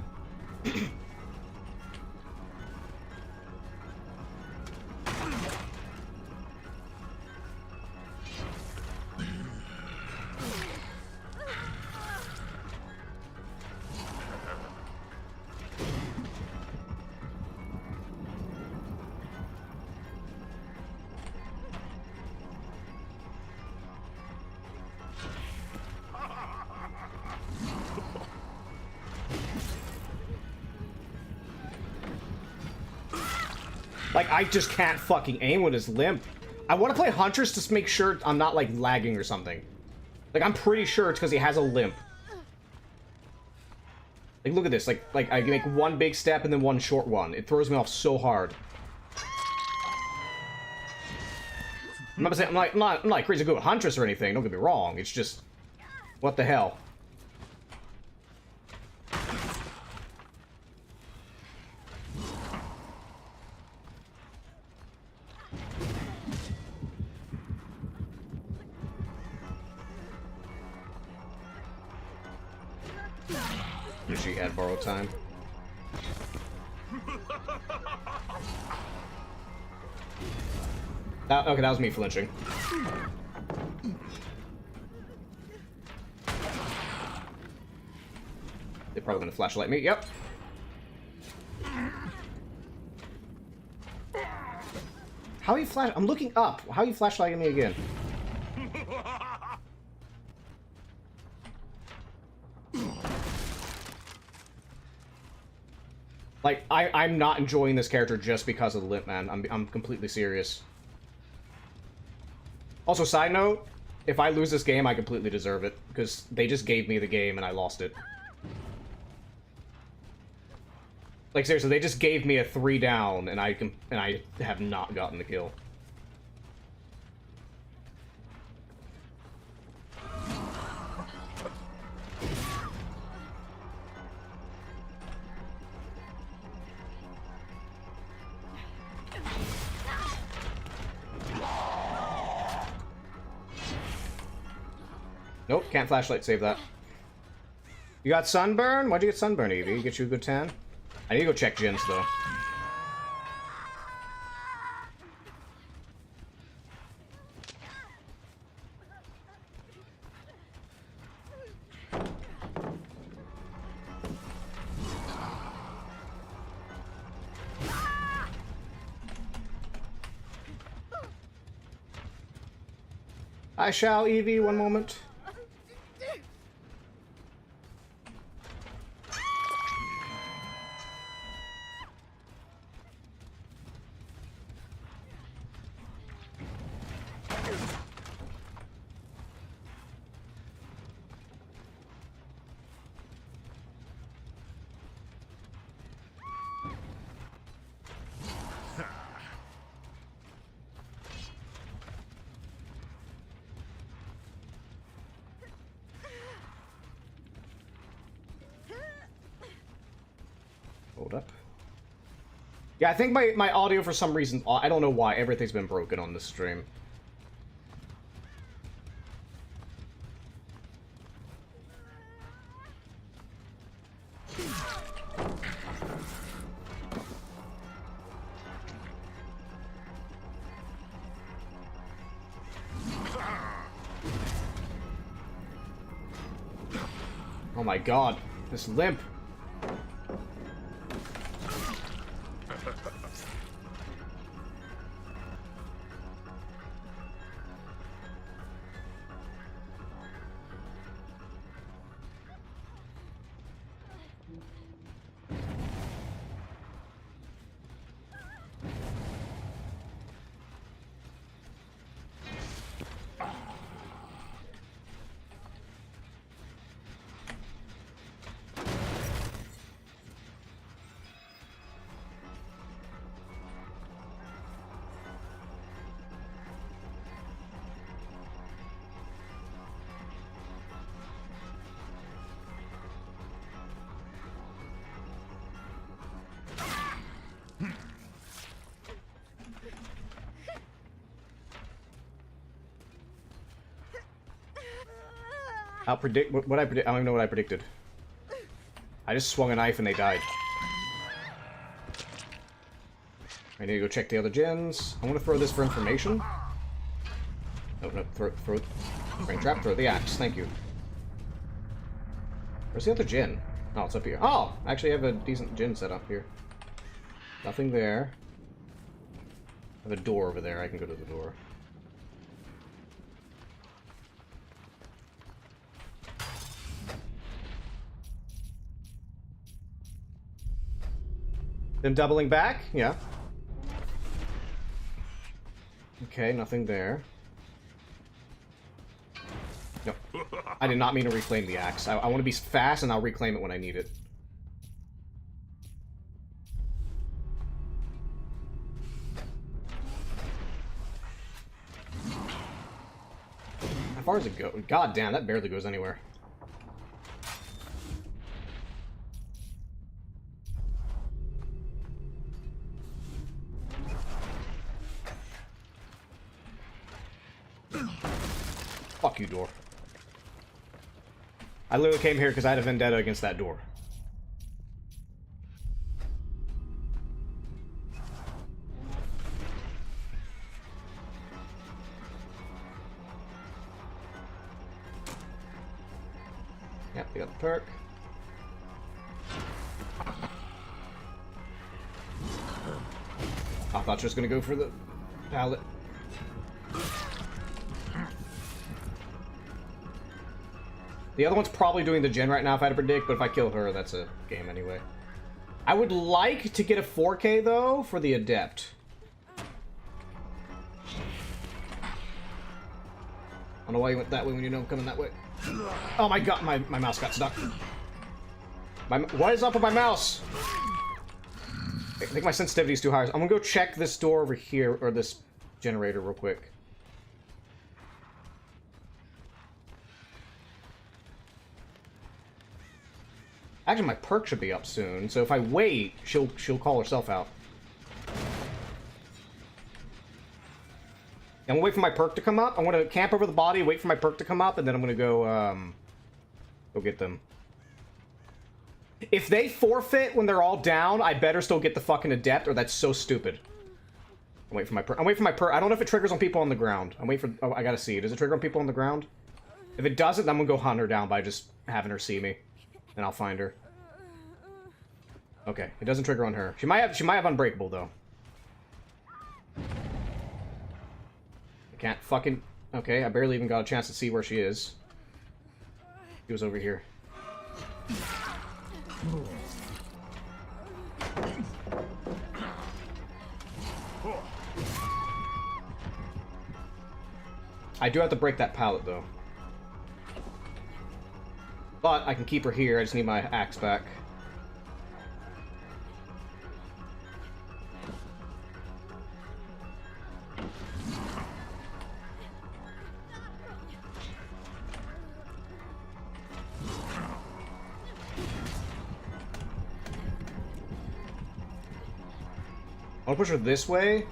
Like, I just can't fucking aim with his limp. I want to play Huntress just to make sure I'm not, like, lagging or something. Like, I'm pretty sure it's because he has a limp. Like, look at this. Like, I make one big step and then one short one. It throws me off so hard. I'm not saying I'm not crazy good with Huntress or anything. Don't get me wrong. It's just, what the hell? She had borrowed time. Okay, that was me flinching. They're probably gonna flashlight me. Yep. How are you flash? I'm looking up. How are you flashlighting me again? Like, I'm not enjoying this character just because of the limp, man. I'm completely serious. Also, side note, if I lose this game, I completely deserve it, because they just gave me the game and I lost it. Like, seriously, they just gave me a 3 down and I have not gotten the kill. Nope, can't flashlight save that. You got sunburn? Why'd you get sunburn, Evie? Get you a good tan? I need to go check gens, though. I shall, Evie, one moment. Hold up. Yeah, I think my audio for some reason, I don't know why, everything's been broken on this stream. Oh my god, this limp. I'll predict what I predict. I don't even know what I predicted. I just swung a knife and they died. I need to go check the other gens. I want to throw this for information. No, throw brain trap. Throw the axe. Thank you. Where's the other gen? Oh, it's up here. Oh, I actually have a decent gen set up here. Nothing there. I have a door over there. I can go to the door. Them doubling back? Yeah. Okay, nothing there. No. I did not mean to reclaim the axe. I want to be fast and I'll reclaim it when I need it. How far does it go? God damn, that barely goes anywhere. Fuck you, door. I literally came here because I had a vendetta against that door. Yep, we got the perk. I thought you was gonna go for the pallet. The other one's probably doing the gen right now if I had to predict, but if I kill her, that's a game anyway. I would like to get a 4K, though, for the Adept. I don't know why you went that way when you know I'm coming that way. Oh my god, my mouse got stuck. What is up with my mouse? I think my sensitivity is too high. I'm gonna go check this door over here, or this generator real quick. Actually, my perk should be up soon, so if I wait, she'll call herself out. I'm gonna wait for my perk to come up. I'm gonna camp over the body, wait for my perk to come up, and then I'm gonna go, go get them. If they forfeit when they're all down, I better still get the fucking Adept, or that's so stupid. I'm waiting for my perk. I'm waiting for my perk. I don't know if it triggers on people on the ground. I'm waiting for... Oh, I gotta see. Does it trigger on people on the ground? If it doesn't, then I'm gonna go hunt her down by just having her see me. And I'll find her. Okay, it doesn't trigger on her. She might have Unbreakable, though. I can't fucking... Okay, I barely even got a chance to see where she is. She was over here. I do have to break that pallet, though. But I can keep her here, I just need my axe back. I want to push her this way.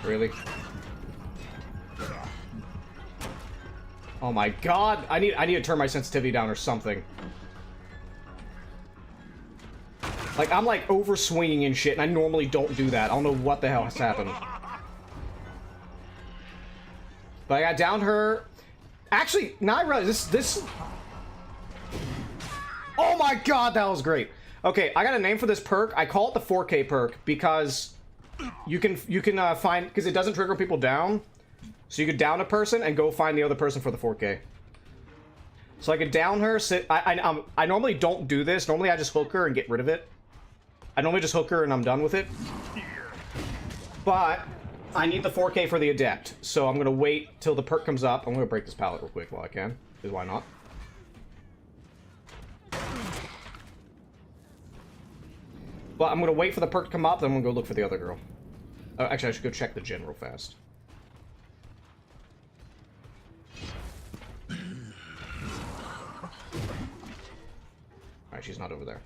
Really? Oh my god! I need to turn my sensitivity down or something. Like, I'm like over swinging and shit, and I normally don't do that. I don't know what the hell has happened. But I got down her. Actually, now I realize this. Oh my god, that was great. Okay, I got a name for this perk. I call it the 4K perk because you can find, because it doesn't trigger people down. So you could down a person and go find the other person for the 4K. So I could down her. I normally don't do this. Normally I just hook her and get rid of it. I normally just hook her and I'm done with it. But I need the 4K for the adept, so I'm gonna wait till the perk comes up. I'm gonna break this pallet real quick while I can, because why not? But I'm gonna wait for the perk to come up, then I'm gonna go look for the other girl. Oh, actually, I should go check the gen real fast. Alright, she's not over there.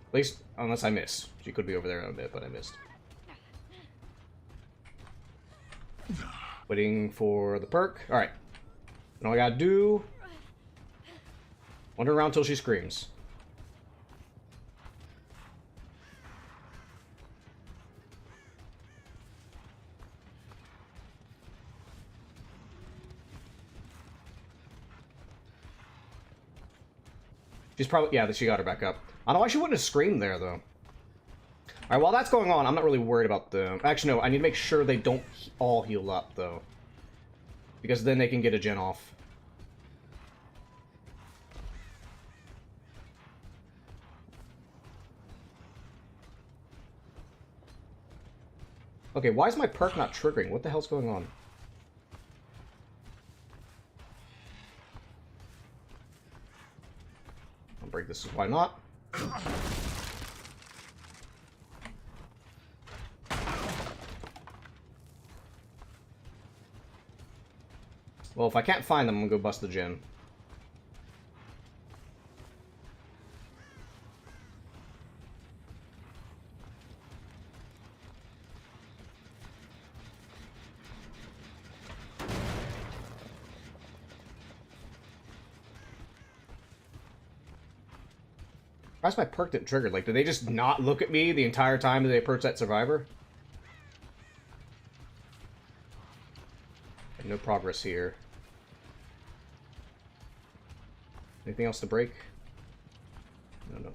At least, unless I miss. She could be over there in a bit, but I missed. Waiting for the perk. Alright. All I gotta do... wander around till she screams. She's probably... yeah, she got her back up. I don't know why she wouldn't have screamed there, though. Alright, while that's going on, I'm not really worried about the... actually, no, I need to make sure they don't all heal up, though. Because then they can get a gen off. Okay, why is my perk not triggering? What the hell's going on? I'll break this, why not? Well, if I can't find them, I'm gonna go bust the gen. Why's my perk didn't trigger? Like, did they just not look at me the entire time that they approach that survivor? And no progress here. Anything else to break? No.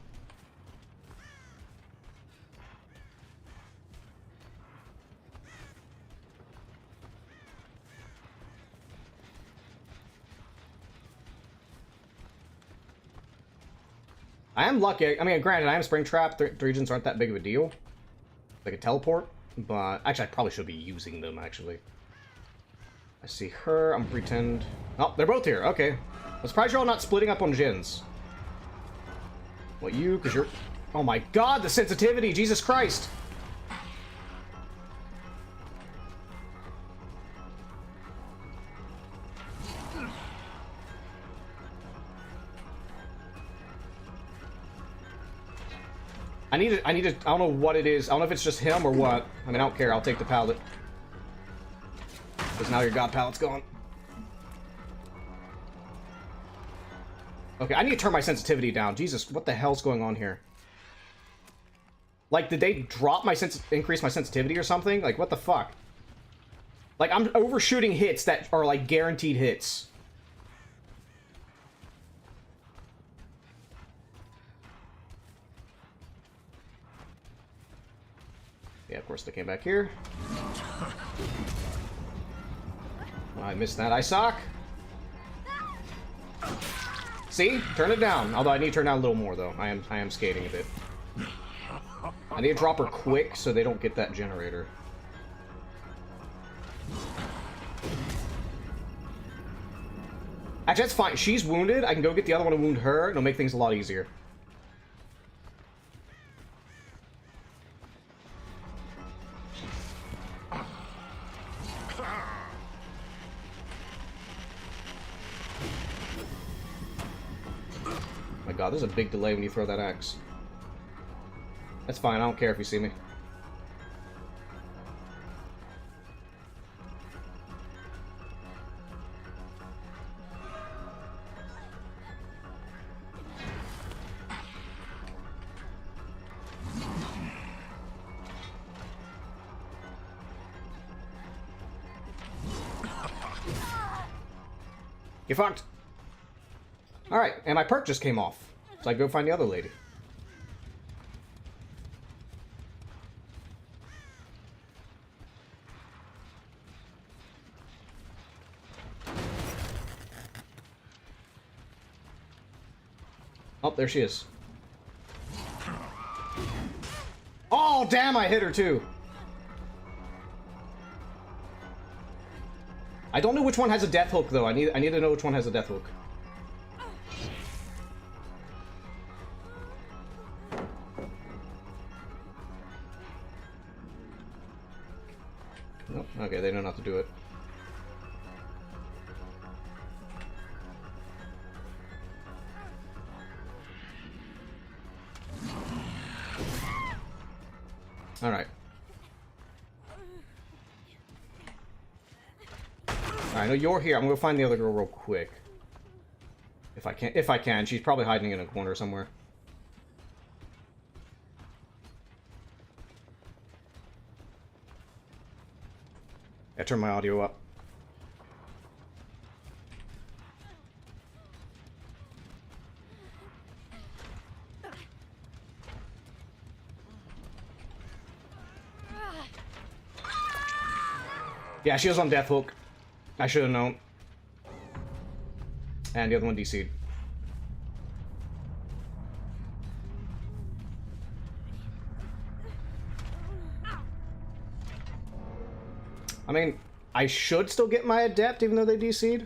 I am lucky. I mean, granted, I am Springtrap. Three gens aren't that big of a deal. They can teleport, but actually, I probably should be using them, actually. I see her. I'm pretend... oh, they're both here. Okay. I'm surprised you're all not splitting up on gens. Well, you, because you're... oh my god, the sensitivity! Jesus Christ! I need to, I don't know what it is. I don't know if it's just him or what. I mean, I don't care. I'll take the pallet. Because now your god pallet's gone. Okay, I need to turn my sensitivity down. Jesus, what the hell's going on here? Like, did they drop my increase my sensitivity or something? Like, what the fuck? Like, I'm overshooting hits that are, like, guaranteed hits. Yeah, of course they came back here. I missed that eye sock. See? Turn it down. Although I need to turn down a little more, though. I am skating a bit. I need to drop her quick so they don't get that generator. Actually, that's fine. She's wounded. I can go get the other one and wound her. It'll make things a lot easier. god, there's a big delay when you throw that axe. That's fine, I don't care if you see me. Get fucked! Alright, and my perk just came off. So I go find the other lady. Oh, there she is. Oh, damn, I hit her too. I don't know which one has a death hook though. I need to know which one has a death hook. Nope. Okay, they know not to do it. Alright. I know you're here. I'm gonna go find the other girl real quick. If I can. She's probably hiding in a corner somewhere. I turn my audio up. Yeah, she was on death hook. I should have known. And the other one DC'd. I mean, I should still get my adept even though they DC'd.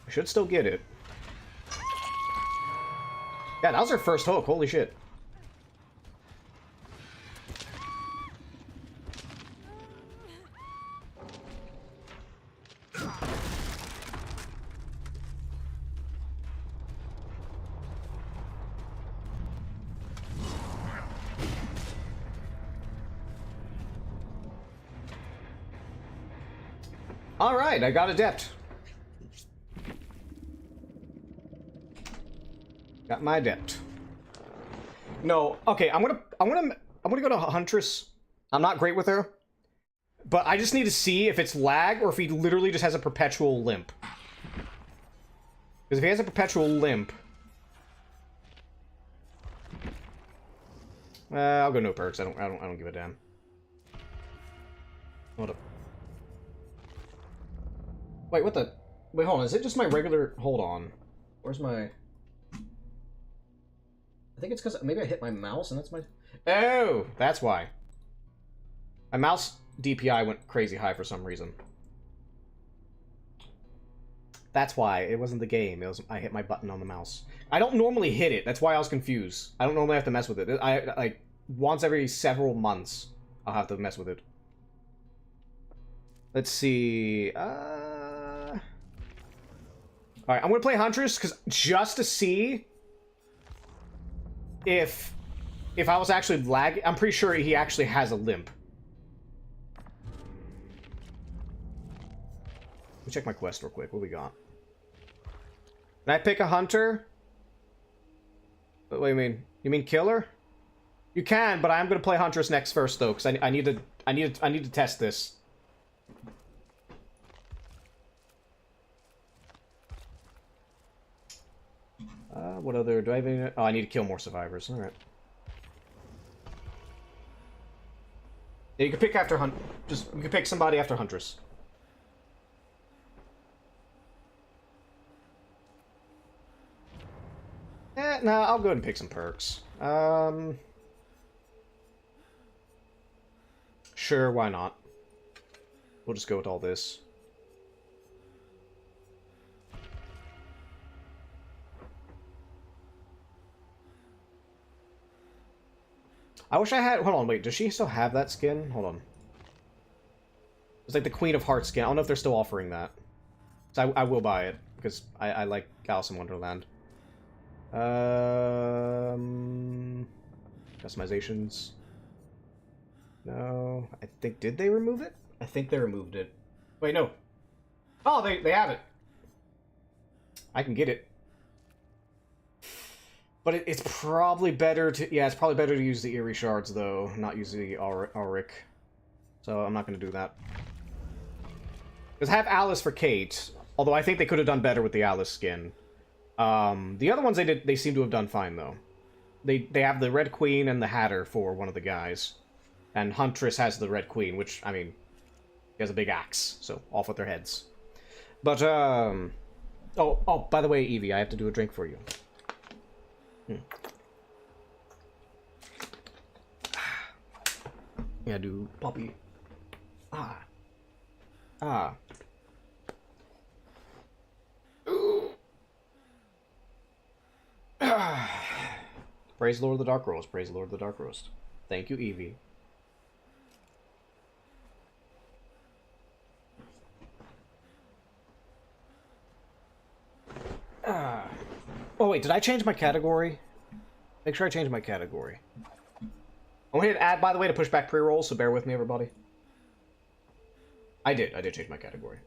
I should still get it. Yeah, that was her first hook. Holy shit. Alright, I got adept. Got my adept. No, okay, I'm gonna go to Huntress. I'm not great with her. But I just need to see if it's lag or if he literally just has a perpetual limp. Because if he has a perpetual limp... I'll go no perks. I don't give a damn. Hold up. Wait, what the... Wait, hold on. Is it just my regular... Hold on. Where's my... I think it's because maybe I hit my mouse and that's my... Oh! That's why. My mouse DPI went crazy high for some reason. That's why. It wasn't the game. It was... I hit my button on the mouse. I don't normally hit it. That's why I was confused. I don't normally have to mess with it. Like, once every several months, I'll have to mess with it. Let's see... Alright, I'm gonna play Huntress just to see if I was actually lagging. I'm pretty sure he actually has a limp. Let me check my quest real quick. What we got? Can I pick a hunter? What do you mean? You mean killer? You can, but I'm gonna play Huntress next first though, because I need to test this. What other... Do I have any... Oh, I need to kill more survivors. Alright. Yeah, you can pick after you can pick somebody after Huntress. No, I'll go ahead and pick some perks. Sure, why not? We'll just go with all this. I wish I had... Hold on, wait. Does she still have that skin? Hold on. It's like the Queen of Hearts skin. I don't know if they're still offering that. So I will buy it, because I like Alice in Wonderland. Customizations. No, I think, did they remove it? I think they removed it. Wait, no. Oh, they have it. I can get it. But it's probably better to, yeah, it's probably better to use the Eerie Shards, though, not use the Auric. So I'm not going to do that. Because I have Alice for Kate, although I think they could have done better with the Alice skin. The other ones they seem to have done fine, though. They have the Red Queen and the Hatter for one of the guys. And Huntress has the Red Queen, which, I mean, he has a big axe, so off with their heads. But, oh, by the way, Evie, I have to do a drink for you. Yeah, do Poppy. Praise Lord of the Dark Roast. Praise Lord of the Dark Roast. Thank you, Evie. Oh wait, did I change my category? Make sure I change my category. I'm gonna hit add, by the way, to push back pre-rolls, so bear with me, everybody. I did change my category.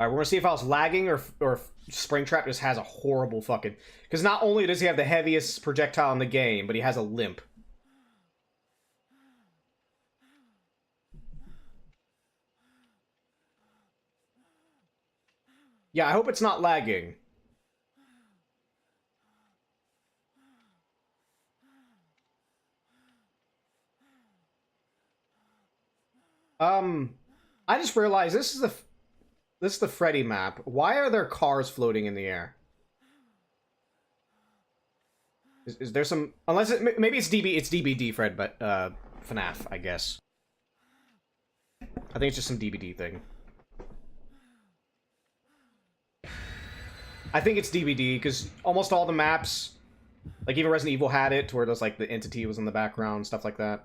Alright, we're gonna see if I was lagging or if Springtrap just has a horrible fucking... Because not only does he have the heaviest projectile in the game, but he has a limp. Yeah, I hope it's not lagging. I just realized this is the Freddy map. Why are there cars floating in the air? Is there some... Unless maybe it's DBD, Fred, but, FNAF, I guess. I think it's just some DBD thing. I think it's DBD, because almost all the maps, like even Resident Evil had it, to where there's like the entity was in the background, stuff like that.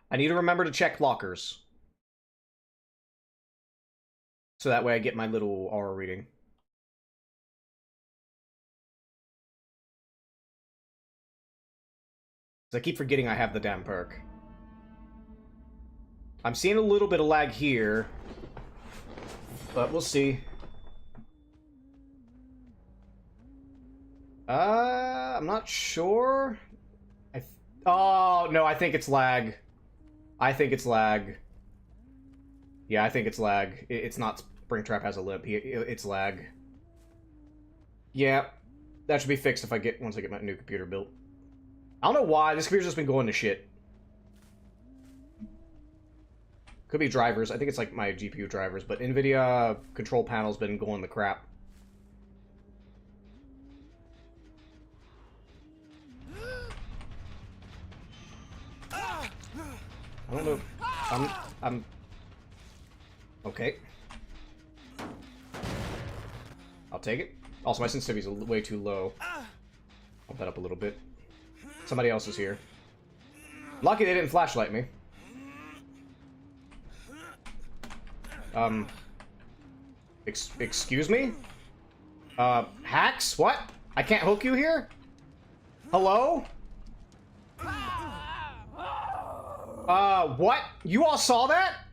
I need to remember to check lockers. So that way I get my little aura reading. I keep forgetting I have the damn perk. I'm seeing a little bit of lag here, but we'll see. I'm not sure. Oh, no, I think it's lag. I think it's lag. Yeah, I think it's lag. It's not Springtrap has a lip. It's lag. Yeah, that should be fixed if once I get my new computer built. I don't know why, this computer's just been going to shit. Could be drivers, I think it's like my GPU drivers, but NVIDIA control panel's been going to crap. I don't know. I'm... Okay. I'll take it. Also, my sensitivity's way too low. I'll that up a little bit. Somebody else is here. Lucky they didn't flashlight me. Excuse me? Hacks? What? I can't hook you here? Hello? What? You all saw that?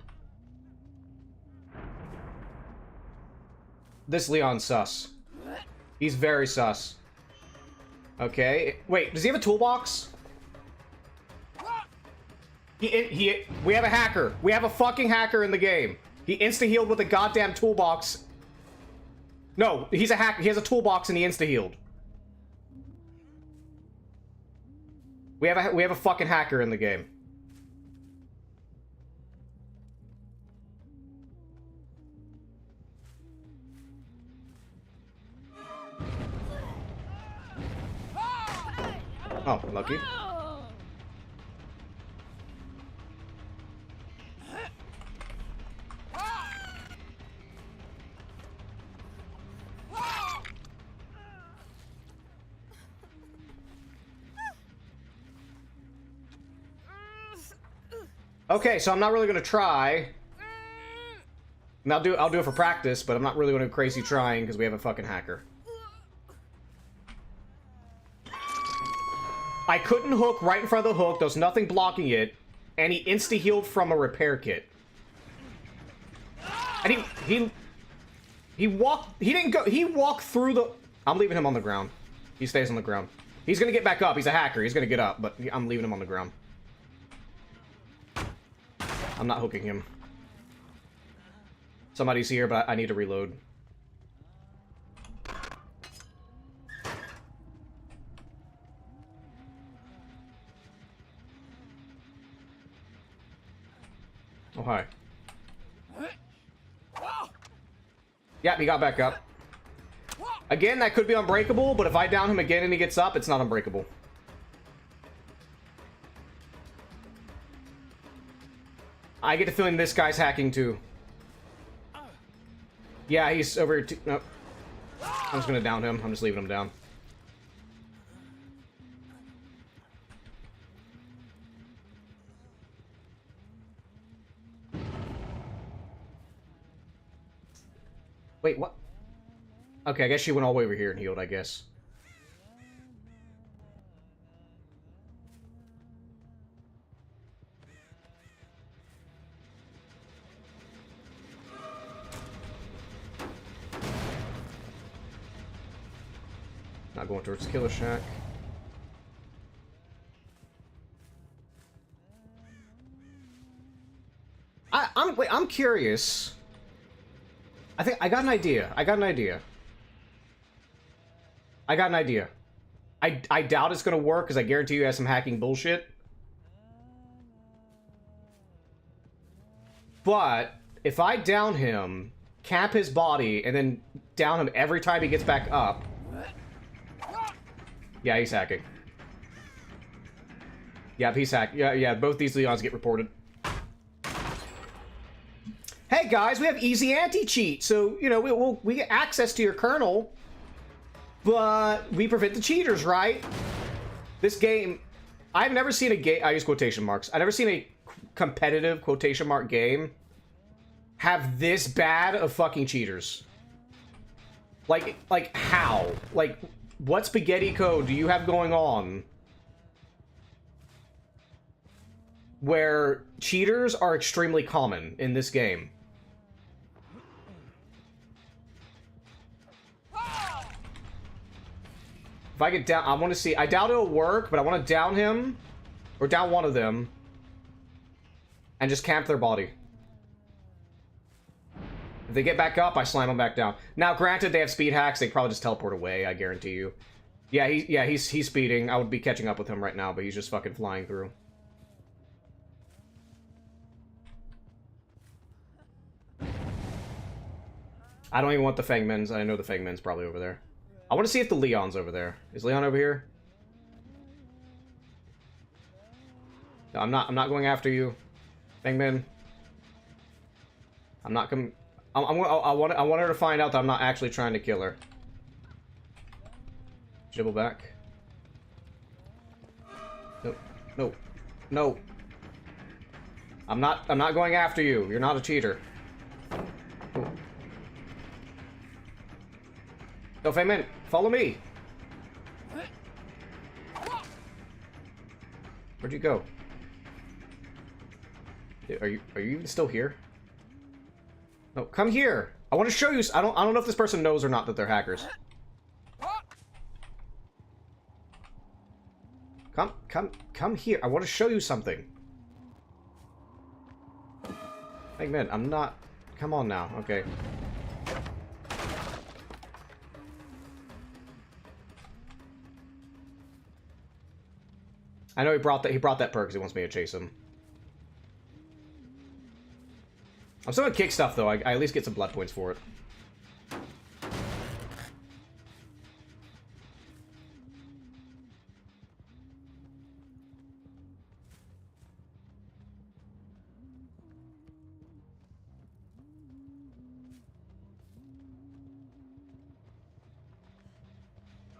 This Leon's sus. He's very sus. Okay. Wait, does he have a toolbox? We have a hacker. We have a fucking hacker in the game. He insta-healed with a goddamn toolbox. No, he's a hacker. He has a toolbox and he insta-healed. We have a fucking hacker in the game. Oh, lucky. Okay, so I'm not really gonna try. And I'll do it for practice, but I'm not really gonna go crazy trying because we have a fucking hacker. I couldn't hook right in front of the hook. There's nothing blocking it, and he insta-healed from a repair kit. And he walked. He didn't go. He walked through the. I'm leaving him on the ground. He stays on the ground. He's gonna get back up. He's a hacker. He's gonna get up, but I'm leaving him on the ground. I'm not hooking him. Somebody's here, but I need to reload. Oh, hi. Yeah, he got back up. Again, that could be unbreakable, but if I down him again and he gets up, it's not unbreakable. I get the feeling this guy's hacking too. Yeah, he's over here too. Nope. I'm just gonna down him. I'm just leaving him down. Wait, what? Okay, I guess she went all the way over here and healed, I guess. Not going towards Killer Shack. I'm curious. I think I got an idea. I got an idea. I doubt it's gonna work because I guarantee you have some hacking bullshit. But if I down him, cap his body, and then down him every time he gets back up. Yeah, he's hacking. Yeah, he's hacked. Yeah, both these Leons get reported. Hey guys, we have easy anti-cheat, so you know we get access to your kernel, but we prevent the cheaters, right? This game, I've never seen a game. I use quotation marks. I've never seen a competitive quotation mark game have this bad of fucking cheaters. Like how? Like, what spaghetti code do you have going on where cheaters are extremely common in this game? If I get down, I want to see. I doubt it'll work, but I want to down him, or down one of them, and just camp their body. If they get back up, I slam them back down. Now, granted, they have speed hacks. They probably just teleport away. I guarantee you. Yeah, he's speeding. I would be catching up with him right now, but he's just fucking flying through. I don't even want the Fengmens. I know the Fengmen's probably over there. I want to see if the Leon's over there. Is Leon over here? No, I'm not going after you, Fengmen. I'm not coming. I want her to find out that I'm not actually trying to kill her. Dribble back. No, no, no. I'm not going after you. You're not a cheater. Oh. No, Fengmen, follow me. Where'd you go? Are you even still here? No, come here. I want to show you. I don't know if this person knows or not that they're hackers. Come here. I want to show you something. Hey, man, I'm not... Come on now. Okay. I know he brought that perk because he wants me to chase him. I'm still gonna kick stuff, though. I at least get some blood points for it.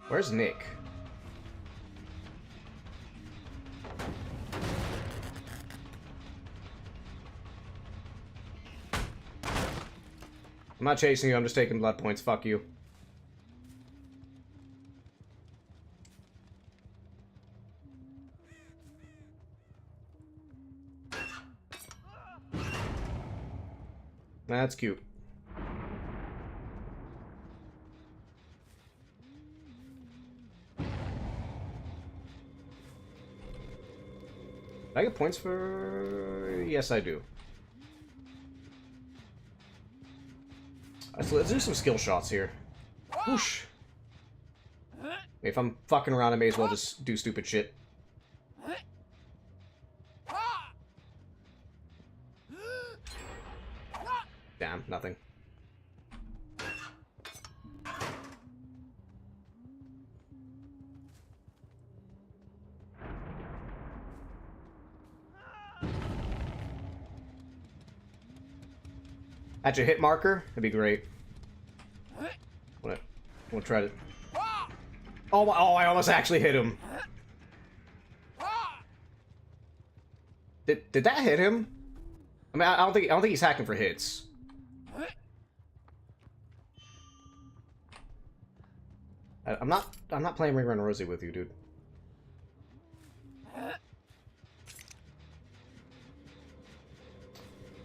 Where's Nick? I'm not chasing you, I'm just taking blood points. Fuck you. That's cute. I get points for... Yes, I do. So let's do some skill shots here. Whoosh. If I'm fucking around, I may as well just do stupid shit. Damn, nothing. At your hit marker, that'd be great. We'll try to. Oh my! Oh, I almost actually hit him. Did that hit him? I mean, I don't think he's hacking for hits. I'm not playing Ring Run Rosie with you, dude.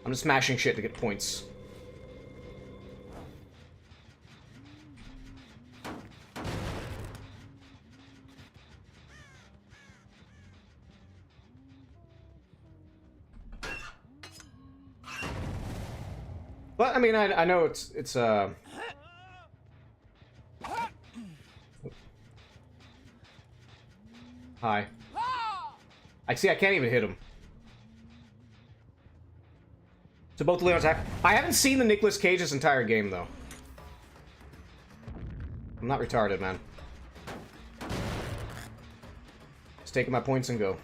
I'm just smashing shit to get points. But I mean, I know it's Hi. I see. I can't even hit him. So both Leon's hack. I haven't seen the Nicolas Cage this entire game though. I'm not retarded, man. Just taking my points and go.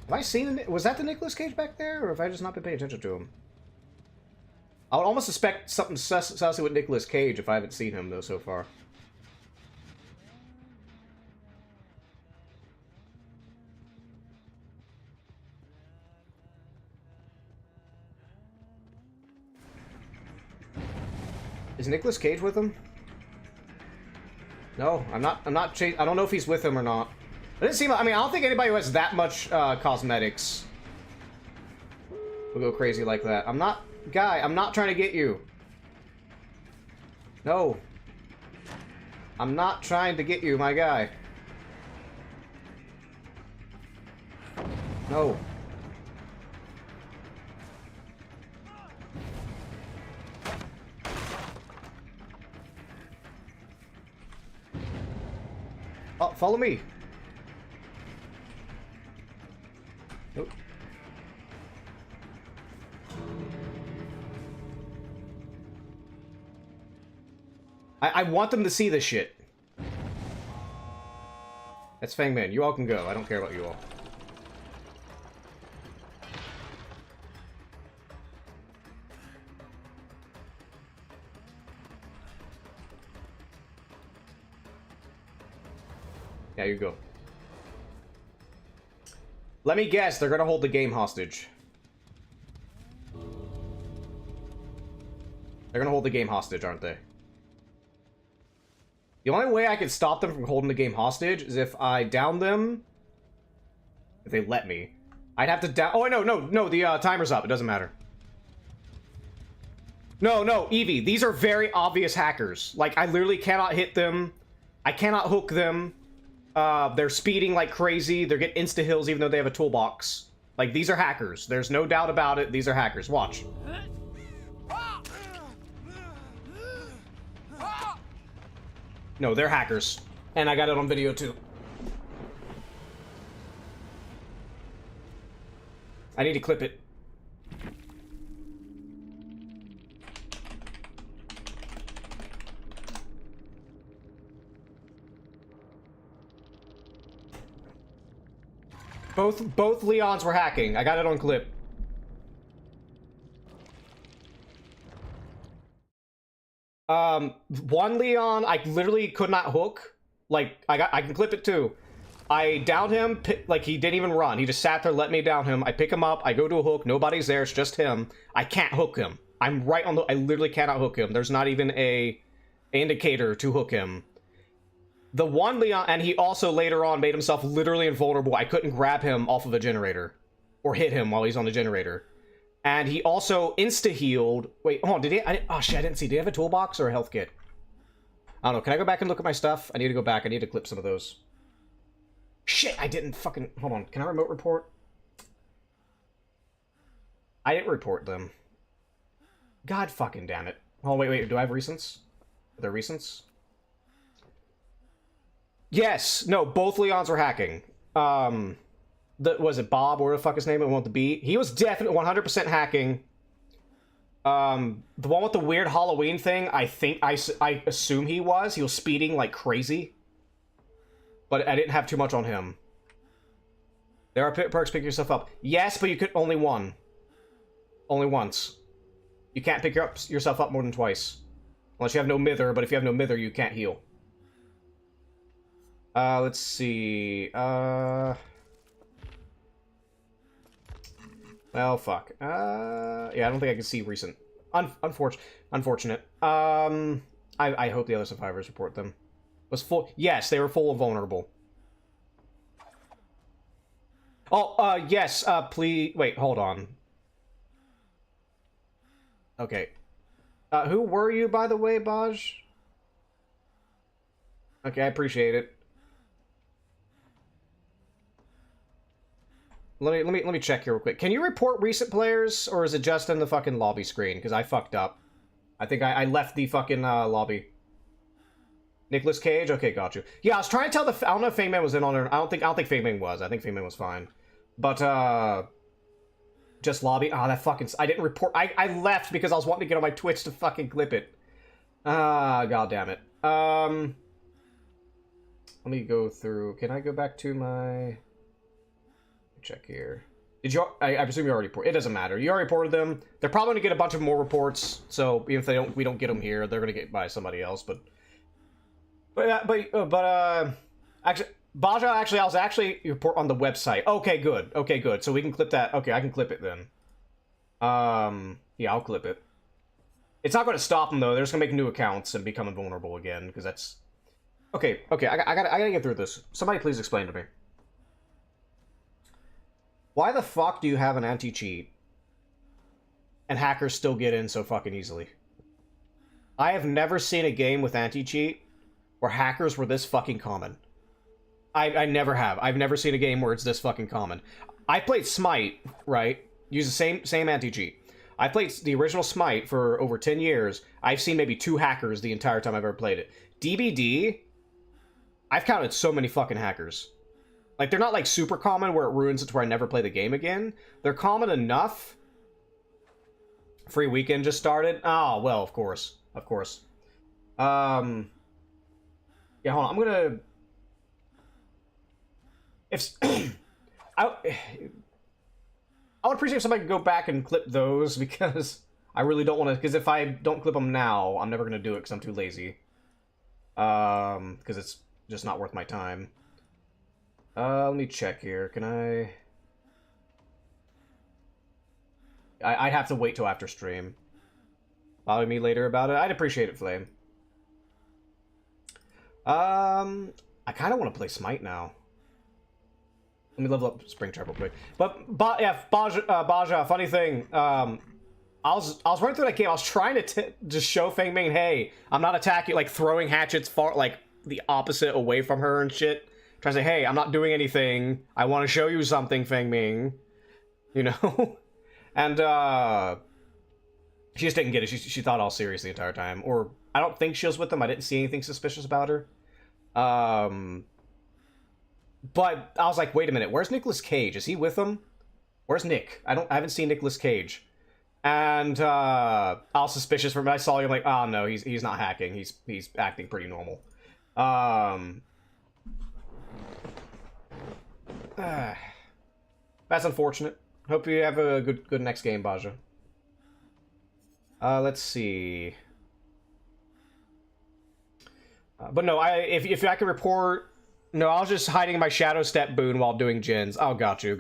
Have I seen it? Was that the Nicolas Cage back there, or have I just not been paying attention to him? I would almost suspect something sussy with Nicolas Cage if I haven't seen him, though, so far. Is Nicolas Cage with him? No, I'm not I don't know if he's with him or not. It didn't seem. I mean, I don't think anybody who has that much cosmetics will go crazy like that. I'm not, guy. I'm not trying to get you. No. I'm not trying to get you, my guy. No. Oh, follow me. Nope. I want them to see this shit. That's Fangman. You all can go. I don't care about you all. Yeah, you go. Let me guess, they're gonna hold the game hostage. They're gonna hold the game hostage, aren't they? The only way I can stop them from holding the game hostage is if I down them. If they let me. I'd have to down. Oh, no, the timer's up. It doesn't matter. No, Evie, these are very obvious hackers. Like, I literally cannot hit them. I cannot hook them. They're speeding like crazy. They're getting insta hills even though they have a toolbox. Like, these are hackers. There's no doubt about it. These are hackers. Watch. No, they're hackers. And I got it on video too. I need to clip it. Both Leons were hacking. I got it on clip. One Leon, I literally could not hook. Like, I can clip it too. I downed him, like, he didn't even run. He just sat there, let me down him. I pick him up, I go to a hook, nobody's there, it's just him. I can't hook him. I'm right on the, I literally cannot hook him. There's not even a indicator to hook him. The one Leon, and he also later on made himself literally invulnerable. I couldn't grab him off of a generator. Or hit him while he's on the generator. And he also insta-healed. Wait, hold on, did he? Oh shit, I didn't see. Did he have a toolbox or a health kit? I don't know. Can I go back and look at my stuff? I need to go back. I need to clip some of those. Shit, I didn't fucking... Hold on, can I remote report? I didn't report them. God fucking damn it. Oh, wait, do I have recents? Are there recents? Yes! No, both Leons were hacking. Was it Bob, or the fuck his name? It won't the beat. He was definitely 100% hacking. The one with the weird Halloween thing, I assume he was. He was speeding like crazy. But I didn't have too much on him. There are perks, pick yourself up. Yes, but you could only one. Only once. You can't pick yourself up more than twice. Unless you have no mither, but if you have no mither, you can't heal. Let's see. Well, fuck. Yeah, I don't think I can see recent. Unfortunate. I hope the other survivors report them. Was full. Yes, they were full of vulnerable. Oh, yes. Please wait. Hold on. Okay. Who were you, by the way, Baj? Okay, I appreciate it. Let me check here real quick. Can you report recent players, or is it just in the fucking lobby screen? Because I fucked up. I think I left the fucking lobby. Nicolas Cage? Okay, got you. Yeah, I was trying to tell I don't know if Fangman was in on there. I don't think Fangman was. I think Fangman was fine. But just lobby. Ah, that fucking... I didn't report... I left because I was wanting to get on my Twitch to fucking clip it. God damn it. Let me go through... Can I go back to my... Check here. Did you... I presume you already reported... It doesn't matter. You already reported them. They're probably going to get a bunch of more reports. So even if we don't get them here, they're going to get by somebody else. But actually, Baja, I was actually report on the website. Okay, good. Okay, good. So we can clip that. Okay, I can clip it then. Yeah, I'll clip it. It's not going to stop them though. They're just going to make new accounts and become invulnerable again because that's. Okay. I gotta get through this. Somebody please explain to me. Why the fuck do you have an anti-cheat and hackers still get in so fucking easily? I have never seen a game with anti-cheat where hackers were this fucking common. I never have. I've never seen a game where it's this fucking common. I played Smite, right? Use the same anti-cheat. I played the original Smite for over 10 years. I've seen maybe 2 hackers the entire time I've ever played it. DBD, I've counted so many fucking hackers. Like, they're not like super common where it ruins it to where I never play the game again. They're common enough. Free weekend just started. Oh, well, of course. Of course. Yeah, hold on. I'm gonna... I would appreciate if somebody could go back and clip those, because I really don't want to... Because if I don't clip them now, I'm never going to do it because I'm too lazy. Because it's just not worth my time. Let me check here. Can I'd have to wait till after stream. Bother me later about it. I'd appreciate it, Flame. I kind of want to play Smite now. Let me level up Springtrap real quick. But yeah, Baja, funny thing. I was running through that game. I was trying to just show Feng Ming, hey, I'm not attacking, like throwing hatchets far, like the opposite away from her and shit. Try to say, hey, I'm not doing anything. I want to show you something, Feng Ming. You know? And, she just didn't get it. She thought all serious the entire time. Or, I don't think she was with them. I didn't see anything suspicious about her. But I was like, wait a minute, where's Nicolas Cage? Is he with them? Where's Nick? I haven't seen Nicolas Cage. And I was suspicious for him. I saw him like, oh no, he's not hacking. He's acting pretty normal. That's unfortunate. Hope you have a good next game, Baja. Let's see. But no, if I could report. No, I was just hiding my Shadow Step boon while doing gens. Oh, got you.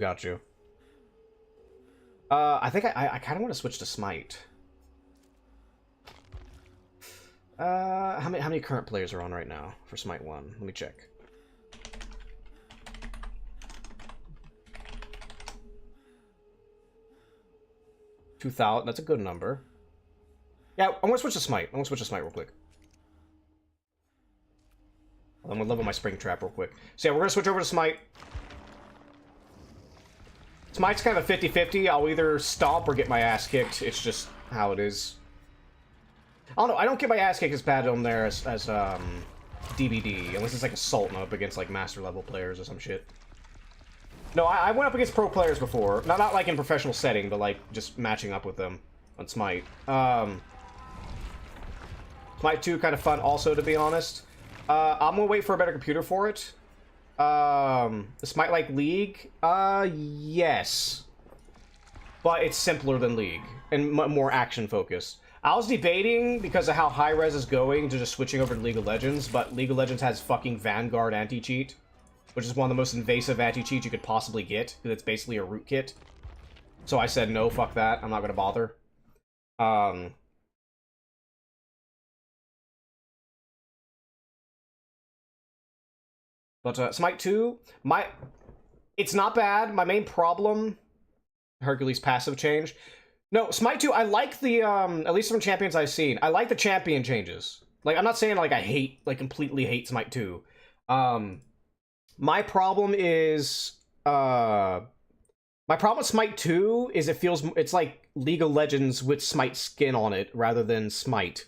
I think I kind of want to switch to Smite. How many current players are on right now for Smite 1? Let me check. $2,000. That's a good number. Yeah, I'm gonna switch to Smite. real quick. I'm gonna level my Spring Trap real quick. So yeah, we're gonna switch over to Smite. Smite's kind of a 50-50. I'll either stomp or get my ass kicked. It's just how it is. I don't know. I don't get my ass kicked as bad on there as DBD, unless it's like Assault and up against like master level players or some shit. No, I went up against pro players before. Not like in professional setting, but like just matching up with them on Smite. Smite 2 kind of fun also, to be honest. I'm gonna wait for a better computer for it. Smite like League? Yes. But it's simpler than League, and more action focused. I was debating, because of how high res is going, to just switching over to League of Legends, but League of Legends has fucking Vanguard anti-cheat, which is one of the most invasive anti-cheats you could possibly get, because it's basically a rootkit. So I said, no, fuck that, I'm not gonna bother. But Smite 2, it's not bad. My main problem, Hercules passive change. No, Smite 2, I like the, at least from champions I've seen, I like the champion changes. Like, I'm not saying, like, I hate, like, completely hate Smite 2. My problem is, my problem with Smite 2 is it's like League of Legends with Smite skin on it, rather than Smite.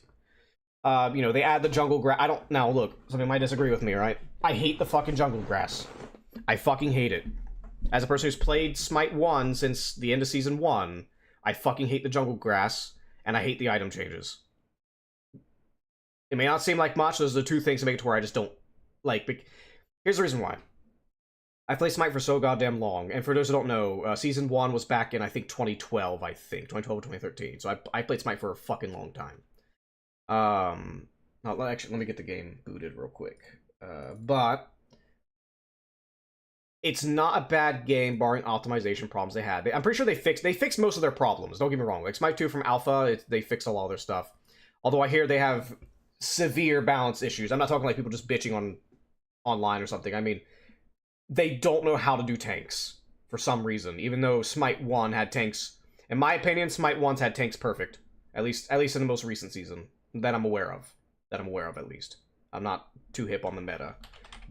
You know, they add the jungle grass. Now, look, somebody might disagree with me, right? I hate the fucking jungle grass. I fucking hate it. As a person who's played Smite 1 since the end of Season 1, I fucking hate the jungle grass, and I hate the item changes. It may not seem like much, those are the two things that make it to where I just don't like. Here's the reason why. I played Smite for so goddamn long, and for those who don't know, Season 1 was back in, I think, 2012, 2012 or 2013, so I played Smite for a fucking long time. Actually, let me get the game booted real quick. But it's not a bad game, barring optimization problems they had. I'm pretty sure they fixed most of their problems. Don't get me wrong. Like Smite 2 from Alpha, they fixed a lot of their stuff. Although I hear they have severe balance issues. I'm not talking like people just bitching online or something. I mean, they don't know how to do tanks for some reason. Even though Smite 1 had tanks, in my opinion, Smite 1's had tanks perfect. At least in the most recent season that I'm aware of. At least. I'm not too hip on the meta,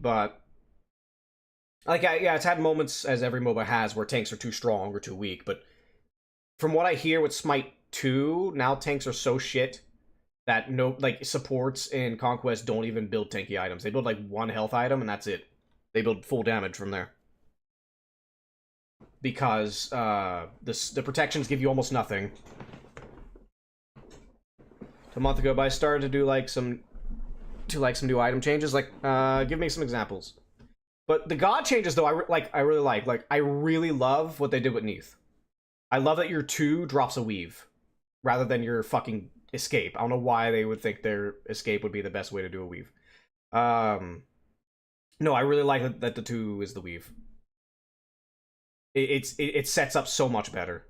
but like, yeah, it's had moments, as every MOBA has, where tanks are too strong or too weak. But from what I hear with Smite 2, now tanks are so shit that supports in Conquest don't even build tanky items. They build like one health item and that's it. They build full damage from there because the protections give you almost nothing. A month ago, but I started to do some new item changes. Like, give me some examples. But the god changes, though, I really like. Like, I really love what they did with Neith. I love that your 2 drops a weave rather than your fucking escape. I don't know why they would think their escape would be the best way to do a weave. No, I really like that the 2 is the weave. It sets up so much better.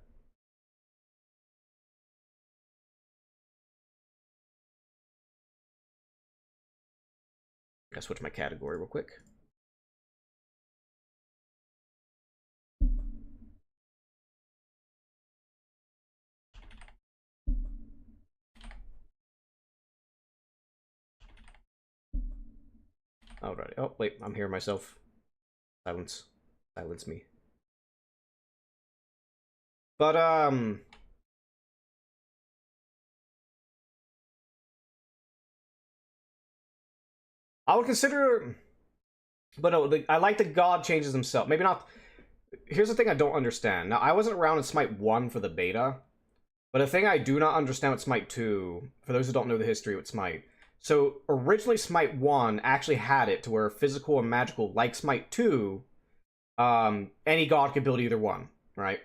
I'll switch my category real quick. Alright. Oh, wait. I'm hearing myself. Silence me. But I would consider, but no, I like the god changes himself. Maybe not. Here's the thing I don't understand. Now, I wasn't around in Smite 1 for the beta, but a thing I do not understand with Smite 2, for those who don't know the history with Smite. So, originally Smite 1 actually had it to where physical and magical, like Smite 2, any god could build either one, right?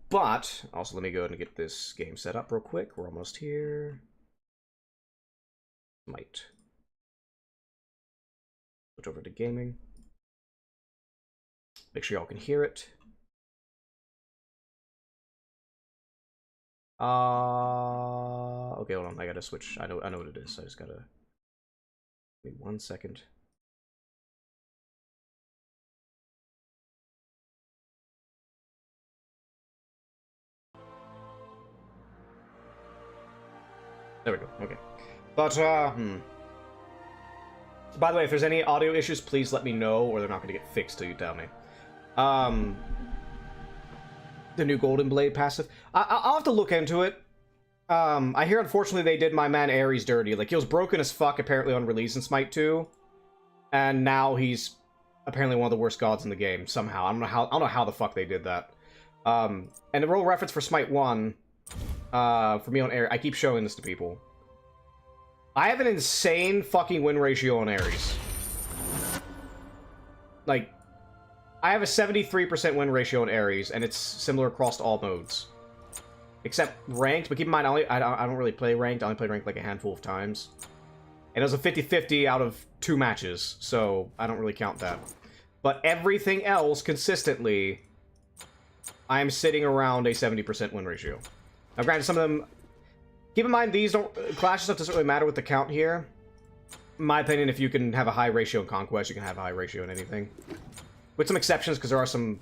But, also let me go ahead and get this game set up real quick. We're almost here. Smite. Switch over to gaming. Make sure y'all can hear it. Okay, hold on. I gotta switch. I know what it is. I just gotta. Wait 1 second. There we go. Okay. But by the way, if there's any audio issues, please let me know, or they're not gonna get fixed till you tell me. The new Golden Blade passive. I'll have to look into it. I hear, unfortunately, they did my man Ares dirty. Like, he was broken as fuck, apparently, on release in Smite 2. And now he's apparently one of the worst gods in the game, somehow. I don't know how the fuck they did that. And the role reference for Smite 1, for me on Ares, I keep showing this to people. I have an insane fucking win ratio on Ares. Like, I have a 73% win ratio on Ares, and it's similar across all modes. Except ranked, but keep in mind, I don't really play ranked. I only played ranked like a handful of times. And it was a 50-50 out of 2 matches, so I don't really count that. But everything else, consistently, I am sitting around a 70% win ratio. Now, granted, some of them... Keep in mind, these don't... Clash stuff doesn't really matter with the count here. In my opinion, if you can have a high ratio in Conquest, you can have a high ratio in anything. With some exceptions, because I can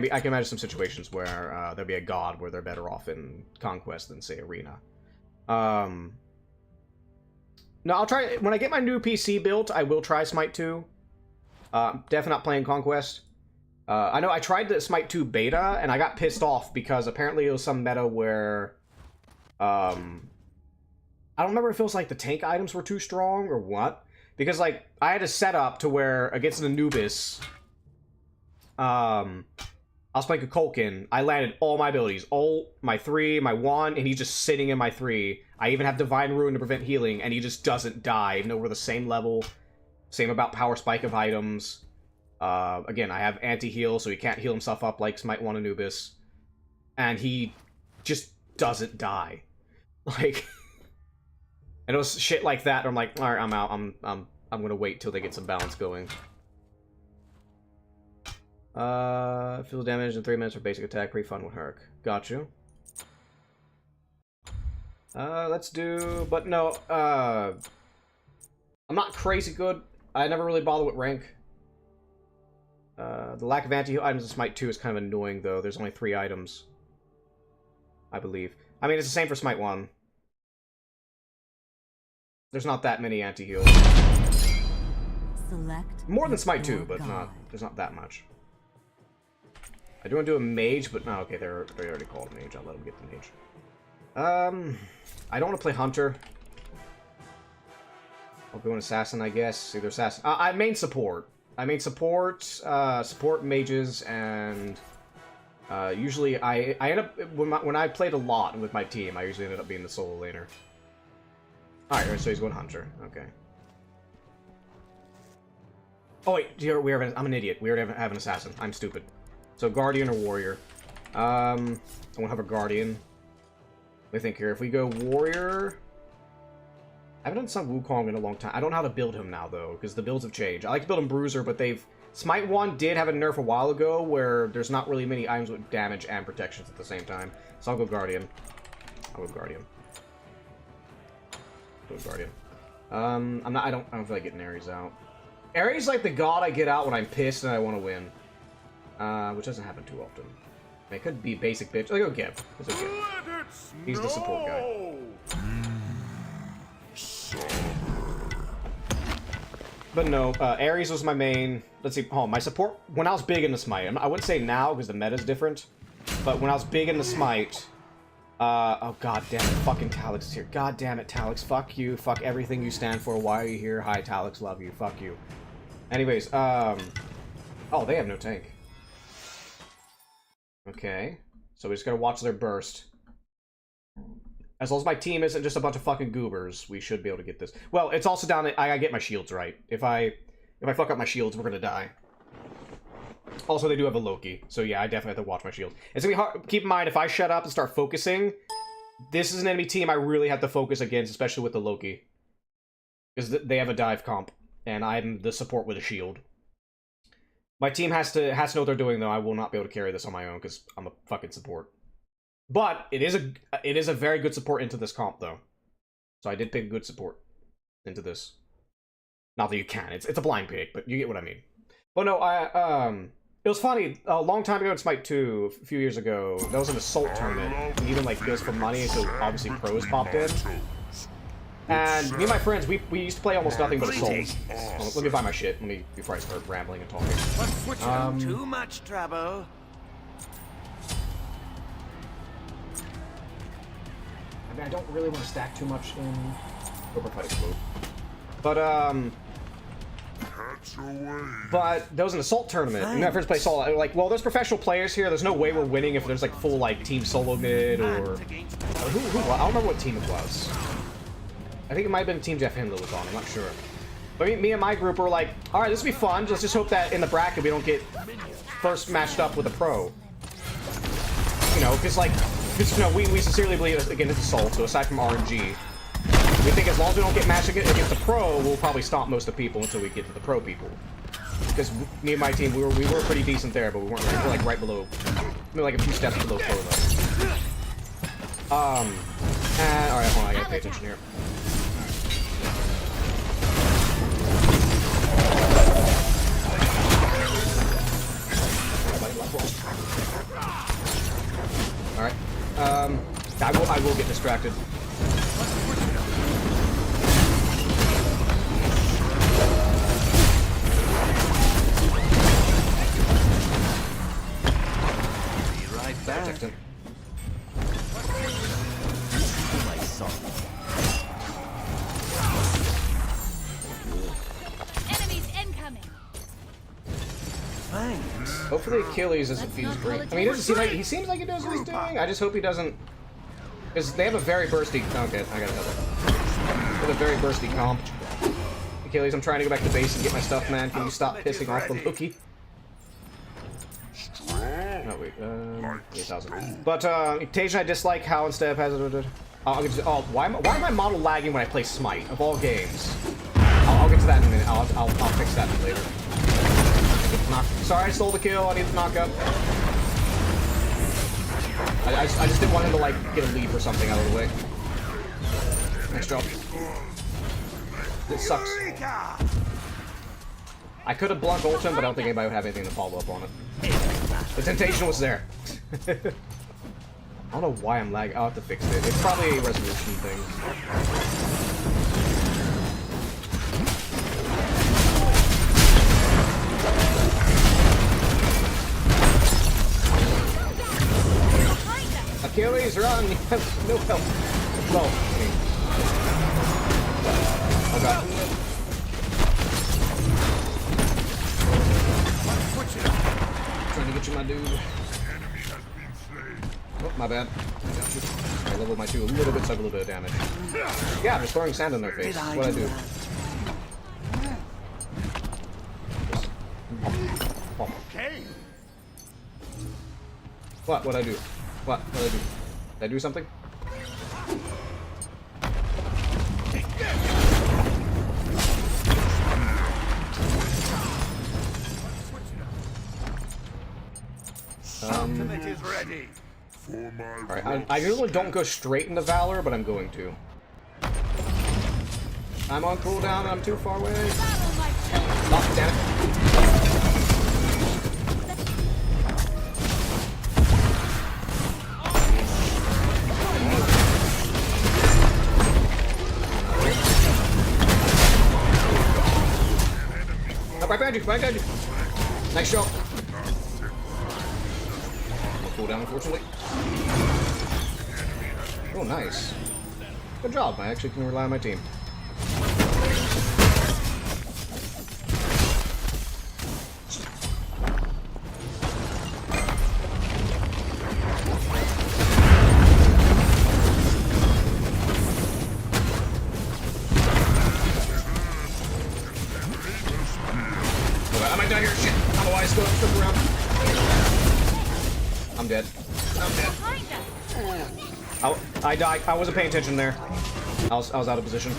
imagine some situations where there'll be a god where they're better off in Conquest than, say, Arena. No, I'll try, when I get my new PC built, I will try Smite 2. Definitely not playing Conquest. I know I tried the Smite 2 beta, and I got pissed off because apparently it was some meta where, I don't remember if it was like the tank items were too strong or what. Because, like, I had a setup to where, against an Anubis, I was playing Kukulkan. I landed all my abilities. Ult, my 3, my 1, and he's just sitting in my 3. I even have Divine Ruin to prevent healing, and he just doesn't die, even though we're the same level. Same about Power Spike of items. Again, I have anti-heal, so he can't heal himself up like Smite 1 Anubis. And he just doesn't die. Like... and it was shit like that, I'm like, alright, I'm out. I'm gonna wait till they get some balance going. Feels damage in 3 minutes for basic attack. Pretty fun with Herc. Got you. Let's do... But no, I'm not crazy good. I never really bother with rank. The lack of anti-heal items in Smite 2 is kind of annoying, though. There's only 3 items. I believe. I mean, it's the same for Smite 1. There's not that many anti-heals. More than Smite 2, but there's not that much. I do want to do a mage, but no, okay, they already called mage. I'll let them get the mage. I don't want to play hunter. I'll go an assassin, I guess. Either assassin. I main support. I main support, support mages, and usually I end up when I played a lot with my team, I usually ended up being the solo laner. All right, so he's going hunter. Okay. Oh wait, I'm an idiot. We already have an assassin. I'm stupid. So guardian or warrior. I won't have a guardian. Let me think here. If we go warrior, I haven't done some Wukong in a long time. I don't know how to build him now though, because the builds have changed. I like to build him bruiser, but Smite 1 did have a nerf a while ago where there's not really many items with damage and protections at the same time. So I'll go guardian. I'll go guardian. I don't feel like getting Ares out. Ares is like the god I get out when I'm pissed and I want to win. Which doesn't happen too often. I mean, it could be basic bitch. Let's go Geb. Let's go Geb. He's the support guy. but no, Ares was my main. Let's see, my support when I was big in the Smite. I wouldn't say now because the meta's different, but when I was big in the Smite, oh god damn it, fucking Talix is here. God damn it, Talix, fuck you, fuck everything you stand for. Why are you here? Hi, Talix, love you, fuck you. Anyways, oh, they have no tank. Okay, so we just gotta watch their burst. As long as my team isn't just a bunch of fucking goobers, we should be able to get this. Well, it's also down to I gotta get my shields right. If I fuck up my shields, we're gonna die. Also, they do have a Loki, so yeah, I definitely have to watch my shields. It's gonna be hard. Keep in mind, if I shut up and start focusing, this is an enemy team I really have to focus against, especially with the Loki. Because they have a dive comp, and I'm the support with a shield. My team has to know what they're doing, though. I will not be able to carry this on my own, because I'm a fucking support. But it is a very good support into this comp, though. So I did pick good support into this. Not that you can. It's a blind pick, but you get what I mean. But no, it was funny. A long time ago in Smite 2, a few years ago, there was an Assault tournament. And even like goes for money, so obviously pros popped in. And me and my friends, we used to play almost nothing but Assault. Let me buy my shit. Before I start rambling and talking. Too much trouble. I mean, I don't really want to stack too much in Overfighting Mode. But there was an Assault tournament. And my friends play Assault. They're like, well, there's professional players here. There's no way we're winning if there's like full like team solo mid or who I don't remember what team it was. I think it might have been Team Jeff Hindler was on. I'm not sure. But me and my group were like, all right, this will be fun. Let's just hope that in the bracket we don't get first matched up with a pro. You know, because like. Because, you know, we sincerely believe, again, it's Assault, so aside from RNG, we think as long as we don't get matched against the pro, we'll probably stomp most of the people until we get to the pro people. Because me and my team, we were pretty decent there, but we weren't, we were like right below, maybe like a few steps below pro, though. And, alright, hold on, I gotta pay attention here. Alright. I will get distracted. Be right back. Protect him. Enemies incoming. Thanks. Hopefully Achilles isn't fuse free. I mean, he seems like he knows what he's doing. I just hope he doesn't. Because they have a very bursty. Okay, I gotta help him. They have a very bursty comp. Achilles, I'm trying to go back to base and get my stuff, man. Can you stop pissing off the Loki? Oh wait, 8,000. But occasionally I dislike how instead of has why am I model lagging when I play Smite of all games? I'll get to that in a minute. I'll fix that later. Sorry, I stole the kill. I need to knock up. I just didn't want him to like get a leap or something out of the way. Nice job. This sucks. I could have blunt ult him, but I don't think anybody would have anything to follow up on it. The temptation was there. I don't know why I'm lagging. I'll have to fix it. It's probably a resolution thing. Achilles, run! You have no help. No. Oh god. Trying to get you, my dude. Oh, my bad. I got you. I leveled my 2 a little bit, so I have a little bit of damage. Yeah, I'm just throwing sand in their face. That's what I do. Okay. What'd I do? What'd I do? Did I do something? Ultimate is ready. Alright, I usually don't go straight into Valor, but I'm going to. I'm on cooldown, I'm too far away. Oh, damn it. right behind you, right behind you. Nice shot. No cooldown, unfortunately. Oh, nice. Good job. I actually can rely on my team. I might die here. Shit. Otherwise, go around. I'm dead. I'm dead. I died. I wasn't paying attention there. I was out of position.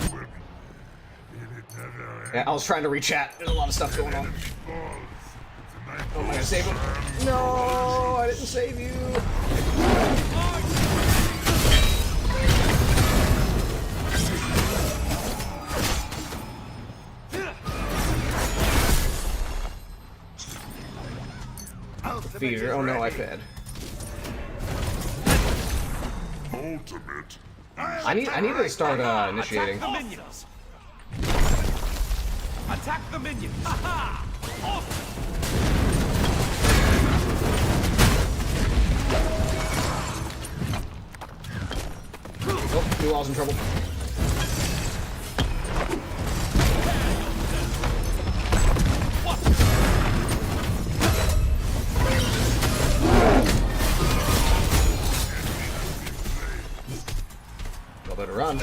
Yeah, I was trying to re-chat. There's a lot of stuff going on. Oh, am I gonna save him? No, I didn't save you. Feeder. Oh no, I fed. I need to start initiating. Attack the minions! Attack the minions! Aha! Oh, Blue Wall's in trouble. Y'all better run.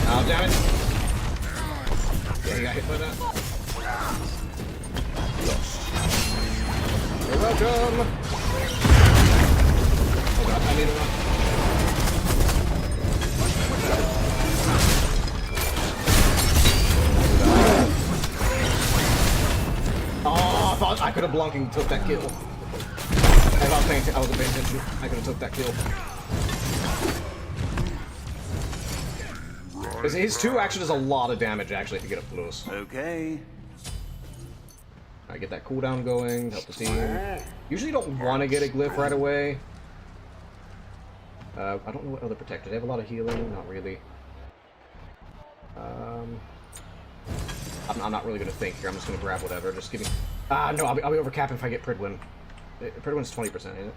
Oh, damn it. Yeah, he got hit by that. You're welcome. Oh god, I need to run. Oh, I thought I could have blonked and took that kill. If I wasn't paying attention, I could have took that kill. His 2 actually does a lot of damage actually to get up close. Okay. Alright, get that cooldown going, help the team. Usually don't want to get a glyph right away. I don't know what other protectors. They have a lot of healing, not really. I'm not really gonna think here. I'm just gonna grab whatever. Just give me. No, I'll be overcapping if I get Pridwin. Pridwin's 20%, isn't it?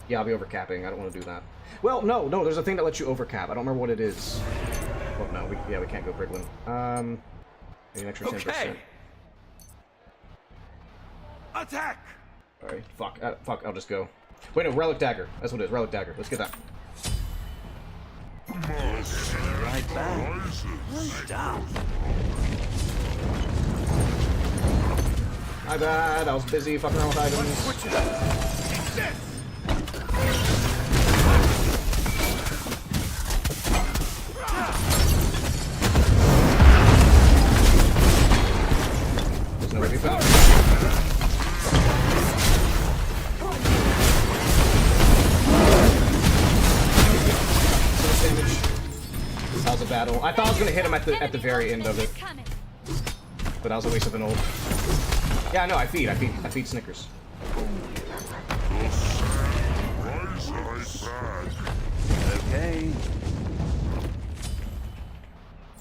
Yeah, I'll be overcapping. I don't want to do that. Well, no. There's a thing that lets you overcap. I don't remember what it is. Oh no, we can't go Pridwin. Maybe an extra 10%. Okay. Attack! Alright, fuck. I'll just go. Wait, no, Relic Dagger. That's what it is. Relic Dagger. Let's get that. Right back. Down. My bad. I was busy fucking around with items. There's nowhere to be found. Damage. That was a battle. I thought I was gonna hit him at the very end of it, but that was a waste of an ult. Yeah, no, I feed Snickers. Okay.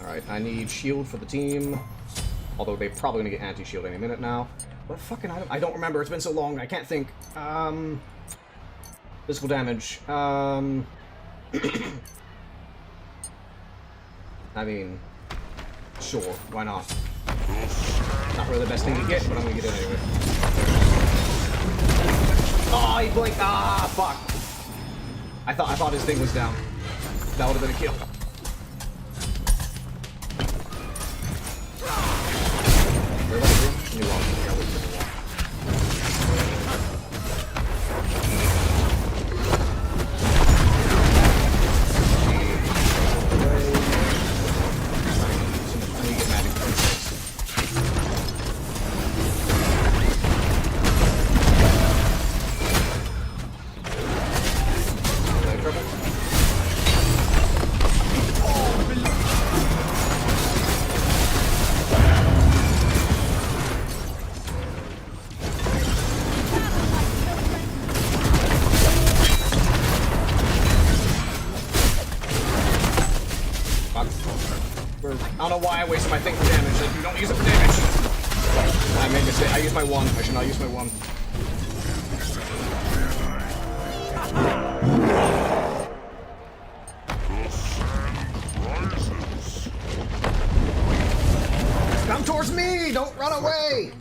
Alright, I need shield for the team. Although they're probably gonna get anti-shield any minute now. What fucking item? I don't remember, it's been so long, I can't think. Physical damage. I mean, sure, why not? Not really the best thing to get, but I'm gonna get it anyway. Oh, he blinked! Ah, fuck! I thought his thing was down. That would have been a kill. New one. I wasted my thing for damage. Like, don't use it for damage. I made a mistake. I used my one. I should not use my one. Come towards me! Don't run away!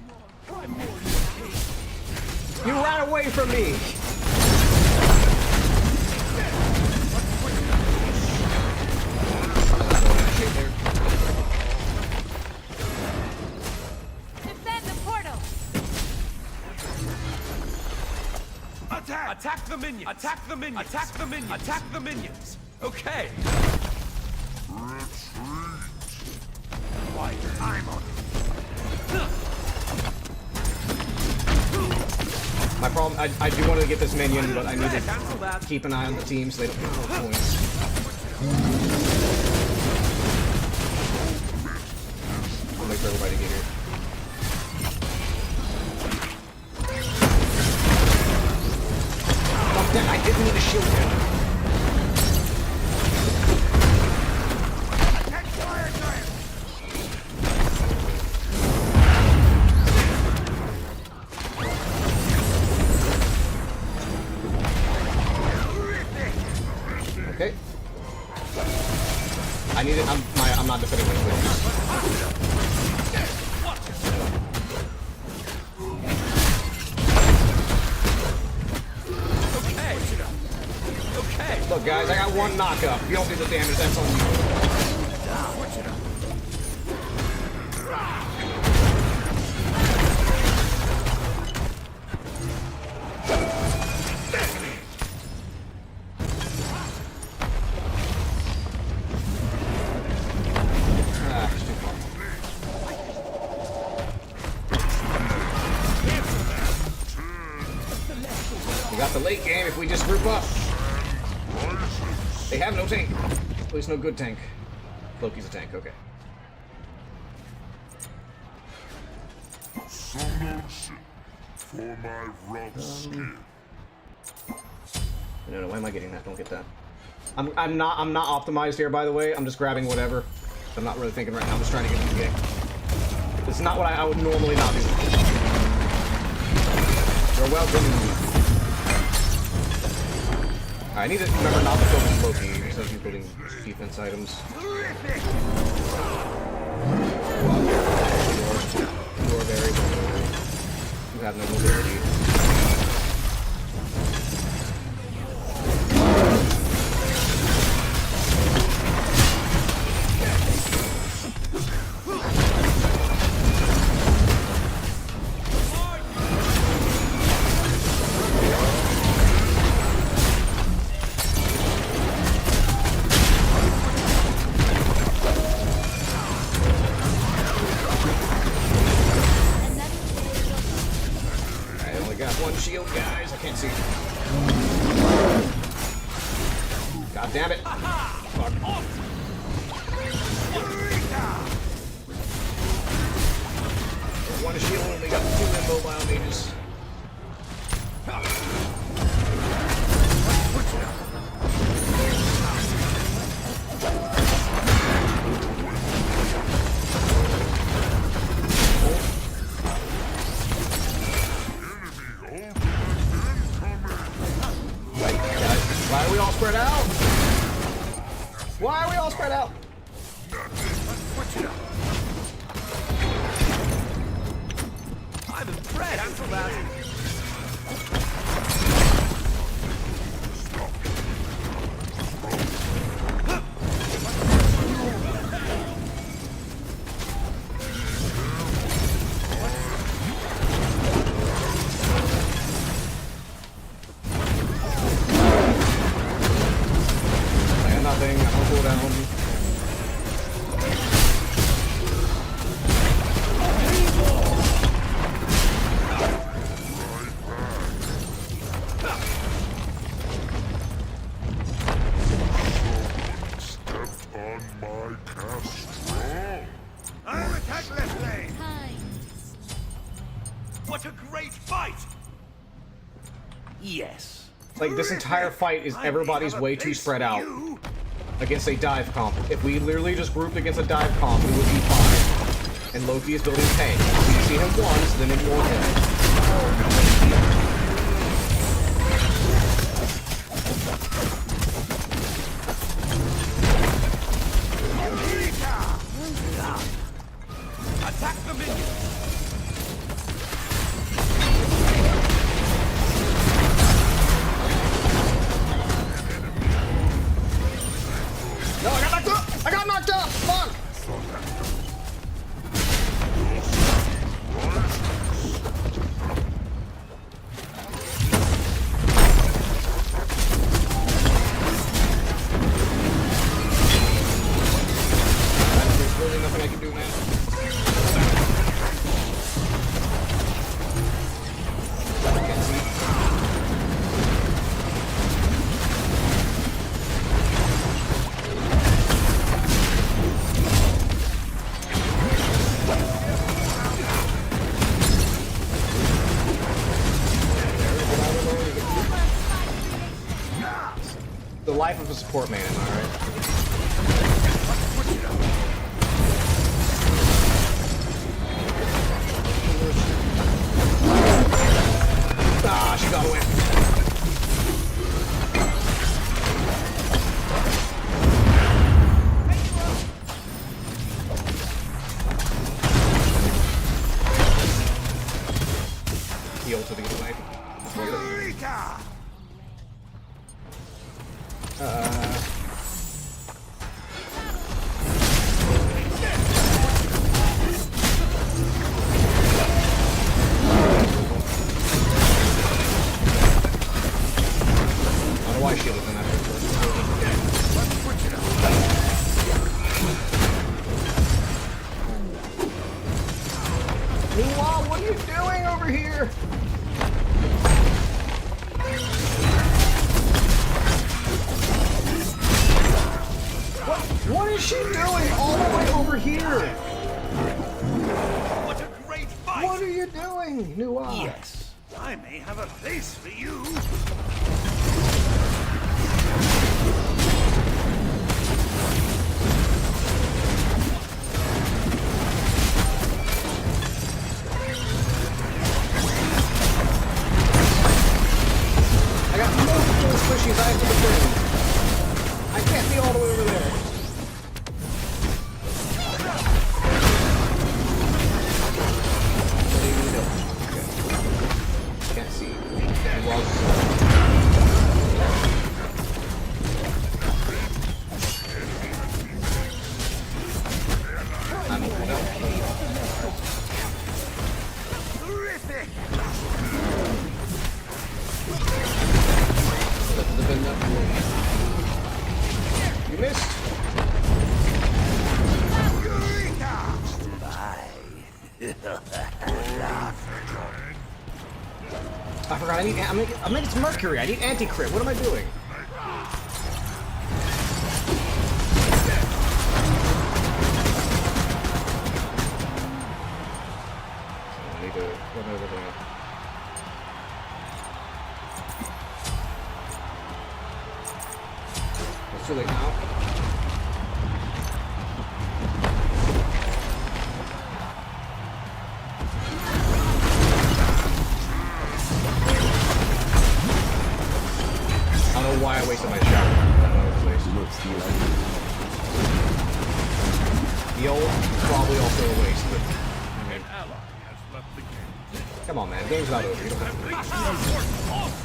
You ran away from me! Defend the portal! Attack! Attack the minions! Attack the minions! Attack the minions! Attack the minions! Okay. Quiet. I'm on. My problem, I do want to get this minion, but I need to keep an eye on the team so they don't get more points. I'll wait for everybody to get here. Fuck that, I didn't need a shield him. Okay. I need it. I'm not defending my wings. Okay. Look, guys, I got one knockup. If you don't do the damage, that's on you. We got the late game if we just group up. They have no tank. At least no good tank. Loki's a tank, okay. No, why am I getting that? Don't get that. I'm not optimized here, by the way. I'm just grabbing whatever. I'm not really thinking right now. I'm just trying to get into the game. It's not what I would normally not do. You're welcome. I need to remember not to focus Loki instead of including defense items. You are very vulnerable. You have no mobility. Shield, guys. I can't see. God damn it. Fuck. One shield, only got 2 immobile mages. Why are we all spread out? Why are we all spread out? I'm impressed. Cancel that. Nothing. I'm gonna cool down. I'm attack left lane. What a great fight! Yes. Like, this entire fight is everybody's way too spread out. against a dive comp. If we literally just grouped against a dive comp, it would be fine. And Loki is building tank. We see him once, then ignore him. Attack the minion! No, I got knocked up! I got knocked up! Fuck! There's really nothing I can do, man. The life of a support man, am I right? Ah, she got away. He ulted to get away. I don't know why she was in that first. Meanwhile, what are you doing over here? What is she doing all the way over here? What a great fight! What are you doing, Nua? Yes, I may have a place for you. I got multiple squishies I have to defend. I can't be all the way over there. Can't see. I'm open up. Terrific! You missed. I forgot. I mean, it's Mercury. I need anti-crit. What am I doing? I need to. What am I looking at? It's too late now. I don't know why I wasted my shot. The ult, probably also a waste, but I mean, come on, man. Game's not over. You don't have to.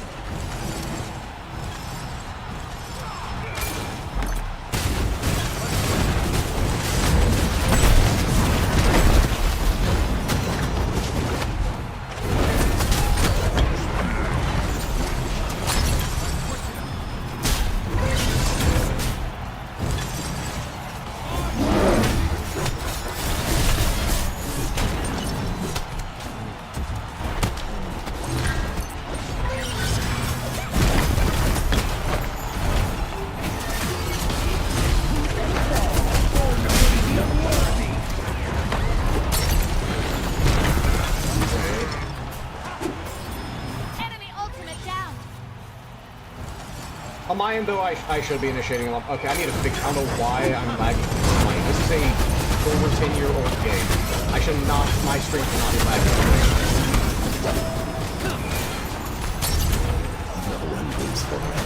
my end though, I should be initiating a lot. Okay, I need to fix. I don't know why I'm lagging. This is a over 10-year-old game. I should not. My stream should not be lagging. No one lives forever.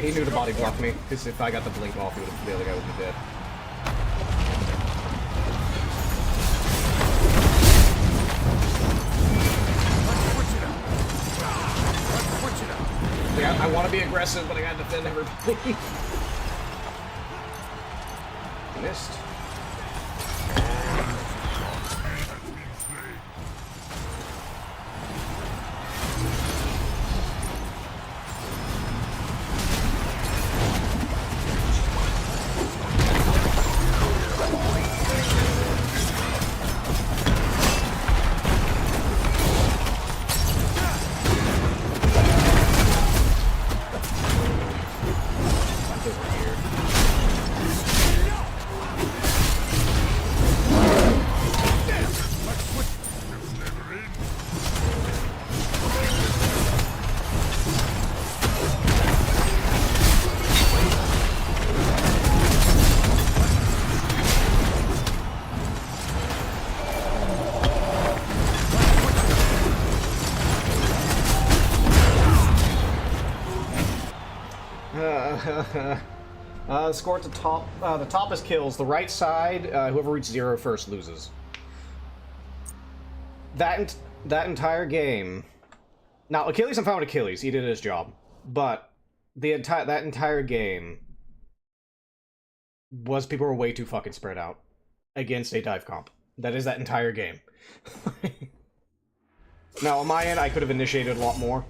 He knew to body block me, because if I got the blink off, the other guy would be dead. Yeah, I want to be aggressive, but I gotta defend everybody. Missed. Score at the top. The top is kills. The right side, whoever reaches 0 first loses. That entire game. Now Achilles, I'm fine with Achilles. He did his job, but that entire game was people were way too fucking spread out against a dive comp. That is that entire game. Now on my end, I could have initiated a lot more.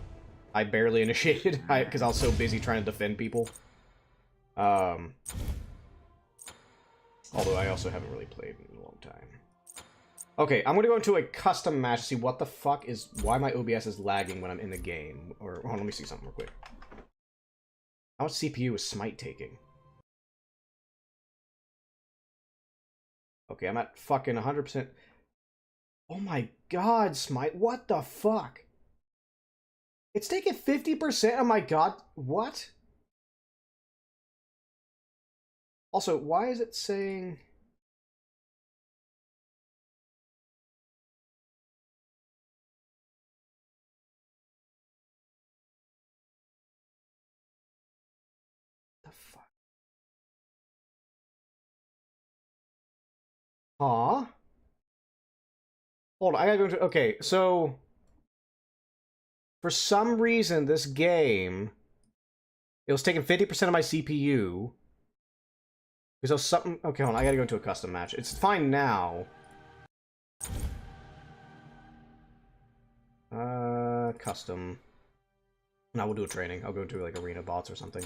I barely initiated because I was so busy trying to defend people. Although I also haven't really played in a long time. Okay, I'm gonna go into a custom match to see what the fuck is... Why my OBS is lagging when I'm in the game. Or, hold on, let me see something real quick. How much CPU is Smite taking? Okay, I'm at fucking 100%. Oh my god, Smite, what the fuck? It's taking 50%? Oh my god, what? Also, why is it saying... The fuck? Huh? Hold on, I gotta go into... Okay, so... For some reason, this game... It was taking 50% of my CPU... Because there was something... Okay, hold on, I gotta go into a custom match. It's fine now. Custom. Now we'll do a training. I'll go into, like, arena bots or something.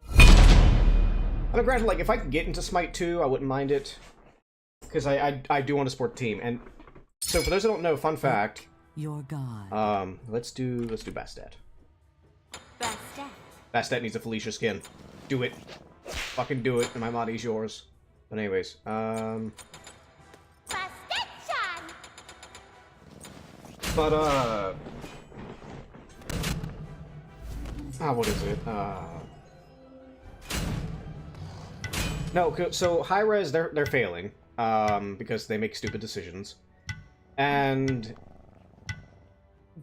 I mean, granted, like, if I could get into Smite 2, I wouldn't mind it. Because I do want to support the team. And so, for those who don't know, fun fact... Your god. Let's do Bastet. Bastet. Bastet needs a Felicia skin. Do it. Fucking do it, and my body's yours. But anyways, Bastet-chan. But, what is it? No, so Hi-Rez, they're failing, because they make stupid decisions. And...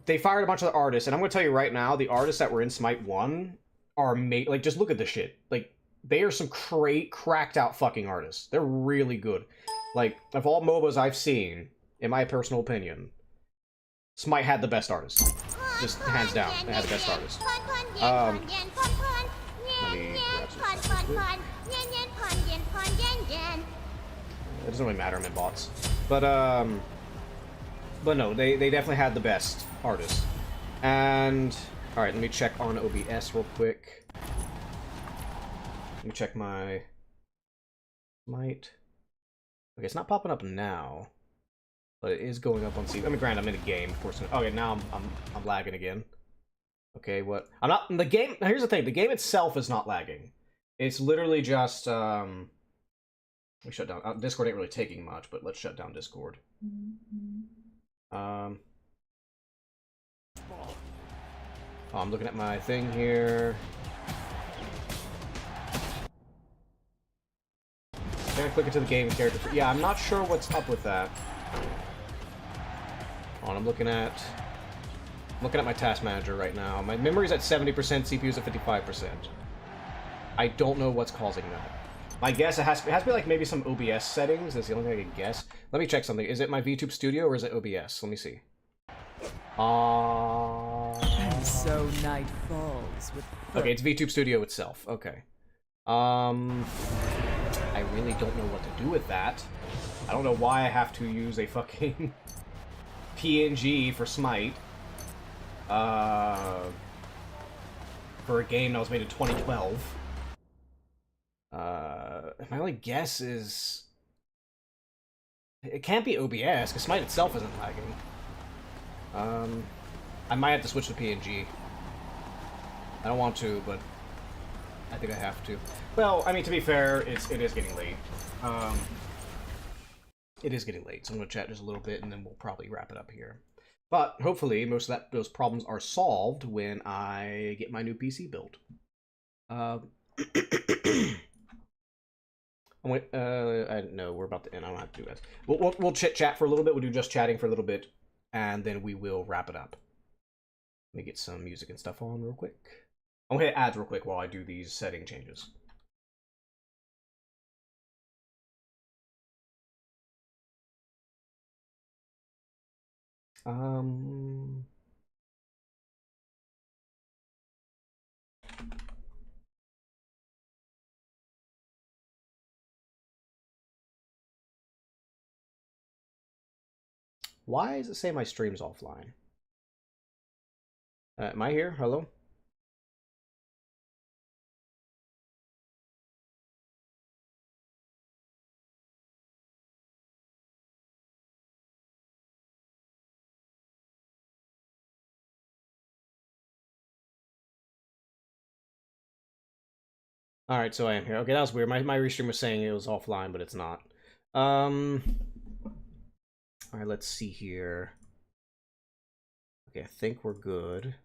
They fired a bunch of the artists, and I'm gonna tell you right now, the artists that were in Smite 1 are like, just look at this shit. Like, they are some cracked out fucking artists. They're really good. Like, of all MOBAs I've seen, in my personal opinion, Smite had the best artist. Just hands down, they had the best artist. Let me grab some. It doesn't really matter, I'm in bots. But no, they definitely had the best artists. And, alright, let me check on OBS real quick. Let me check my Smite. Okay, it's not popping up now. but it is going up on CPU. I mean, granted, I'm in a game, of course. Okay, now I'm lagging again. Okay, what? I'm not the game. Here's the thing: the game itself is not lagging. It's literally just we shut down Discord. Ain't really taking much, but let's shut down Discord. Oh, I'm looking at my thing here. Can I click into the game character? Yeah, I'm not sure what's up with that. Oh, I'm looking at my task manager right now. My memory's at 70%, CPU's at 55%. I don't know what's causing that. My guess it has to be like maybe some OBS settings. That's the only thing I can guess. Let me check something. Is it my VTube Studio or is it OBS? Let me see. And so night falls with. Okay, it's VTube Studio itself. Okay. I really don't know what to do with that. I don't know why I have to use a fucking PNG for Smite. For a game that was made in 2012. My only guess is it can't be OBS because Smite itself isn't lagging. I might have to switch to PNG. I don't want to, but I think I have to. Well, I mean, to be fair, it is getting late. It is getting late, so I'm gonna chat just a little bit, and then we'll probably wrap it up here. But hopefully, most of those problems are solved when I get my new PC built. No, we're about to end. I don't have to do that. We'll chit chat for a little bit. We'll do just chatting for a little bit, and then we will wrap it up. Let me get some music and stuff on real quick. I'm gonna hit ads real quick while I do these setting changes. Why does it say my stream's offline? Am I here? Hello? Alright, so I am here. Okay, that was weird. My restream was saying it was offline, but it's not. Alright, let's see here. Okay, I think we're good.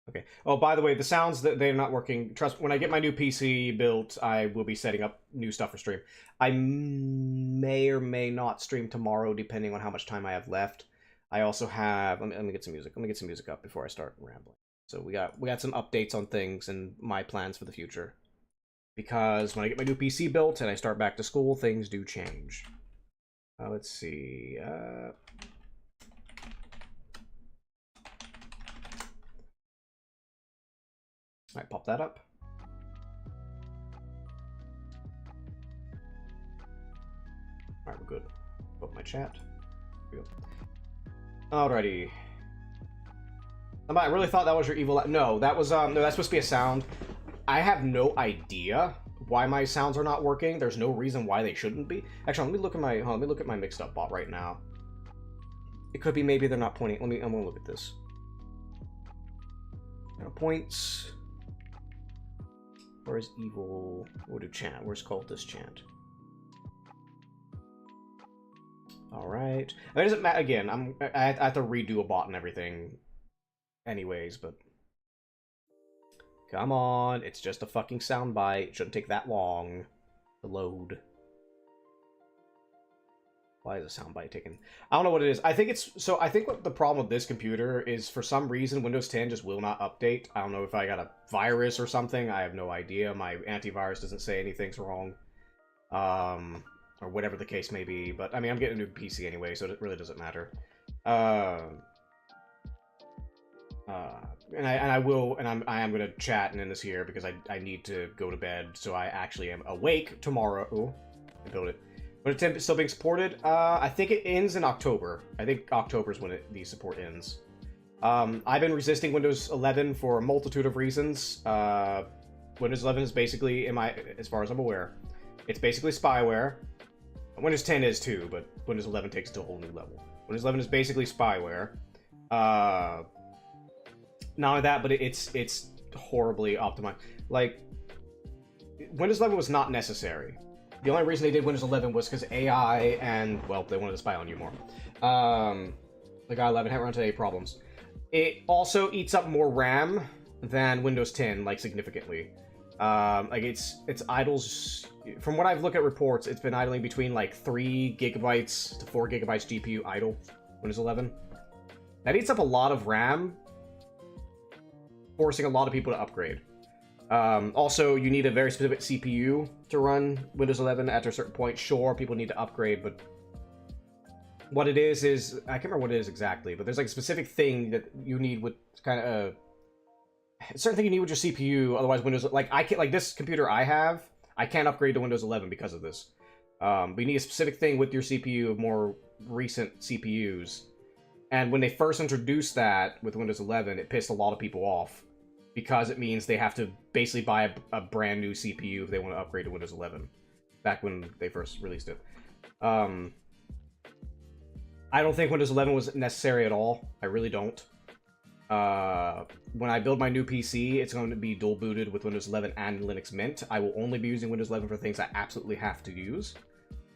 Okay. Oh, by the way, the sounds that they're not working. Trust, when I get my new PC built, I will be setting up new stuff for stream. I may or may not stream tomorrow, depending on how much time I have left. I also have. Let me get some music. Let me get some music up before I start rambling. So we got some updates on things and my plans for the future. Because when I get my new PC built and I start back to school, things do change. Let's see. Alright, pop that up. Alright, we're good. Open my chat. Here we go. Alrighty. I really thought that was your evil. No, that was no, that's supposed to be a sound. I have no idea why my sounds are not working. There's no reason why they shouldn't be. Actually, let me look at my mixed up bot right now. It could be maybe they're not pointing. I'm gonna look at this. Points. Where's evil? We'll do chant. Where's cultist chant? All right. It doesn't matter. Again, I have to redo a bot and everything, anyways. But come on, it's just a fucking soundbite. It shouldn't take that long to load. Why is a soundbite taking? I don't know what it is. I think it's so. I think what the problem with this computer is, for some reason, Windows 10 just will not update. I don't know if I got a virus or something. I have no idea. My antivirus doesn't say anything's wrong, or whatever the case may be. But I mean, I'm getting a new PC anyway, so it really doesn't matter. I am gonna chat and end this here because I need to go to bed, so I actually am awake tomorrow. I build it. But it's still being supported. I think it ends in October. I think October is when the support ends. I've been resisting Windows 11 for a multitude of reasons. Windows 11 is basically, as far as I'm aware, it's basically spyware. Windows 10 is too, but Windows 11 takes it to a whole new level. Windows 11 is basically spyware. Not only that, but it's horribly optimized. Like, Windows 11 was not necessary. The only reason they did Windows 11 was because AI and, well, they wanted to spy on you more. The guy 11 haven't run into any problems. It also eats up more RAM than Windows 10, like, significantly. Like, it's idles... From what I've looked at reports, it's been idling between, like, 3 gigabytes to 4 gigabytes GPU idle, Windows 11. That eats up a lot of RAM, forcing a lot of people to upgrade. Also, you need a very specific CPU to run Windows 11 at a certain point. Sure, people need to upgrade, but what it is I can't remember what it is exactly, but there's like a specific thing that you need with kind of a certain thing you need with your CPU. Otherwise, Windows, like, I can't, like, this computer I have, I can't upgrade to Windows 11 because of this. But you need a specific thing with your CPU of more recent CPUs. And when they first introduced that with Windows 11, it pissed a lot of people off, because it means they have to basically buy a brand new CPU if they want to upgrade to Windows 11, back when they first released it. I don't think Windows 11 was necessary at all. I really don't. When I build my new PC, it's going to be dual booted with Windows 11 and Linux Mint. I will only be using Windows 11 for things I absolutely have to use,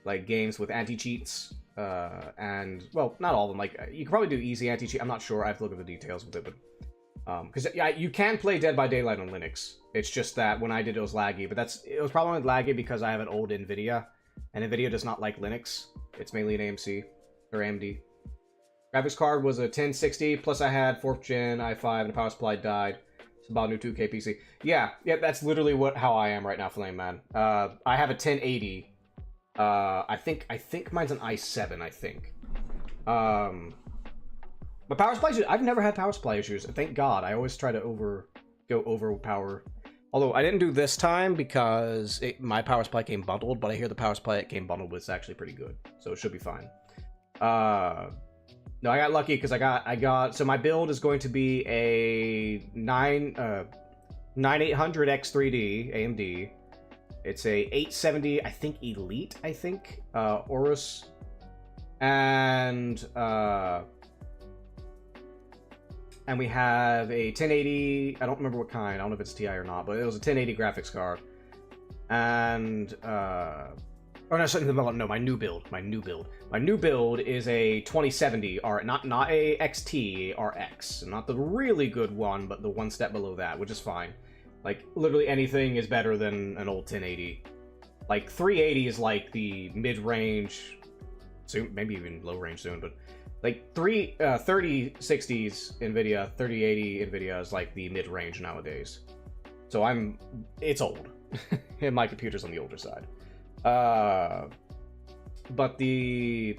like games with anti-cheats, and, well, not all of them. Like, you can probably do easy anti-cheat. I'm not sure. I have to look at the details with it, but because yeah, you can play Dead by Daylight on Linux. It's just that when I did it was laggy, but it was probably laggy because I have an old NVIDIA, and NVIDIA does not like Linux. It's mainly an AMC or AMD. Graphics card was a 1060, plus I had 4th gen i5 and the power supply died. It's about a new 2K PC. Yeah, that's literally how I am right now, Flame Man. I have a 1080. I think mine's an i7. I think. But power supply issues, I've never had power supply issues. Thank God. I always try to go over power. Although I didn't do this time because my power supply came bundled, but I hear the power supply it came bundled with is actually pretty good, so it should be fine. No, I got lucky because I got so my build is going to be a 9800 X3D AMD. It's a 870, I think, Elite, Aorus, and we have a 1080, I don't remember what kind, I don't know if it's TI or not, but it was a 1080 graphics card. And, no, my new build. My new build is a 2070, not a XT, RX. Not the really good one, but the one step below that, which is fine. Like, literally anything is better than an old 1080. Like, 380 is like the mid-range, soon, maybe even low-range soon, but like 3060s NVIDIA, 3080 NVIDIA is like the mid-range nowadays. So it's old. And my computer's on the older side. But no,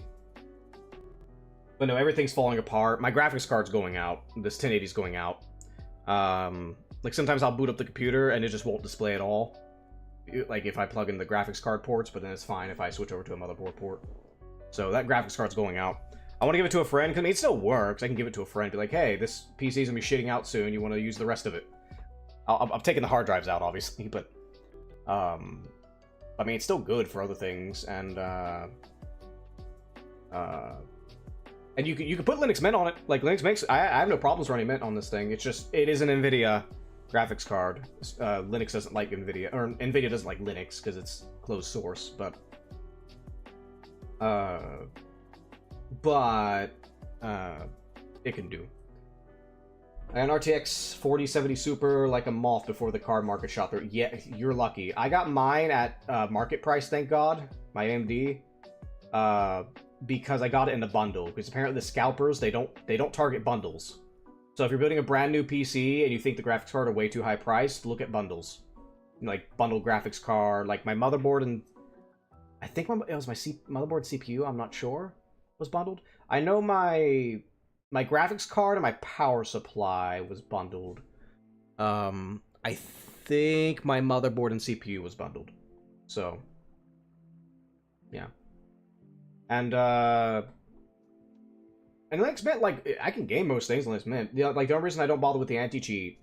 everything's falling apart. My graphics card's going out. This 1080's going out. Like sometimes I'll boot up the computer and it just won't display at all. Like if I plug in the graphics card ports, but then it's fine if I switch over to a motherboard port. So that graphics card's going out. I want to give it to a friend, because I mean, it still works. I can give it to a friend, be like, hey, this PC's gonna be shitting out soon, you want to use the rest of it. I'm taking the hard drives out, obviously, but... I mean, it's still good for other things, and you can put Linux Mint on it. Like, Linux makes... I have no problems running Mint on this thing. It's just... It is an NVIDIA graphics card. Linux doesn't like NVIDIA, or NVIDIA doesn't like Linux, because it's closed source, but... it can do. An RTX 4070 Super like a moth before the card market shot through. Yeah, you're lucky. I got mine at market price, thank God, my AMD, because I got it in a bundle. Because apparently the scalpers, they don't target bundles. So if you're building a brand new PC and you think the graphics card are way too high priced, look at bundles. Like bundle graphics card, like my motherboard and I think it was my motherboard CPU. I'm not sure was bundled. I know my graphics card and my power supply was bundled. I think my motherboard and CPU was bundled. So, yeah. And Linux Mint, like, I can game most things in Linux Mint. Like, the only reason I don't bother with the anti-cheat,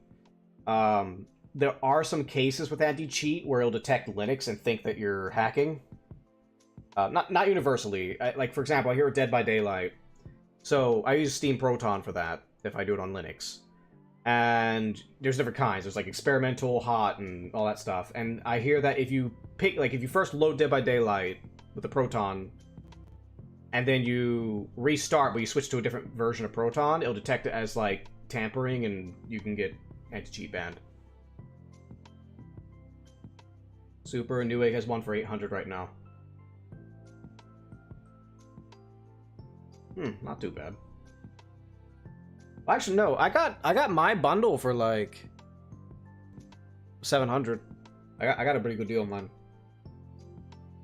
there are some cases with anti-cheat where it'll detect Linux and think that you're hacking. Not universally. Like, for example, I hear Dead by Daylight. So I use Steam Proton for that if I do it on Linux. And there's different kinds. There's like experimental, hot, and all that stuff. And I hear that if you first load Dead by Daylight with the Proton, and then you restart, but you switch to a different version of Proton, it'll detect it as like tampering, and you can get anti-cheat banned. Super Newegg has one for 800 right now. Not too bad. Well, actually, no. I got my bundle for like 700. I got a pretty good deal on mine.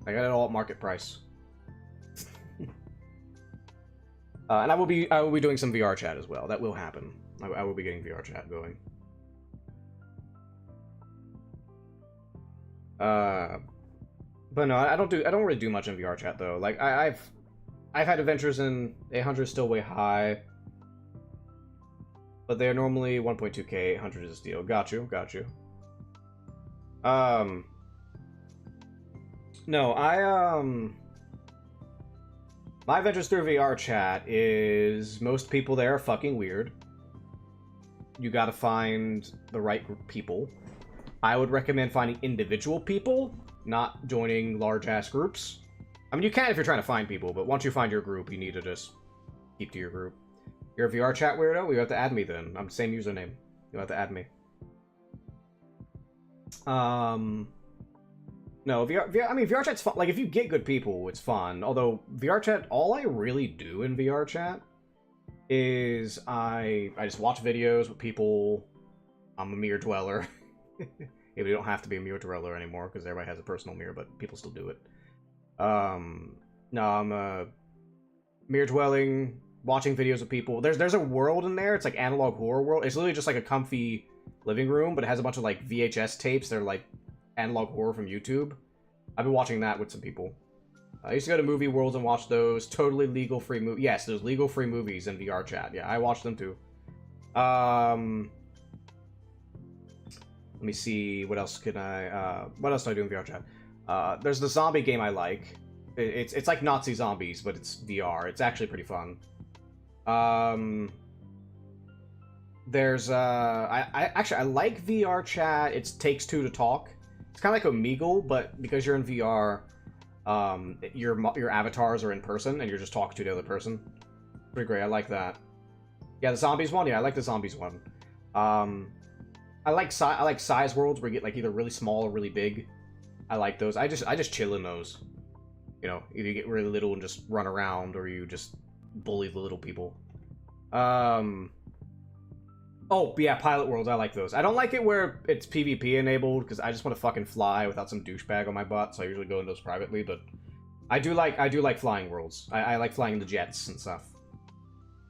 I got it all at market price. And I will be doing some VR chat as well. That will happen. I will be getting VR chat going. But no, I don't really do much in VR chat though. Like I've had adventures in 800 is still way high, but they're normally 1.2k. 800 is a steal. Got you. No, my adventures through VR chat is most people there are fucking weird. You gotta find the right people. I would recommend finding individual people, not joining large-ass groups. I mean, you can if you're trying to find people, but once you find your group, you need to just keep to your group. You're a VR chat weirdo? Well, you have to add me then. I'm the same username. You'll have to add me. No, I mean, VR chat's fun. Like, if you get good people, it's fun. Although, VR chat, all I really do in VR chat is I just watch videos with people. I'm a mirror dweller. If you don't have to be a mirror dweller anymore, because everybody has a personal mirror, but people still do it. No, I'm a mirror dwelling, watching videos of people. There's a world in there. It's like analog horror world. It's literally just like a comfy living room, but it has a bunch of like VHS tapes. They're like analog horror from YouTube. I've been watching that with some people. I used to go to movie worlds and watch those. Totally legal free movies. Yes, there's legal free movies in VR chat. Yeah, I watched them too. Let me see, what else can what else do I do in VR chat? There's the zombie game I like. It's like Nazi zombies, but it's VR. It's actually pretty fun. There's I like VR chat. It takes two to talk. It's kind of like Omegle, but because you're in VR, your avatars are in person and you're just talking to the other person. Pretty great. I like that. Yeah, the zombies one. Yeah, I like the zombies one. I like size worlds where you get like either really small or really big. I like those. I just chill in those. You know, either you get really little and just run around, or you just bully the little people. Oh, yeah, Pilot Worlds, I like those. I don't like it where it's PvP enabled, because I just want to fucking fly without some douchebag on my butt, so I usually go in those privately, but I do like flying worlds. I like flying in the jets and stuff.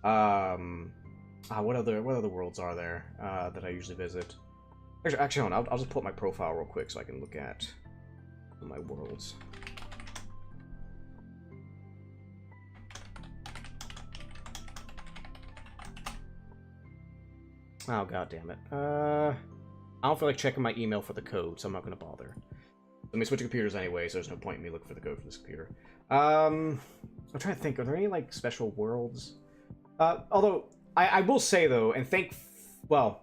What other worlds are there that I usually visit? Actually, hold on, I'll just put my profile real quick so I can look at my worlds. Oh, god damn it. I don't feel like checking my email for the code, so I'm not going to bother. Let me switch computers anyway, so there's no point in me looking for the code for this computer. I'm trying to think, are there any, like, special worlds? Although, I will say, though, and well,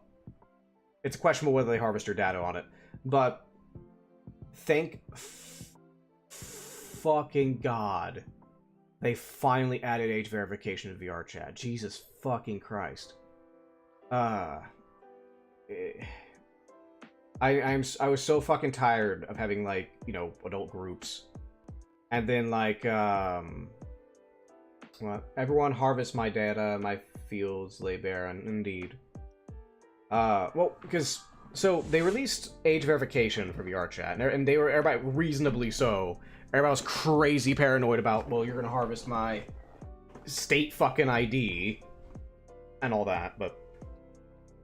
it's questionable whether they harvest your data on it, but thank fucking god they finally added age verification to VR chat. Jesus fucking Christ. I was so fucking tired of having, like, you know, adult groups, and then like well, everyone harvests my data, my fields lay barren. Indeed. Well, because so they released age verification for VR chat, and they were, everybody reasonably so. Everybody was crazy paranoid about, well, you're gonna harvest my state fucking ID and all that, but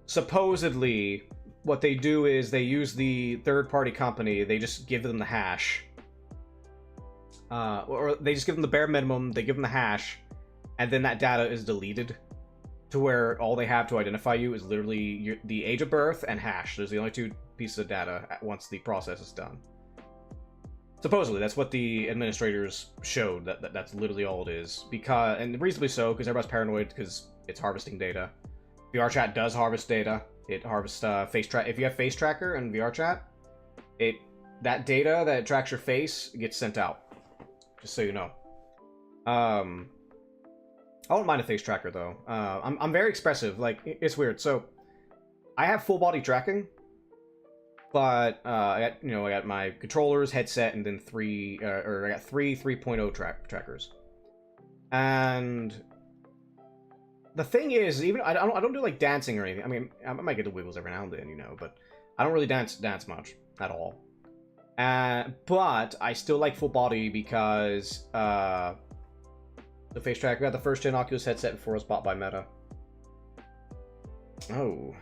supposedly what they do is they use the third-party company, they just give them the hash, or they just give them the bare minimum, they give them the hash, and then that data is deleted to where all they have to identify you is literally the age of birth and hash. There's the only two pieces of data once the process is done. Supposedly, that's what the administrators showed. That's literally all it is. Because, and reasonably so, because everybody's paranoid because it's harvesting data. VRChat does harvest data. It harvests face track. If you have face tracker and VRChat, that data that tracks your face gets sent out. Just so you know. I don't mind a face tracker though. I'm very expressive. Like, it's weird. So I have full body tracking. But I got my controllers, headset, and then I got three 3.0 trackers. And the thing is, even I don't do like dancing or anything. I mean, I might get the wiggles every now and then, but I don't really dance much at all. But I still like full body because the face tracker got the first gen Oculus headset before it was bought by Meta. Oh,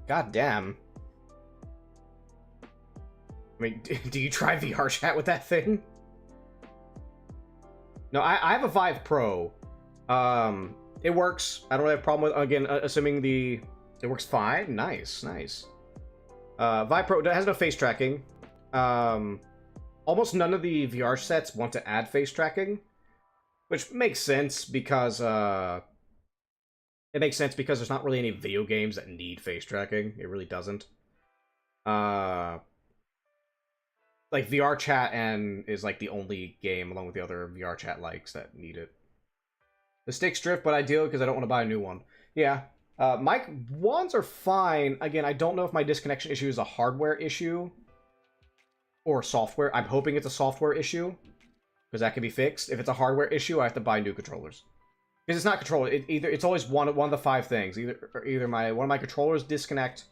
god damn. I mean, do you try VR chat with that thing? No, I have a Vive Pro. It works. I don't have a problem with, again, assuming it works fine. Nice. Vive Pro has no face tracking. Almost none of the VR sets want to add face tracking, which makes sense because there's not really any video games that need face tracking. It really doesn't. Like VR chat is like the only game along with the other VR chat likes that need it. The sticks drift, but ideal because I don't want to buy a new one. Yeah. Mic wands are fine. Again, I don't know if my disconnection issue is a hardware issue or software. I'm hoping it's a software issue because that can be fixed. If it's a hardware issue, I have to buy new controllers. Because it's not controller. It's always one of the 5 things. Either one of my controllers disconnect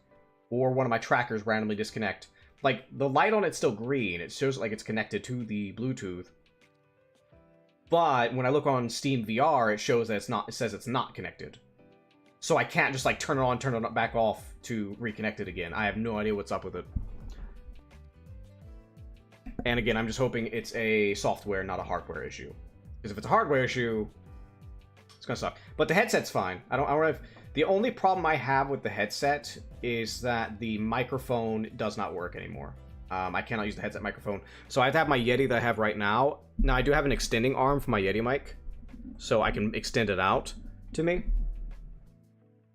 or one of my trackers randomly disconnect. Like, the light on it's still green. It shows like it's connected to the Bluetooth. But when I look on Steam VR, it shows that it's not. It says it's not connected. So I can't just like turn it on, turn it back off to reconnect it again. I have no idea what's up with it. And again, I'm just hoping it's a software, not a hardware issue. Because if it's a hardware issue, it's gonna suck. But the headset's fine. I don't have. The only problem I have with the headset is that the microphone does not work anymore. I cannot use the headset microphone. So I have to have my Yeti that I have right now. Now, I do have an extending arm for my Yeti mic, so I can extend it out to me.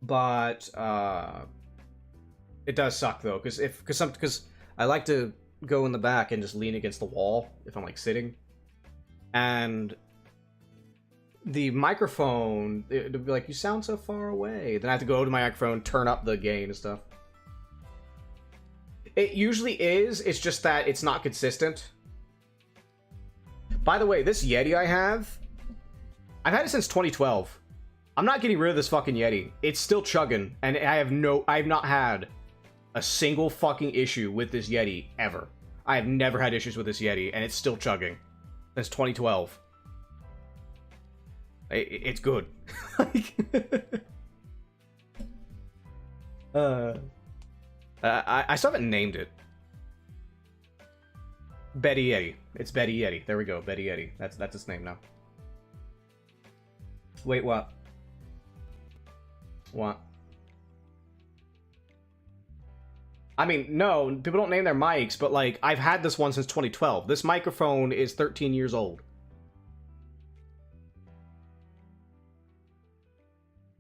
But it does suck, though, because I like to go in the back and just lean against the wall if I'm, like, sitting. And the microphone, it'll be like, you sound so far away. Then I have to go to my microphone, turn up the gain and stuff. It usually is. It's just that it's not consistent. By the way, this Yeti I've had it since 2012. I'm not getting rid of this fucking Yeti. It's still chugging, and I've not had a single fucking issue with this Yeti ever. I have never had issues with this Yeti, and it's still chugging since 2012. It's good. I still haven't named it. Betty Yeti. It's Betty Yeti. There we go. Betty Yeti. That's its name now. Wait, what? What? I mean, no, people don't name their mics, but like, I've had this one since 2012. This microphone is 13 years old.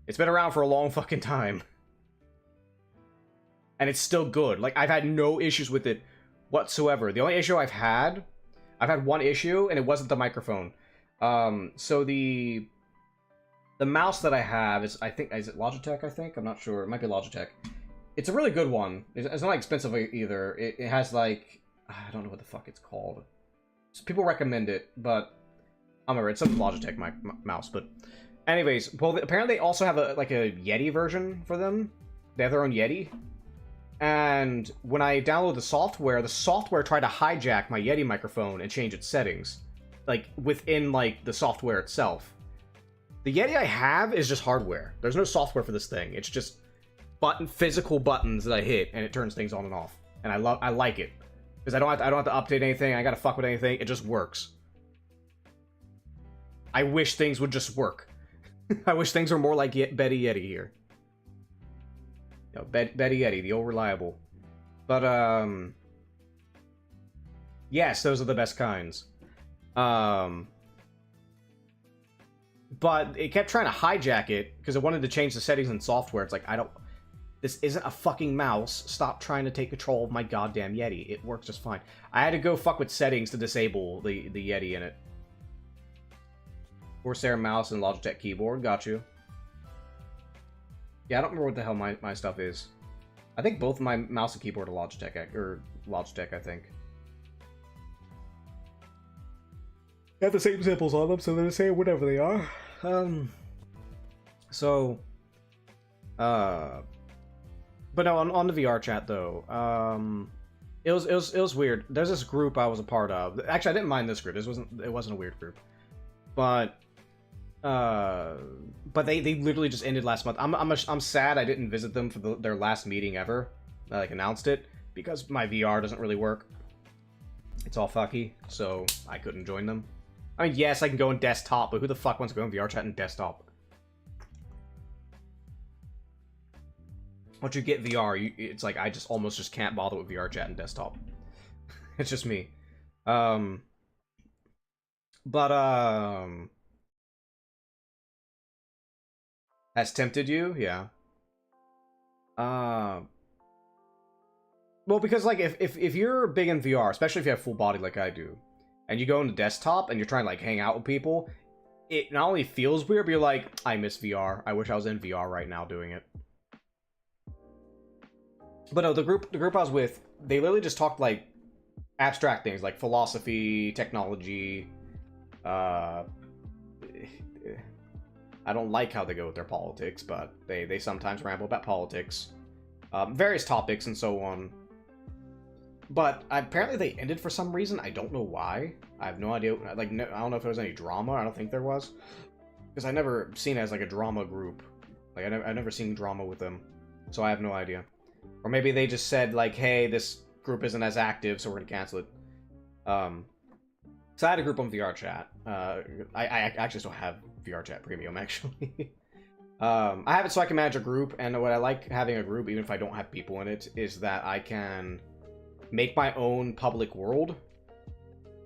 It's been around for a long fucking time. And it's still good. Like, I've had no issues with it whatsoever. The only issue I've had one issue, and it wasn't the microphone. So the mouse that I have is, I think, is it Logitech, I think? I'm not sure. It might be Logitech. It's a really good one. It's not expensive either. It has, like, I don't know what the fuck it's called. So people recommend it, but I don't remember. It's some Logitech mouse, but anyways, well, apparently they also have a Yeti version for them. They have their own Yeti. And when I downloaded the software tried to hijack my Yeti microphone and change its settings. Like, within, like, the software itself. The Yeti I have is just hardware. There's no software for this thing. It's just physical buttons that I hit, and it turns things on and off. And I like it. Because I don't have to update anything, I gotta fuck with anything, it just works. I wish things would just work. I wish things were more like Betty Yeti here. You know, Betty Yeti, the old reliable. But, Yes, those are the best kinds. But it kept trying to hijack it because it wanted to change the settings in software. It's like, this isn't a fucking mouse. Stop trying to take control of my goddamn Yeti. It works just fine. I had to go fuck with settings to disable the Yeti in it. Corsair mouse and Logitech keyboard. Got you. Yeah, I don't remember what the hell my stuff is. I think both my mouse and keyboard are Logitech, I think. They have the same symbols on them, so they're the same whatever they are. But no, on the VR chat though, it was weird. There's this group I was a part of. Actually, I didn't mind this group. It wasn't a weird group, but they literally just ended last month. I'm sad I didn't visit them for their last meeting ever. I like announced it because my VR doesn't really work. It's all fucky, so I couldn't join them. I mean, yes, I can go in desktop, but who the fuck wants to go in VR chat in desktop? Once you get VR, it's like I just almost just can't bother with VR chat and desktop. It's just me. Has tempted you? Yeah. Well, because like if you're big in VR, especially if you have full body like I do, and you go into desktop and you're trying to like hang out with people, it not only feels weird, but you're like, I miss VR. I wish I was in VR right now doing it. But no, the group I was with, they literally just talked like abstract things like philosophy, technology. I don't like how they go with their politics, but they sometimes ramble about politics, various topics and so on. But apparently they ended for some reason. I don't know why. I have no idea. Like, no, I don't know if there was any drama. I don't think there was, because I never seen it as like a drama group. Like I never seen drama with them, so I have no idea. Or maybe they just said like, hey, this group isn't as active, so we're gonna cancel it. So I had a group on VR chat. I actually still have VR chat premium actually. I have it so I can manage a group, and what I like having a group, even if I don't have people in it, is that I can make my own public world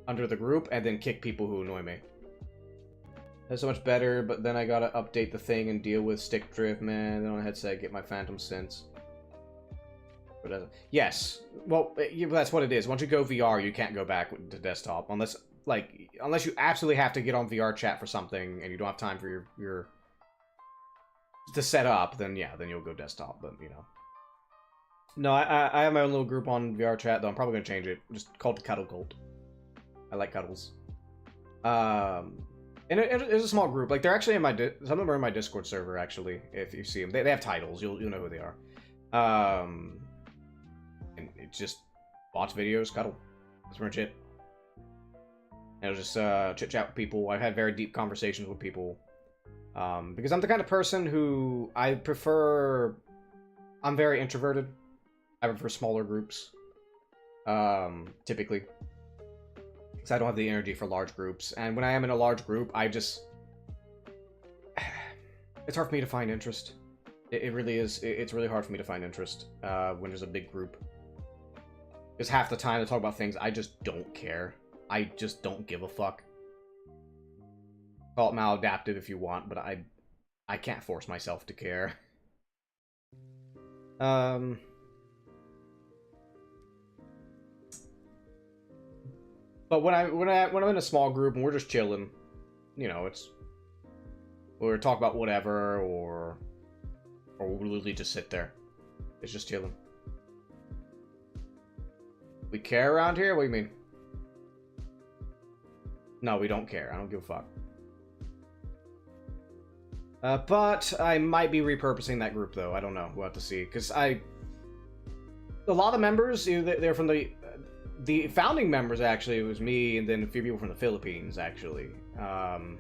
under the group and then kick people who annoy me. That's so much better, but then I gotta update the thing and deal with stick drift, man. Then on a headset, get my phantom sense. Yes, well, that's what it is. Once you go VR, you can't go back to desktop unless you absolutely have to get on VR chat for something and you don't have time for your to set up. Then yeah, then you'll go desktop. But you know, no, I have my own little group on VR chat though. I'm probably gonna change it. Just called the Cuddle Cult. I like cuddles. And it's a small group. Like they're actually in my some of them are in my Discord server actually. If you see them, they have titles. You'll know who they are. And it's just watch videos, cuddle. That's pretty much it. And it'll just chit chat with people. I've had very deep conversations with people. Because I'm the kind of person who I'm very introverted. I prefer smaller groups. Typically. Because I don't have the energy for large groups. And when I am in a large group, it's hard for me to find interest. It really is. It's really hard for me to find interest when there's a big group. Because half the time to talk about things I just don't care. I just don't give a fuck. Call it maladaptive if you want, but I can't force myself to care. But when I'm in a small group and we're just chilling, you know, we'll talk about whatever, or we'll literally just sit there. It's just chilling. We care around here? What do you mean? No, we don't care. I don't give a fuck. But I might be repurposing that group, though. I don't know. We'll have to see. Because a lot of members, they're from the founding members, actually. It was me, and then a few people from the Philippines, actually. You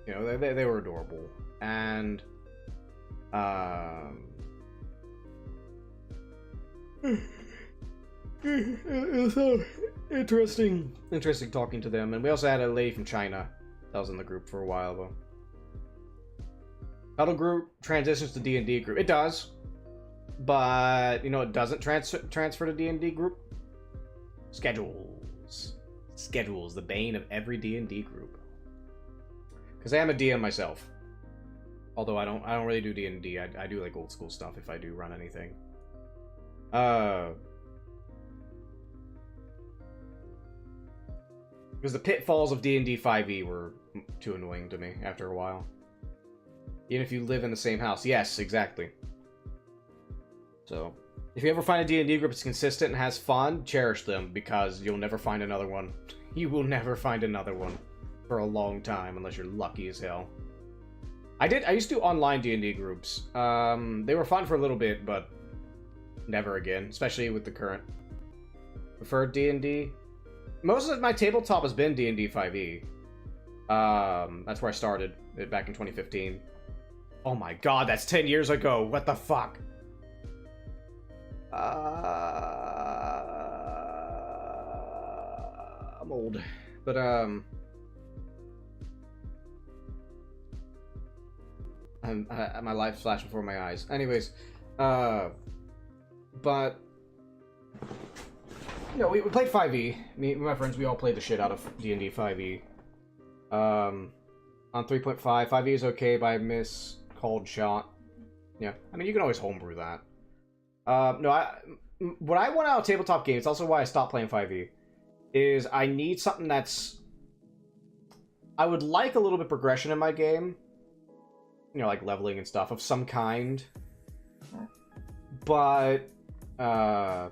know, they were adorable. And, it was so interesting talking to them. And we also had a lady from China that was in the group for a while, though. Cuddle group transitions to D&D group. It does, but you know it doesn't transfer to D&D group. Schedules. Schedules, the bane of every D&D group. Because I am a DM myself. Although I don't really do D&D. I do like old school stuff if I do run anything. Because the pitfalls of D&D 5e were too annoying to me after a while. Even if you live in the same house. Yes, exactly. So, if you ever find a D&D group that's consistent and has fun, cherish them, because you'll never find another one. You will never find another one for a long time, unless you're lucky as hell. I used to do online D&D groups. They were fun for a little bit, but never again, especially with the current preferred D&D. Most of my tabletop has been D&D 5e. That's where I started back in 2015. Oh my god, that's 10 years ago. What the fuck? I'm old, but my life flashed before my eyes. Anyways, but you know, we played 5e. Me and my friends, we all played the shit out of D&D 5e. On 3.5, 5e is okay, but I miss Cold Shot. Yeah, I mean, you can always homebrew that. No, what I want out of tabletop games, also why I stopped playing 5e, is I need something that's... I would like a little bit of progression in my game. You know, like leveling and stuff of some kind. But I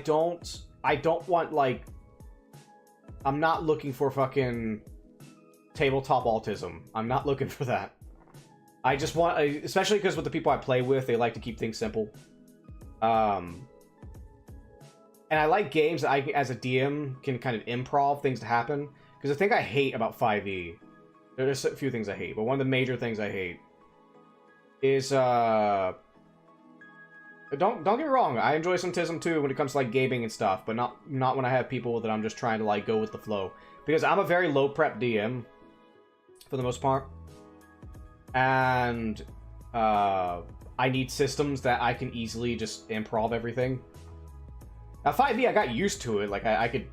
don't want, like... I'm not looking for fucking tabletop autism. I'm not looking for that. I just want, especially because with the people I play with, they like to keep things simple. And I like games that I, as a DM, can kind of improv things to happen. Because the thing I hate about 5e, there's a few things I hate, but one of the major things I hate is, don't get me wrong, I enjoy some TISM too when it comes to like gaming and stuff, but not when I have people that I'm just trying to like go with the flow. Because I'm a very low prep DM, for the most part. And I need systems that I can easily just improv everything. Now 5e, I got used to it. Like I could,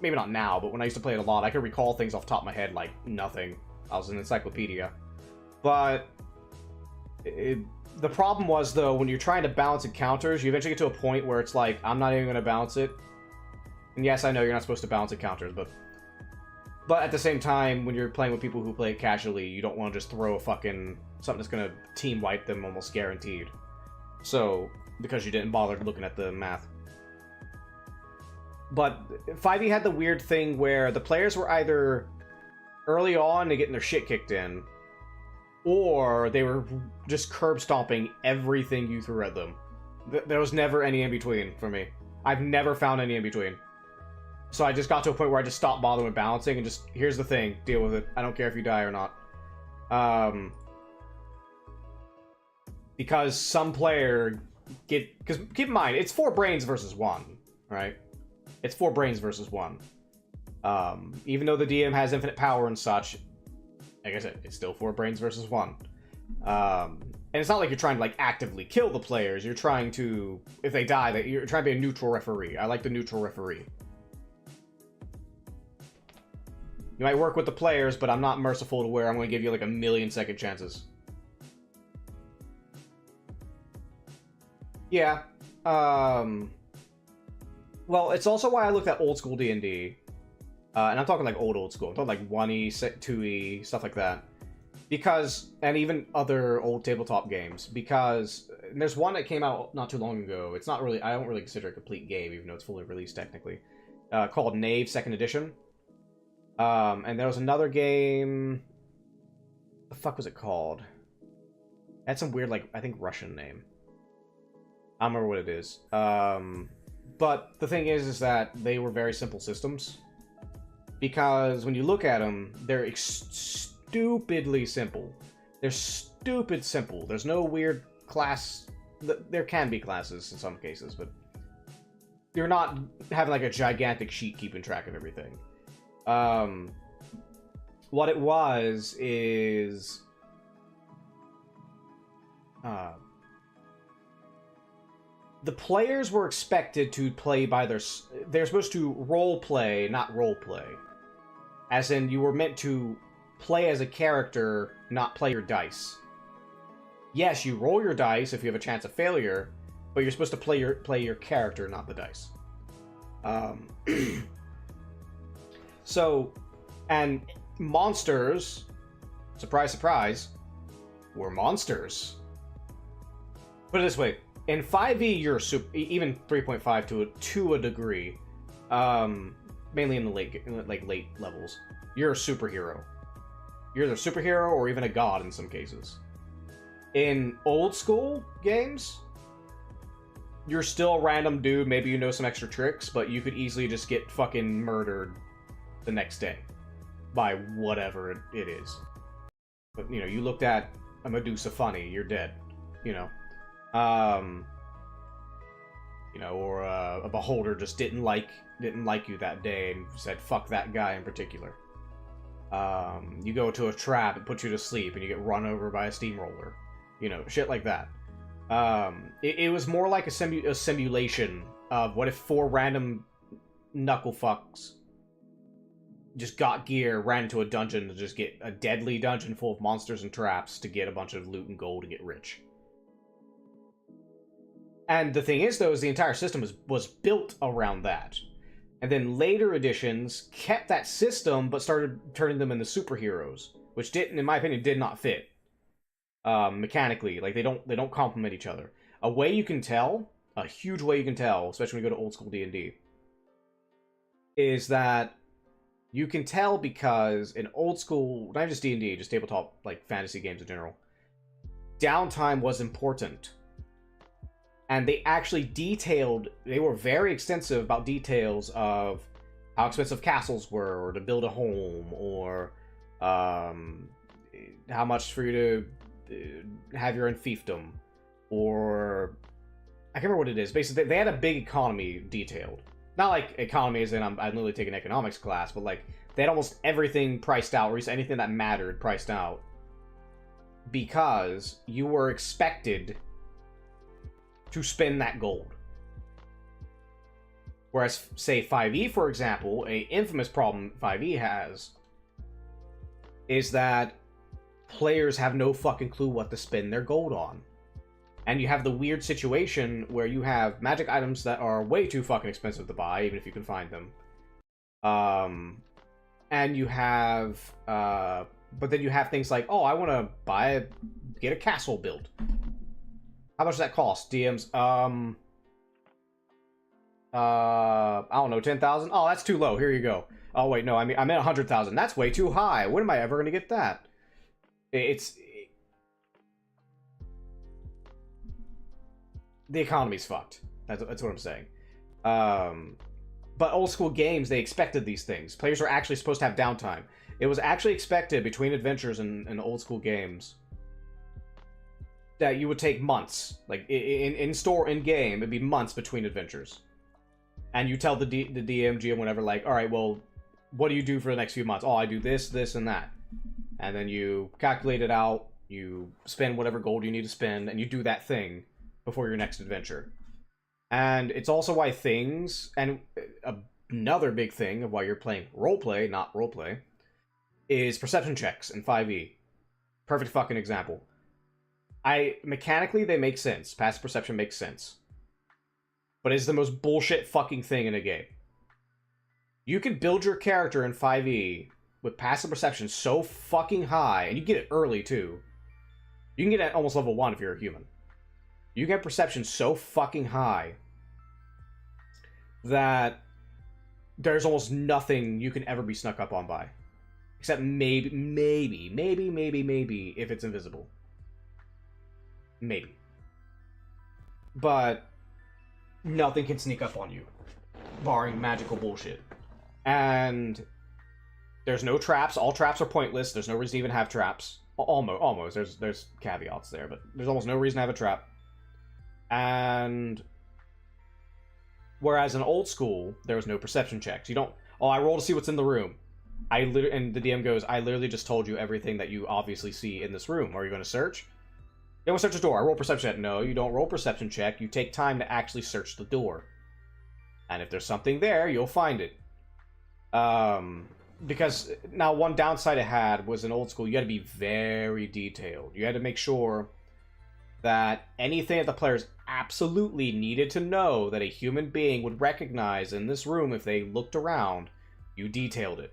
maybe not now, but when I used to play it a lot, I could recall things off the top of my head like nothing. I was an encyclopedia. But the problem was though, when you're trying to balance encounters, you eventually get to a point where it's like, I'm not even going to balance it. And yes, I know you're not supposed to balance encounters, but at the same time, when you're playing with people who play it casually, you don't want to just throw a fucking... something that's gonna team wipe them almost guaranteed. So, because you didn't bother looking at the math. But 5e had the weird thing where the players were either early on to getting their shit kicked in, or they were just curb stomping everything you threw at them. There was never any in between for me. I've never found any in between. So I just got to a point where I just stopped bothering with balancing and just, here's the thing, deal with it. I don't care if you die or not. Because some player because keep in mind, it's 4 brains versus 1, right? It's 4 brains versus 1. Even though the DM has infinite power and such, like I said, it's still 4 brains versus 1. And it's not like you're trying to like actively kill the players. You're trying to, if they die, that you're trying to be a neutral referee. I like the neutral referee. You might work with the players, but I'm not merciful to where I'm going to give you like 1,000,000 second chances. Yeah. Well, it's also why I looked at old school D&D. And I'm talking like old school. I'm talking like 1E, 2E, stuff like that. Because, and even other old tabletop games. Because there's one that came out not too long ago. It's not really, I don't really consider it a complete game, even though it's fully released technically. Called Knave 2nd Edition. And there was another game... What the fuck was it called? It had some weird, like, I think Russian name. I don't remember what it is. But the thing is that they were very simple systems. Because when you look at them, they're stupidly simple. They're stupid simple. There's no weird class... There can be classes in some cases, but... You're not having, like, a gigantic sheet keeping track of everything. What it was is the players were expected to play by they're supposed to role play, not role play. As in, you were meant to play as a character, not play your dice. Yes, you roll your dice if you have a chance of failure, but you're supposed to play your character, not the dice. So, and monsters, surprise, surprise, were monsters. Put it this way: in 5e, you're even 3.5 to a degree, mainly in the late levels. You're a superhero. You're either a superhero or even a god in some cases. In old school games, you're still a random dude. Maybe you know some extra tricks, but you could easily just get fucking murdered the next day by whatever it is. But you know, you looked at a Medusa funny, you're dead. You know. Or a beholder just didn't like you that day and said fuck that guy in particular. You go to a trap and puts you to sleep and you get run over by a steamroller. You know, shit like that. It was more like a simulation of what if 4 random knuckle fucks just got gear, ran into a dungeon to just get a deadly dungeon full of monsters and traps to get a bunch of loot and gold and get rich. And the thing is, though, is the entire system was built around that. And then later editions kept that system, but started turning them into superheroes, which didn't, in my opinion, did not fit mechanically. Like they don't complement each other. A way you can tell, a huge way you can tell, especially when you go to old school D&D, is that you can tell because in old school, not just D&D, just tabletop like fantasy games in general, downtime was important. And they actually they were very extensive about details of how expensive castles were, or to build a home, or how much for you to have your own fiefdom, or I can't remember what it is. Basically, they had a big economy detailed. Not like economy as in I'm literally taking an economics class, but like they had almost everything priced out, or at least anything that mattered priced out, because you were expected to spend that gold. Whereas, say, 5e, for example, a infamous problem 5e has is that players have no fucking clue what to spend their gold on. And you have the weird situation where you have magic items that are way too fucking expensive to buy, even if you can find them. And you have, but then you have things like, oh, I want to get a castle built. How much does that cost? DMs, I don't know, 10,000? Oh, that's too low. Here you go. Oh, wait, no, I meant 100,000. That's way too high. When am I ever going to get that? The economy's fucked. That's what I'm saying. But old school games, they expected these things. Players were actually supposed to have downtime. It was actually expected between adventures and old school games that you would take months. Like, in game, it'd be months between adventures. And you tell the DM, GM, whatever, like, alright, well, what do you do for the next few months? Oh, I do this, this, and that. And then you calculate it out, you spend whatever gold you need to spend, and you do that thing before your next adventure. And it's also why things, and another big thing of why you're playing roleplay, not roleplay, is perception checks in 5e. Perfect fucking example. Mechanically, they make sense. Passive perception makes sense. But it's the most bullshit fucking thing in a game. You can build your character in 5e with passive perception so fucking high, and you get it early too. You can get it at almost level 1 if you're a human. You get perception so fucking high that there's almost nothing you can ever be snuck up on by. Except maybe if it's invisible. Maybe. But nothing can sneak up on you, barring magical bullshit. And there's no traps. All traps are pointless. There's no reason to even have traps. Almost. There's caveats there, but there's almost no reason to have a trap. And whereas in old school, there was no perception checks. You don't, oh, I roll to see what's in the room. And the DM goes, I literally just told you everything that you obviously see in this room. Are you going to search? Yeah, we'll search the door. I roll perception check. No, you don't roll perception check. You take time to actually search the door. And if there's something there, you'll find it. Because now one downside it had was in old school, you had to be very detailed. You had to make sure that anything that the players absolutely needed to know that a human being would recognize in this room if they looked around, you detailed it.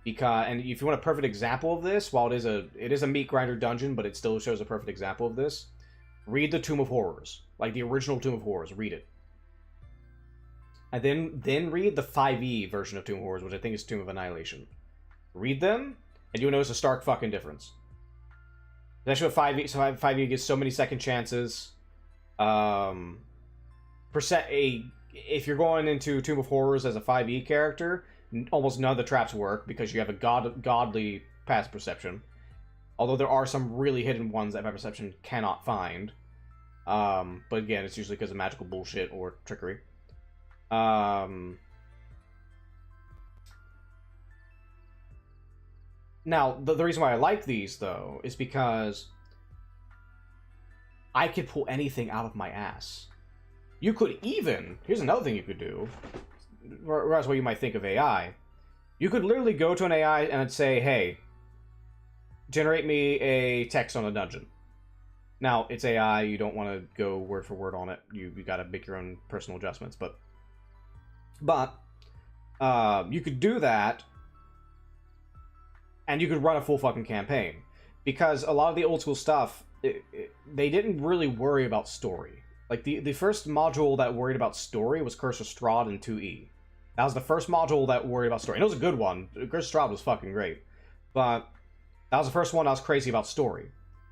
Because, and if you want a perfect example of this, while it is a meat grinder dungeon, but it still shows a perfect example of this, read the Tomb of Horrors. Like the original Tomb of Horrors, read it. And then read the 5e version of Tomb of Horrors, which I think is Tomb of Annihilation. Read them, and you'll notice a stark fucking difference. Especially with 5e, so 5e gets so many second chances. If you're going into Tomb of Horrors as a 5e character, almost none of the traps work because you have a godly passive perception. Although there are some really hidden ones that my perception cannot find. But again, it's usually because of magical bullshit or trickery. Now, the reason why I like these, though, is because I could pull anything out of my ass. You could even... Here's another thing you could do. Whereas what you might think of AI. You could literally go to an AI and say, hey, generate me a text on a dungeon. Now, it's AI, you don't want to go word for word on it. You gotta make your own personal adjustments, but you could do that, and you could run a full fucking campaign. Because a lot of the old school stuff, they didn't really worry about story. Like, the first module that worried about story was Curse of Strahd in 2E. That was the first module that worried about story. And it was a good one. Curse of Strahd was fucking great. But that was the first one that was crazy about story.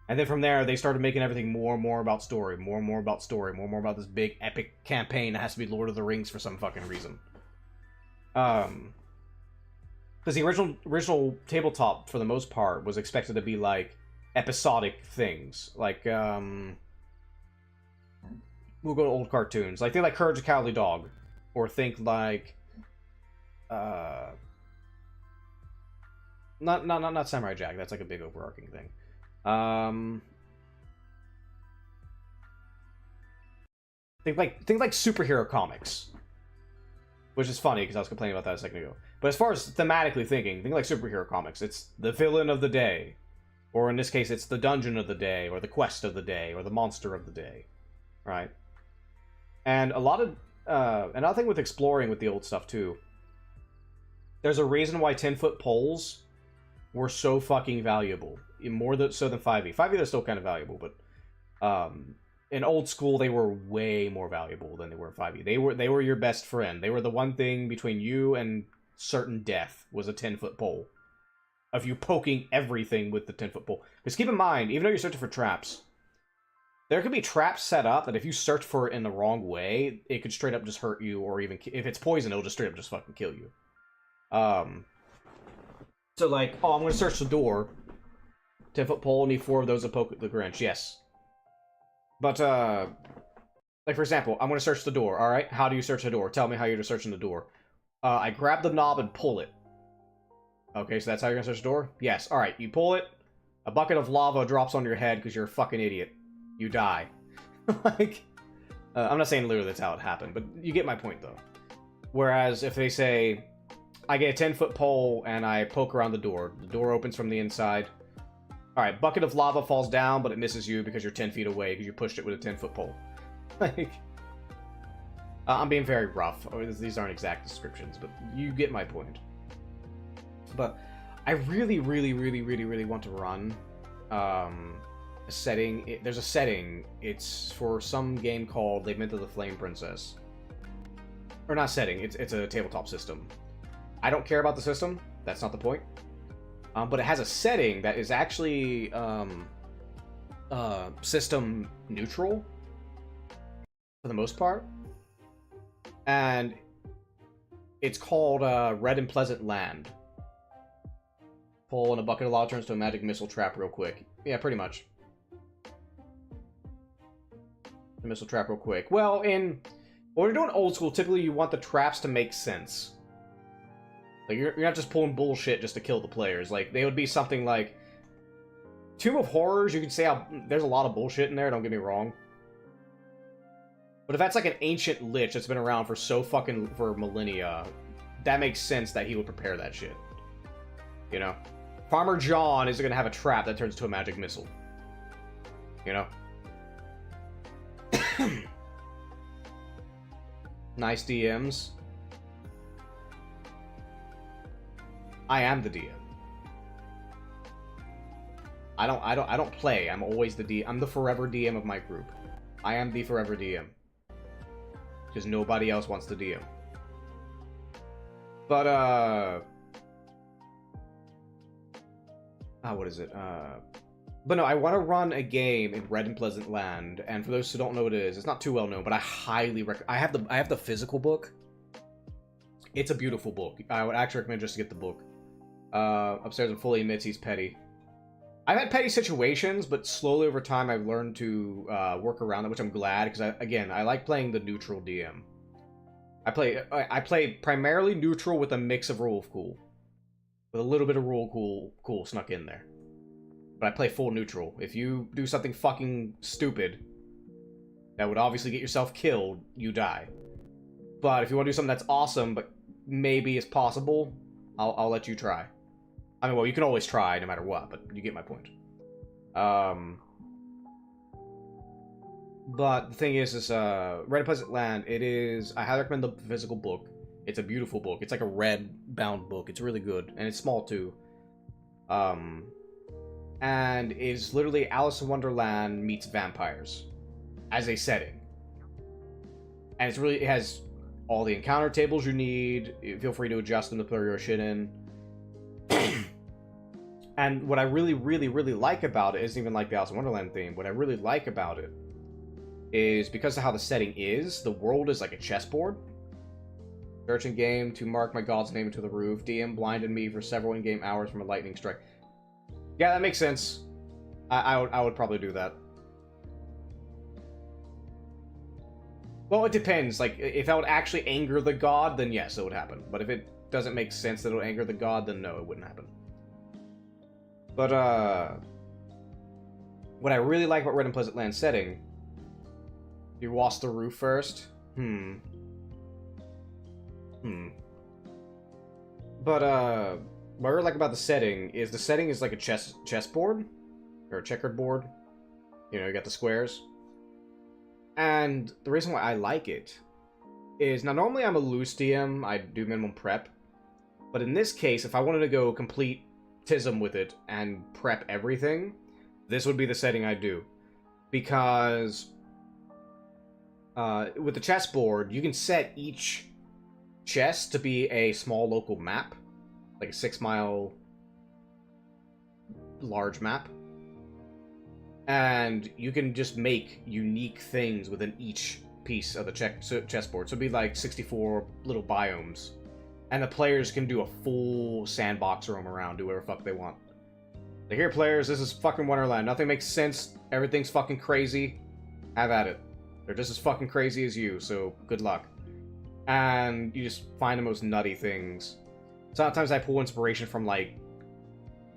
And then from there, they started making everything more and more about story. More and more about story. More and more about this big, epic campaign that has to be Lord of the Rings for some fucking reason. Because the original tabletop, for the most part, was expected to be, like, episodic things. Like, we'll go to old cartoons. Like, think like Courage the Cowardly Dog. Or think like... Not Samurai Jack. That's like a big overarching thing. Think like superhero comics, which is funny because I was complaining about that a second ago. But as far as thematically thinking, think like superhero comics. It's the villain of the day, or in this case, it's the dungeon of the day, or the quest of the day, or the monster of the day, right? And a lot of another thing with exploring with the old stuff too. There's a reason why 10-foot poles were so fucking valuable. More so than 5e. 5e, they're still kind of valuable, but in old school, they were way more valuable than they were in 5e. They were your best friend. They were the one thing between you and certain death was a 10-foot pole. Of you poking everything with the 10-foot pole. Because keep in mind, even though you're searching for traps, there could be traps set up that if you search for it in the wrong way, it could straight up just hurt you, or even if it's poison, it'll just straight up just fucking kill you. So like, oh, I'm gonna search the door. 10-foot pole, need 4 of those to poke the Grinch. Yes. But, like, for example, I'm gonna search the door, alright? How do you search the door? Tell me how you're searching the door. I grab the knob and pull it. Okay, so that's how you're gonna search the door? Yes. Alright, you pull it, a bucket of lava drops on your head because you're a fucking idiot. You die. Like, I'm not saying literally that's how it happened, but you get my point, though. Whereas, if they say, I get a 10-foot pole and I poke around the door opens from the inside. Alright, bucket of lava falls down, but it misses you because you're 10 feet away because you pushed it with a 10-foot pole. Like, I'm being very rough. These aren't exact descriptions, but you get my point. But I really, really, really, really, really want to run a setting. There's a setting. It's for some game called Lament of the Flame Princess. Or not setting. It's a tabletop system. I don't care about the system. That's not the point. But it has a setting that is actually system neutral for the most part. And it's called Red and Pleasant Land. Pull in a bucket of lava turns to a magic missile trap real quick. Yeah, pretty much. The missile trap real quick. Well, when you're doing old school, typically you want the traps to make sense. Like, you're not just pulling bullshit just to kill the players. Like, they would be something like, Tomb of Horrors, you could say there's a lot of bullshit in there, don't get me wrong. But if that's like an ancient lich that's been around for for millennia, that makes sense that he would prepare that shit. You know? Farmer John isn't gonna have a trap that turns into a magic missile. You know? Nice DMs. I am the DM. I don't play. I'm always the DM. I'm the forever DM of my group. I am the forever DM. Because nobody else wants to DM. But, what is it? But no, I want to run a game in Red and Pleasant Land, and for those who don't know what it is, it's not too well known, but I highly recommend. I have the physical book. It's a beautiful book. I would actually recommend just to get the book. Upstairs and fully admits he's petty. I've had petty situations, but slowly over time I've learned to work around it, which I'm glad, because I like playing the neutral DM. I play primarily neutral with a mix of rule of cool, with a little bit of rule cool snuck in there. But I play full neutral. If you do something fucking stupid that would obviously get yourself killed, you die. But if you want to do something that's awesome, but maybe it's possible, I'll let you try. I mean, well, you can always try no matter what, but you get my point. But the thing is Red and Pleasant Land, I highly recommend the physical book. It's a beautiful book. It's like a red-bound book. It's really good, and it's small, too. And is literally Alice in Wonderland meets vampires as a setting. And it has all the encounter tables you need. Feel free to adjust them to throw your shit in. And what I really, really, really like about it isn't even like the Alice in Wonderland theme. What I really like about it is because of how the setting is, the world is like a chessboard. Search in game to mark my god's name into the roof. DM blinded me for several in-game hours from a lightning strike. Yeah, that makes sense. I would probably do that. Well, it depends. Like, if that would actually anger the god, then yes, it would happen. But if it doesn't make sense that it would anger the god, then no, it wouldn't happen. But, what I really like about Red and Pleasant Land setting... You lost the roof first? But, what I really like about the setting is like a chessboard, or a checkered board. You know, you got the squares. And the reason why I like it is, now normally I'm a loose DM, I do minimum prep. But in this case, if I wanted to go complete tism with it and prep everything, this would be the setting I do. Because with the chessboard, you can set each chess to be a small local map. Like a 6-mile large map. And you can just make unique things within each piece of the chessboard. So it'd be like 64 little biomes. And the players can do a full sandbox roam around, do whatever the fuck they want. Like, here, players, this is fucking Wonderland. Nothing makes sense. Everything's fucking crazy. Have at it. They're just as fucking crazy as you, so good luck. And you just find the most nutty things. Sometimes I pull inspiration from, like...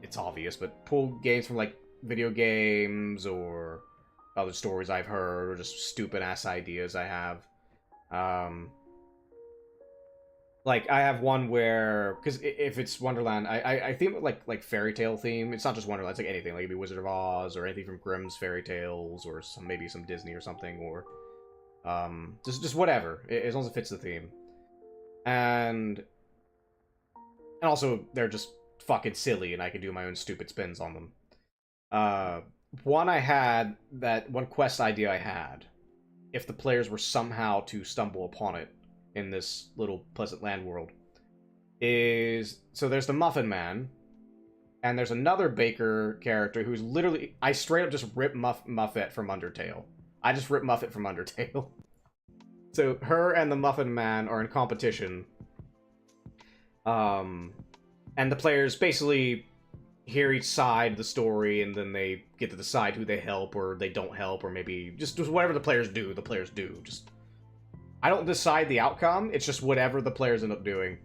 It's obvious, but pull games from, like, video games, or other stories I've heard, or just stupid-ass ideas I have. Like, I have one where... Because if it's Wonderland, I theme it like fairy tale theme. It's not just Wonderland, it's like anything. Like, it'd be Wizard of Oz, or anything from Grimm's Fairy Tales, or maybe some Disney or something, or... just whatever, as long as it fits the theme. And also, they're just fucking silly, and I can do my own stupid spins on them. One quest idea I had, if the players were somehow to stumble upon it in this little Pleasant Land world, is... So there's the Muffin Man, and there's another baker character who's literally... I straight up just ripped Muffet from Undertale. I just ripped Muffet from Undertale. So her and the Muffin Man are in competition. And the players basically hear each side of the story, and then they get to decide who they help or they don't help, or maybe just whatever the players do, the players do. Just, I don't decide the outcome, it's just whatever the players end up doing.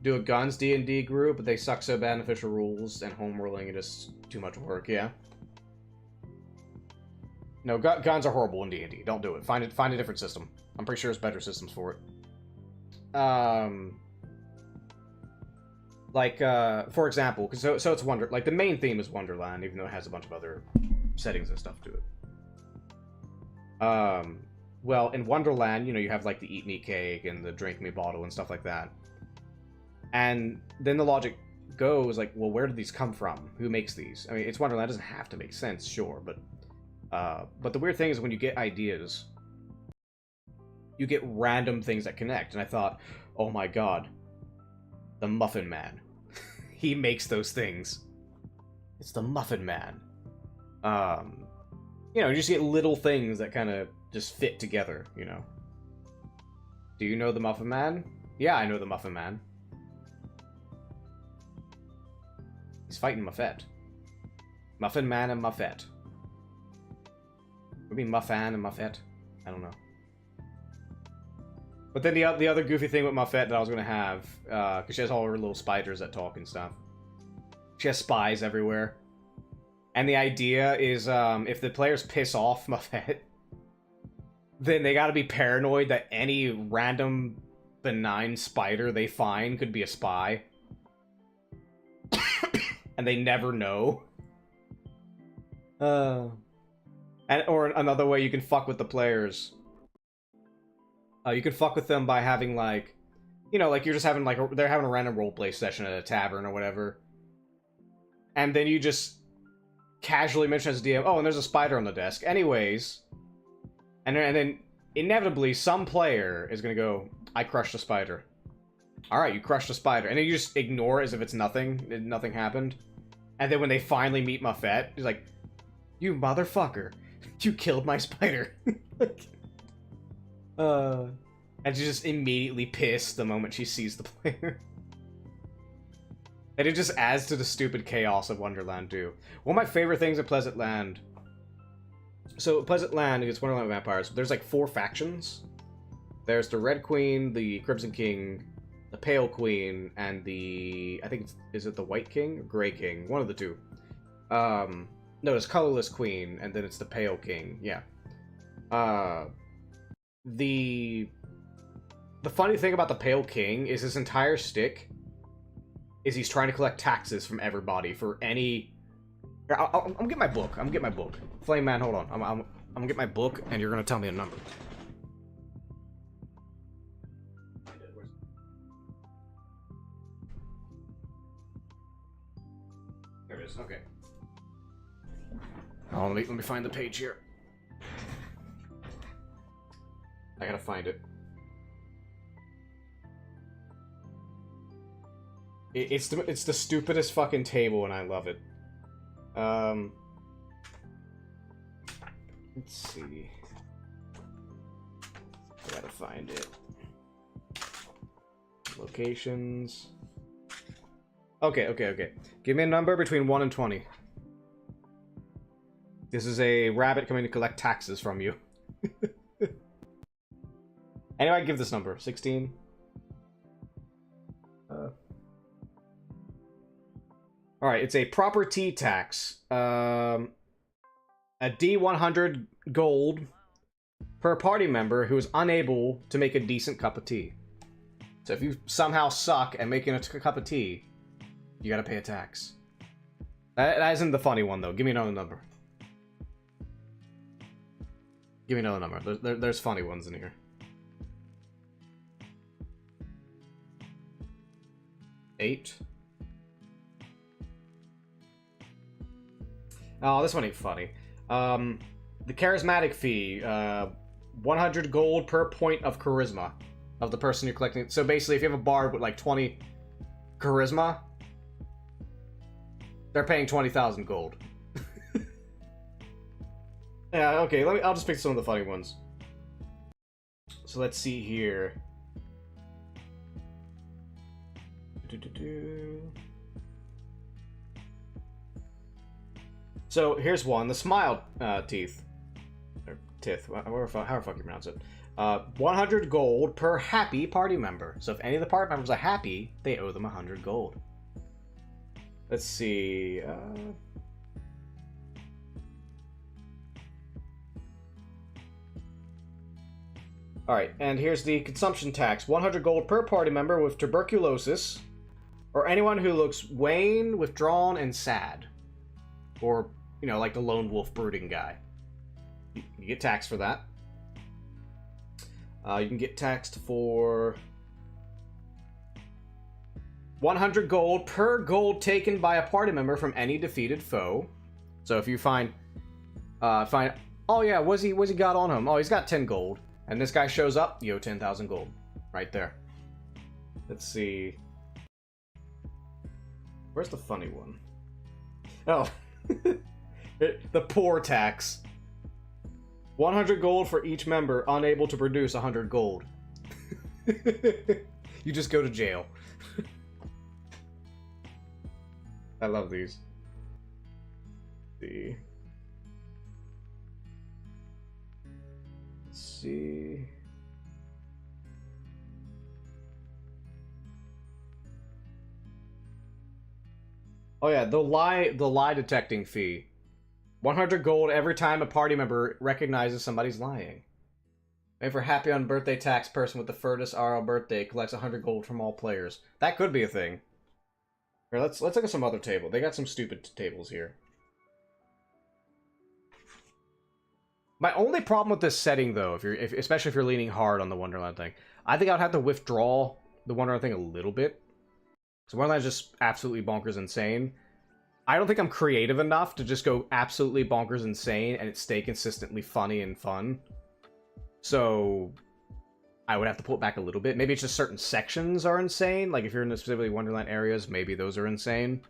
do a guns D&D group, but they suck so bad in official rules and home ruling it is too much work. Yeah. No, guns are horrible in D&D. Don't do it. Find a different system. I'm pretty sure there's better systems for it. Like, for example, so it's like the main theme is Wonderland, even though it has a bunch of other settings and stuff to it. Well, in Wonderland, you have like the eat me cake and the drink me bottle and stuff like that. And then the logic goes like, well, where did these come from? Who makes these? I mean, it's Wonderland. It doesn't have to make sense, sure, but the weird thing is when you get ideas, you get random things that connect. And I thought, oh my god, the Muffin Man. He makes those things. It's the Muffin Man. You just get little things that kind of just fit together, Do you know the Muffin Man? Yeah, I know the Muffin Man. He's fighting Muffet. Muffin Man and Muffet. Maybe Muffan and Muffet? I don't know. But then the other goofy thing with Muffet that I was going to have, because she has all her little spiders that talk and stuff. She has spies everywhere. And the idea is, if the players piss off Muffet, then they gotta be paranoid that any random benign spider they find could be a spy. And they never know. Or another way you can fuck with the players. You can fuck with them by having, like... like you're just having, like... They're having a random roleplay session at a tavern or whatever. And then you just casually mention as a DM, oh, and there's a spider on the desk. Anyways... And then, inevitably, some player is gonna go, I crushed a spider. Alright, you crushed a spider. And then you just ignore it as if it's nothing. Nothing happened. And then when they finally meet Muffet, he's like, you motherfucker. You killed my spider. And she's just immediately pissed the moment she sees the player. And it just adds to the stupid chaos of Wonderland, too. One of my favorite things at Pleasant Land... So, Pleasant Land is Wonderland Vampires. There's like 4 factions. There's the Red Queen, the Crimson King, the Pale Queen, and the... I think it's... Is it the White King? Or Grey King? One of the two. No, it's Colorless Queen, and then it's the Pale King. Yeah. The funny thing about the Pale King is his entire shtick is he's trying to collect taxes from everybody for any... Here, I'm gonna get my book. I'm gonna get my book. Flame Man, hold on. I'm gonna get my book, and you're gonna tell me a number. There it is. Okay. Oh, let me find the page here. I gotta find it. It's the stupidest fucking table, and I love it. Let's see. I gotta find it. Locations. Okay. Give me a number between 1 and 20. This is a rabbit coming to collect taxes from you. Anyway, I give this number. 16. Alright, it's a property tax. A D100 gold per party member who is unable to make a decent cup of tea. So if you somehow suck at making a cup of tea, you gotta pay a tax. That isn't the funny one, though. Give me another number. Give me another number. There's funny ones in here. Eight. Oh, this one ain't funny. The charismatic fee, 100 gold per point of charisma of the person you're collecting. So basically, if you have a bard with like 20 charisma, they're paying 20,000 gold. Yeah, okay, I'll just pick some of the funny ones. So let's see here. So here's one, the smile teeth. Or tith, however fuck you pronounce it. 100 gold per happy party member. So if any of the party members are happy, they owe them 100 gold. Let's see. Alright, and here's the consumption tax. 100 gold per party member with tuberculosis, or anyone who looks wan, withdrawn, and sad. Or, you know, like the lone wolf brooding guy. You get taxed for that. You can get taxed for 100 gold per gold taken by a party member from any defeated foe. So if you find, oh yeah, what's he got on him? Oh, he's got 10 gold. And this guy shows up, you owe 10,000 gold. Right there. Let's see. Where's the funny one? Oh. The poor tax. 100 gold for each member unable to produce 100 gold. You just go to jail. I love these. Let's see. Oh yeah, the lie detecting fee. 100 gold every time a party member recognizes somebody's lying. And for happy on birthday tax, person with the furthest RL birthday collects 100 gold from all players. That could be a thing. Here, let's look at some other table. They got some stupid tables here. My only problem with this setting, though, especially if you're leaning hard on the Wonderland thing, I think I'd have to withdraw the Wonderland thing a little bit. So Wonderland's just absolutely bonkers insane. I don't think I'm creative enough to just go absolutely bonkers insane and it stay consistently funny and fun. So I would have to pull it back a little bit. Maybe it's just certain sections are insane. Like if you're in the specifically Wonderland areas, maybe those are insane.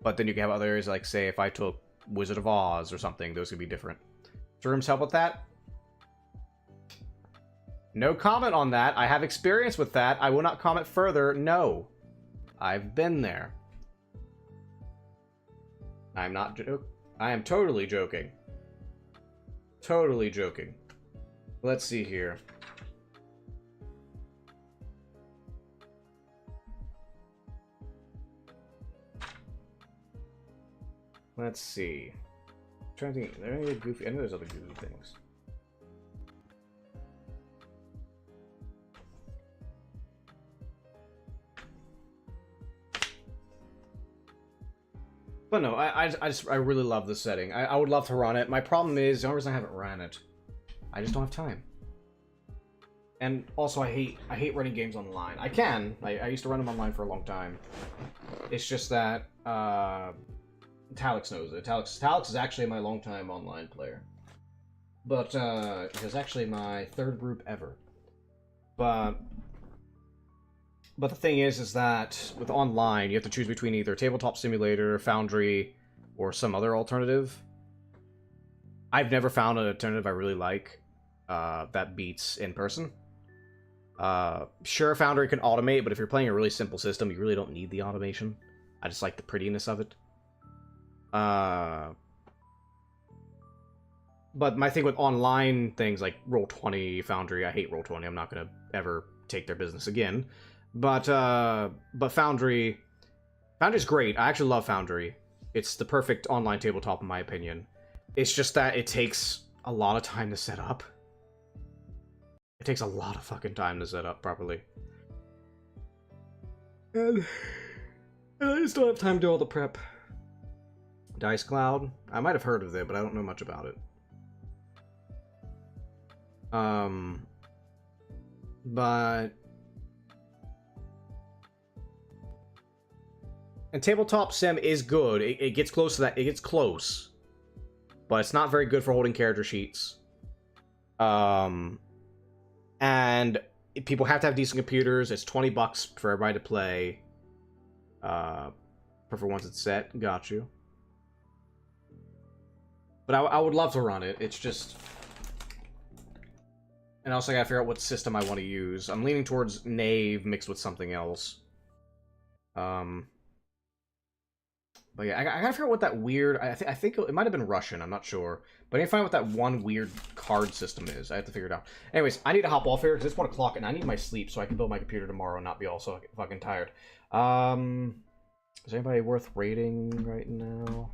But then you can have other areas like, say, if I took Wizard of Oz or something, those could be different. Does rooms help with that? No comment on that. I have experience with that. I will not comment further. No. I've been there. I'm not joking. I am totally joking. Totally joking. Let's see here. Let's see. I'm trying to think. Are there any goofy? I know there's other goofy things. But no, I really love this setting. I would love to run it. My problem is, the only reason I haven't ran it, I just don't have time. And also, I hate running games online. I can. I used to run them online for a long time. It's just that, Talix knows it. Talix is actually my longtime online player. But, it was actually my third group ever. But the thing is that with online, you have to choose between either Tabletop Simulator, Foundry, or some other alternative. I've never found an alternative I really like that beats in person. Sure, Foundry can automate, but if you're playing a really simple system, you really don't need the automation. I just like the prettiness of it. But my thing with online things like Roll20, Foundry, I hate Roll20. I'm not going to ever take their business again. But Foundry's great. I actually love Foundry. It's the perfect online tabletop in my opinion. It's just that it takes a lot of time to set up. It takes a lot of fucking time to set up properly. And I just don't have time to do all the prep. Dice Cloud? I might have heard of it, but I don't know much about it. But... And Tabletop Sim is good. It gets close to that. It gets close. But it's not very good for holding character sheets. And people have to have decent computers. It's $20 for everybody to play. For once it's set. Got you. But I would love to run it. It's just... And also I gotta figure out what system I want to use. I'm leaning towards Knave mixed with something else. But yeah, I gotta figure out what that weird. I think it might have been Russian. I'm not sure. But I need to find out what that one weird card system is. I have to figure it out. Anyways, I need to hop off here because it's 1 o'clock and I need my sleep so I can build my computer tomorrow and not be all so fucking tired. Is anybody worth rating right now?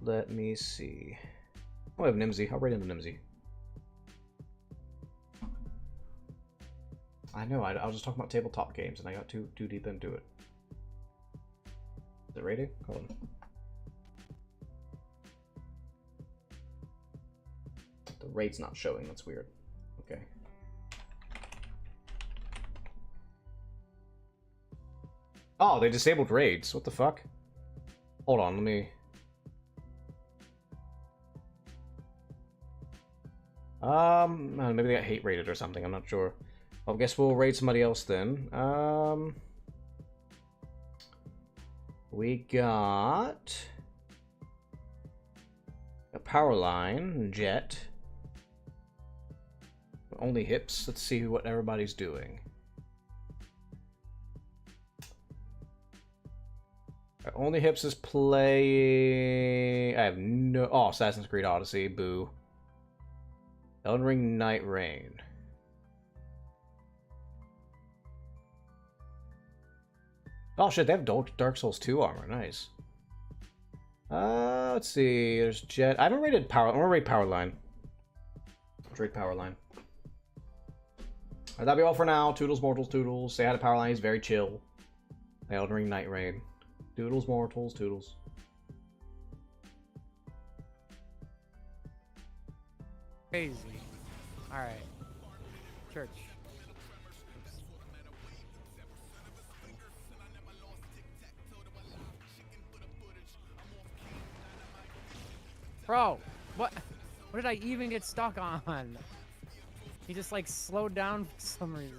Let me see. Oh, I have Nimsy. I'll rate into Nimsy. I know, I was just talking about tabletop games and I got too deep into it. Is it rating? Hold on. The rate's not showing, that's weird. Okay. Oh, they disabled raids. What the fuck? Hold on, let me... maybe they got hate rated or something, I'm not sure. Well, I guess we'll raid somebody else then. We got a power line, jet. Only hips. Let's see what everybody's doing. Only hips is playing. I have no. Oh, Assassin's Creed Odyssey. Boo. Elden Ring Night Rain. Oh shit, they have Dark Souls 2 armor. Nice. Let's see. There's Jet. I haven't rated Power. I'm gonna rate Power Line. Let's rate Power Line. That'll be all for now. Toodles, mortals, toodles. Say hi to Power Line. He's very chill. Elden Ring Night Rain. Doodles, mortals, toodles. Crazy. Alright. Church. Bro, what did I even get stuck on? He just like slowed down for some reason.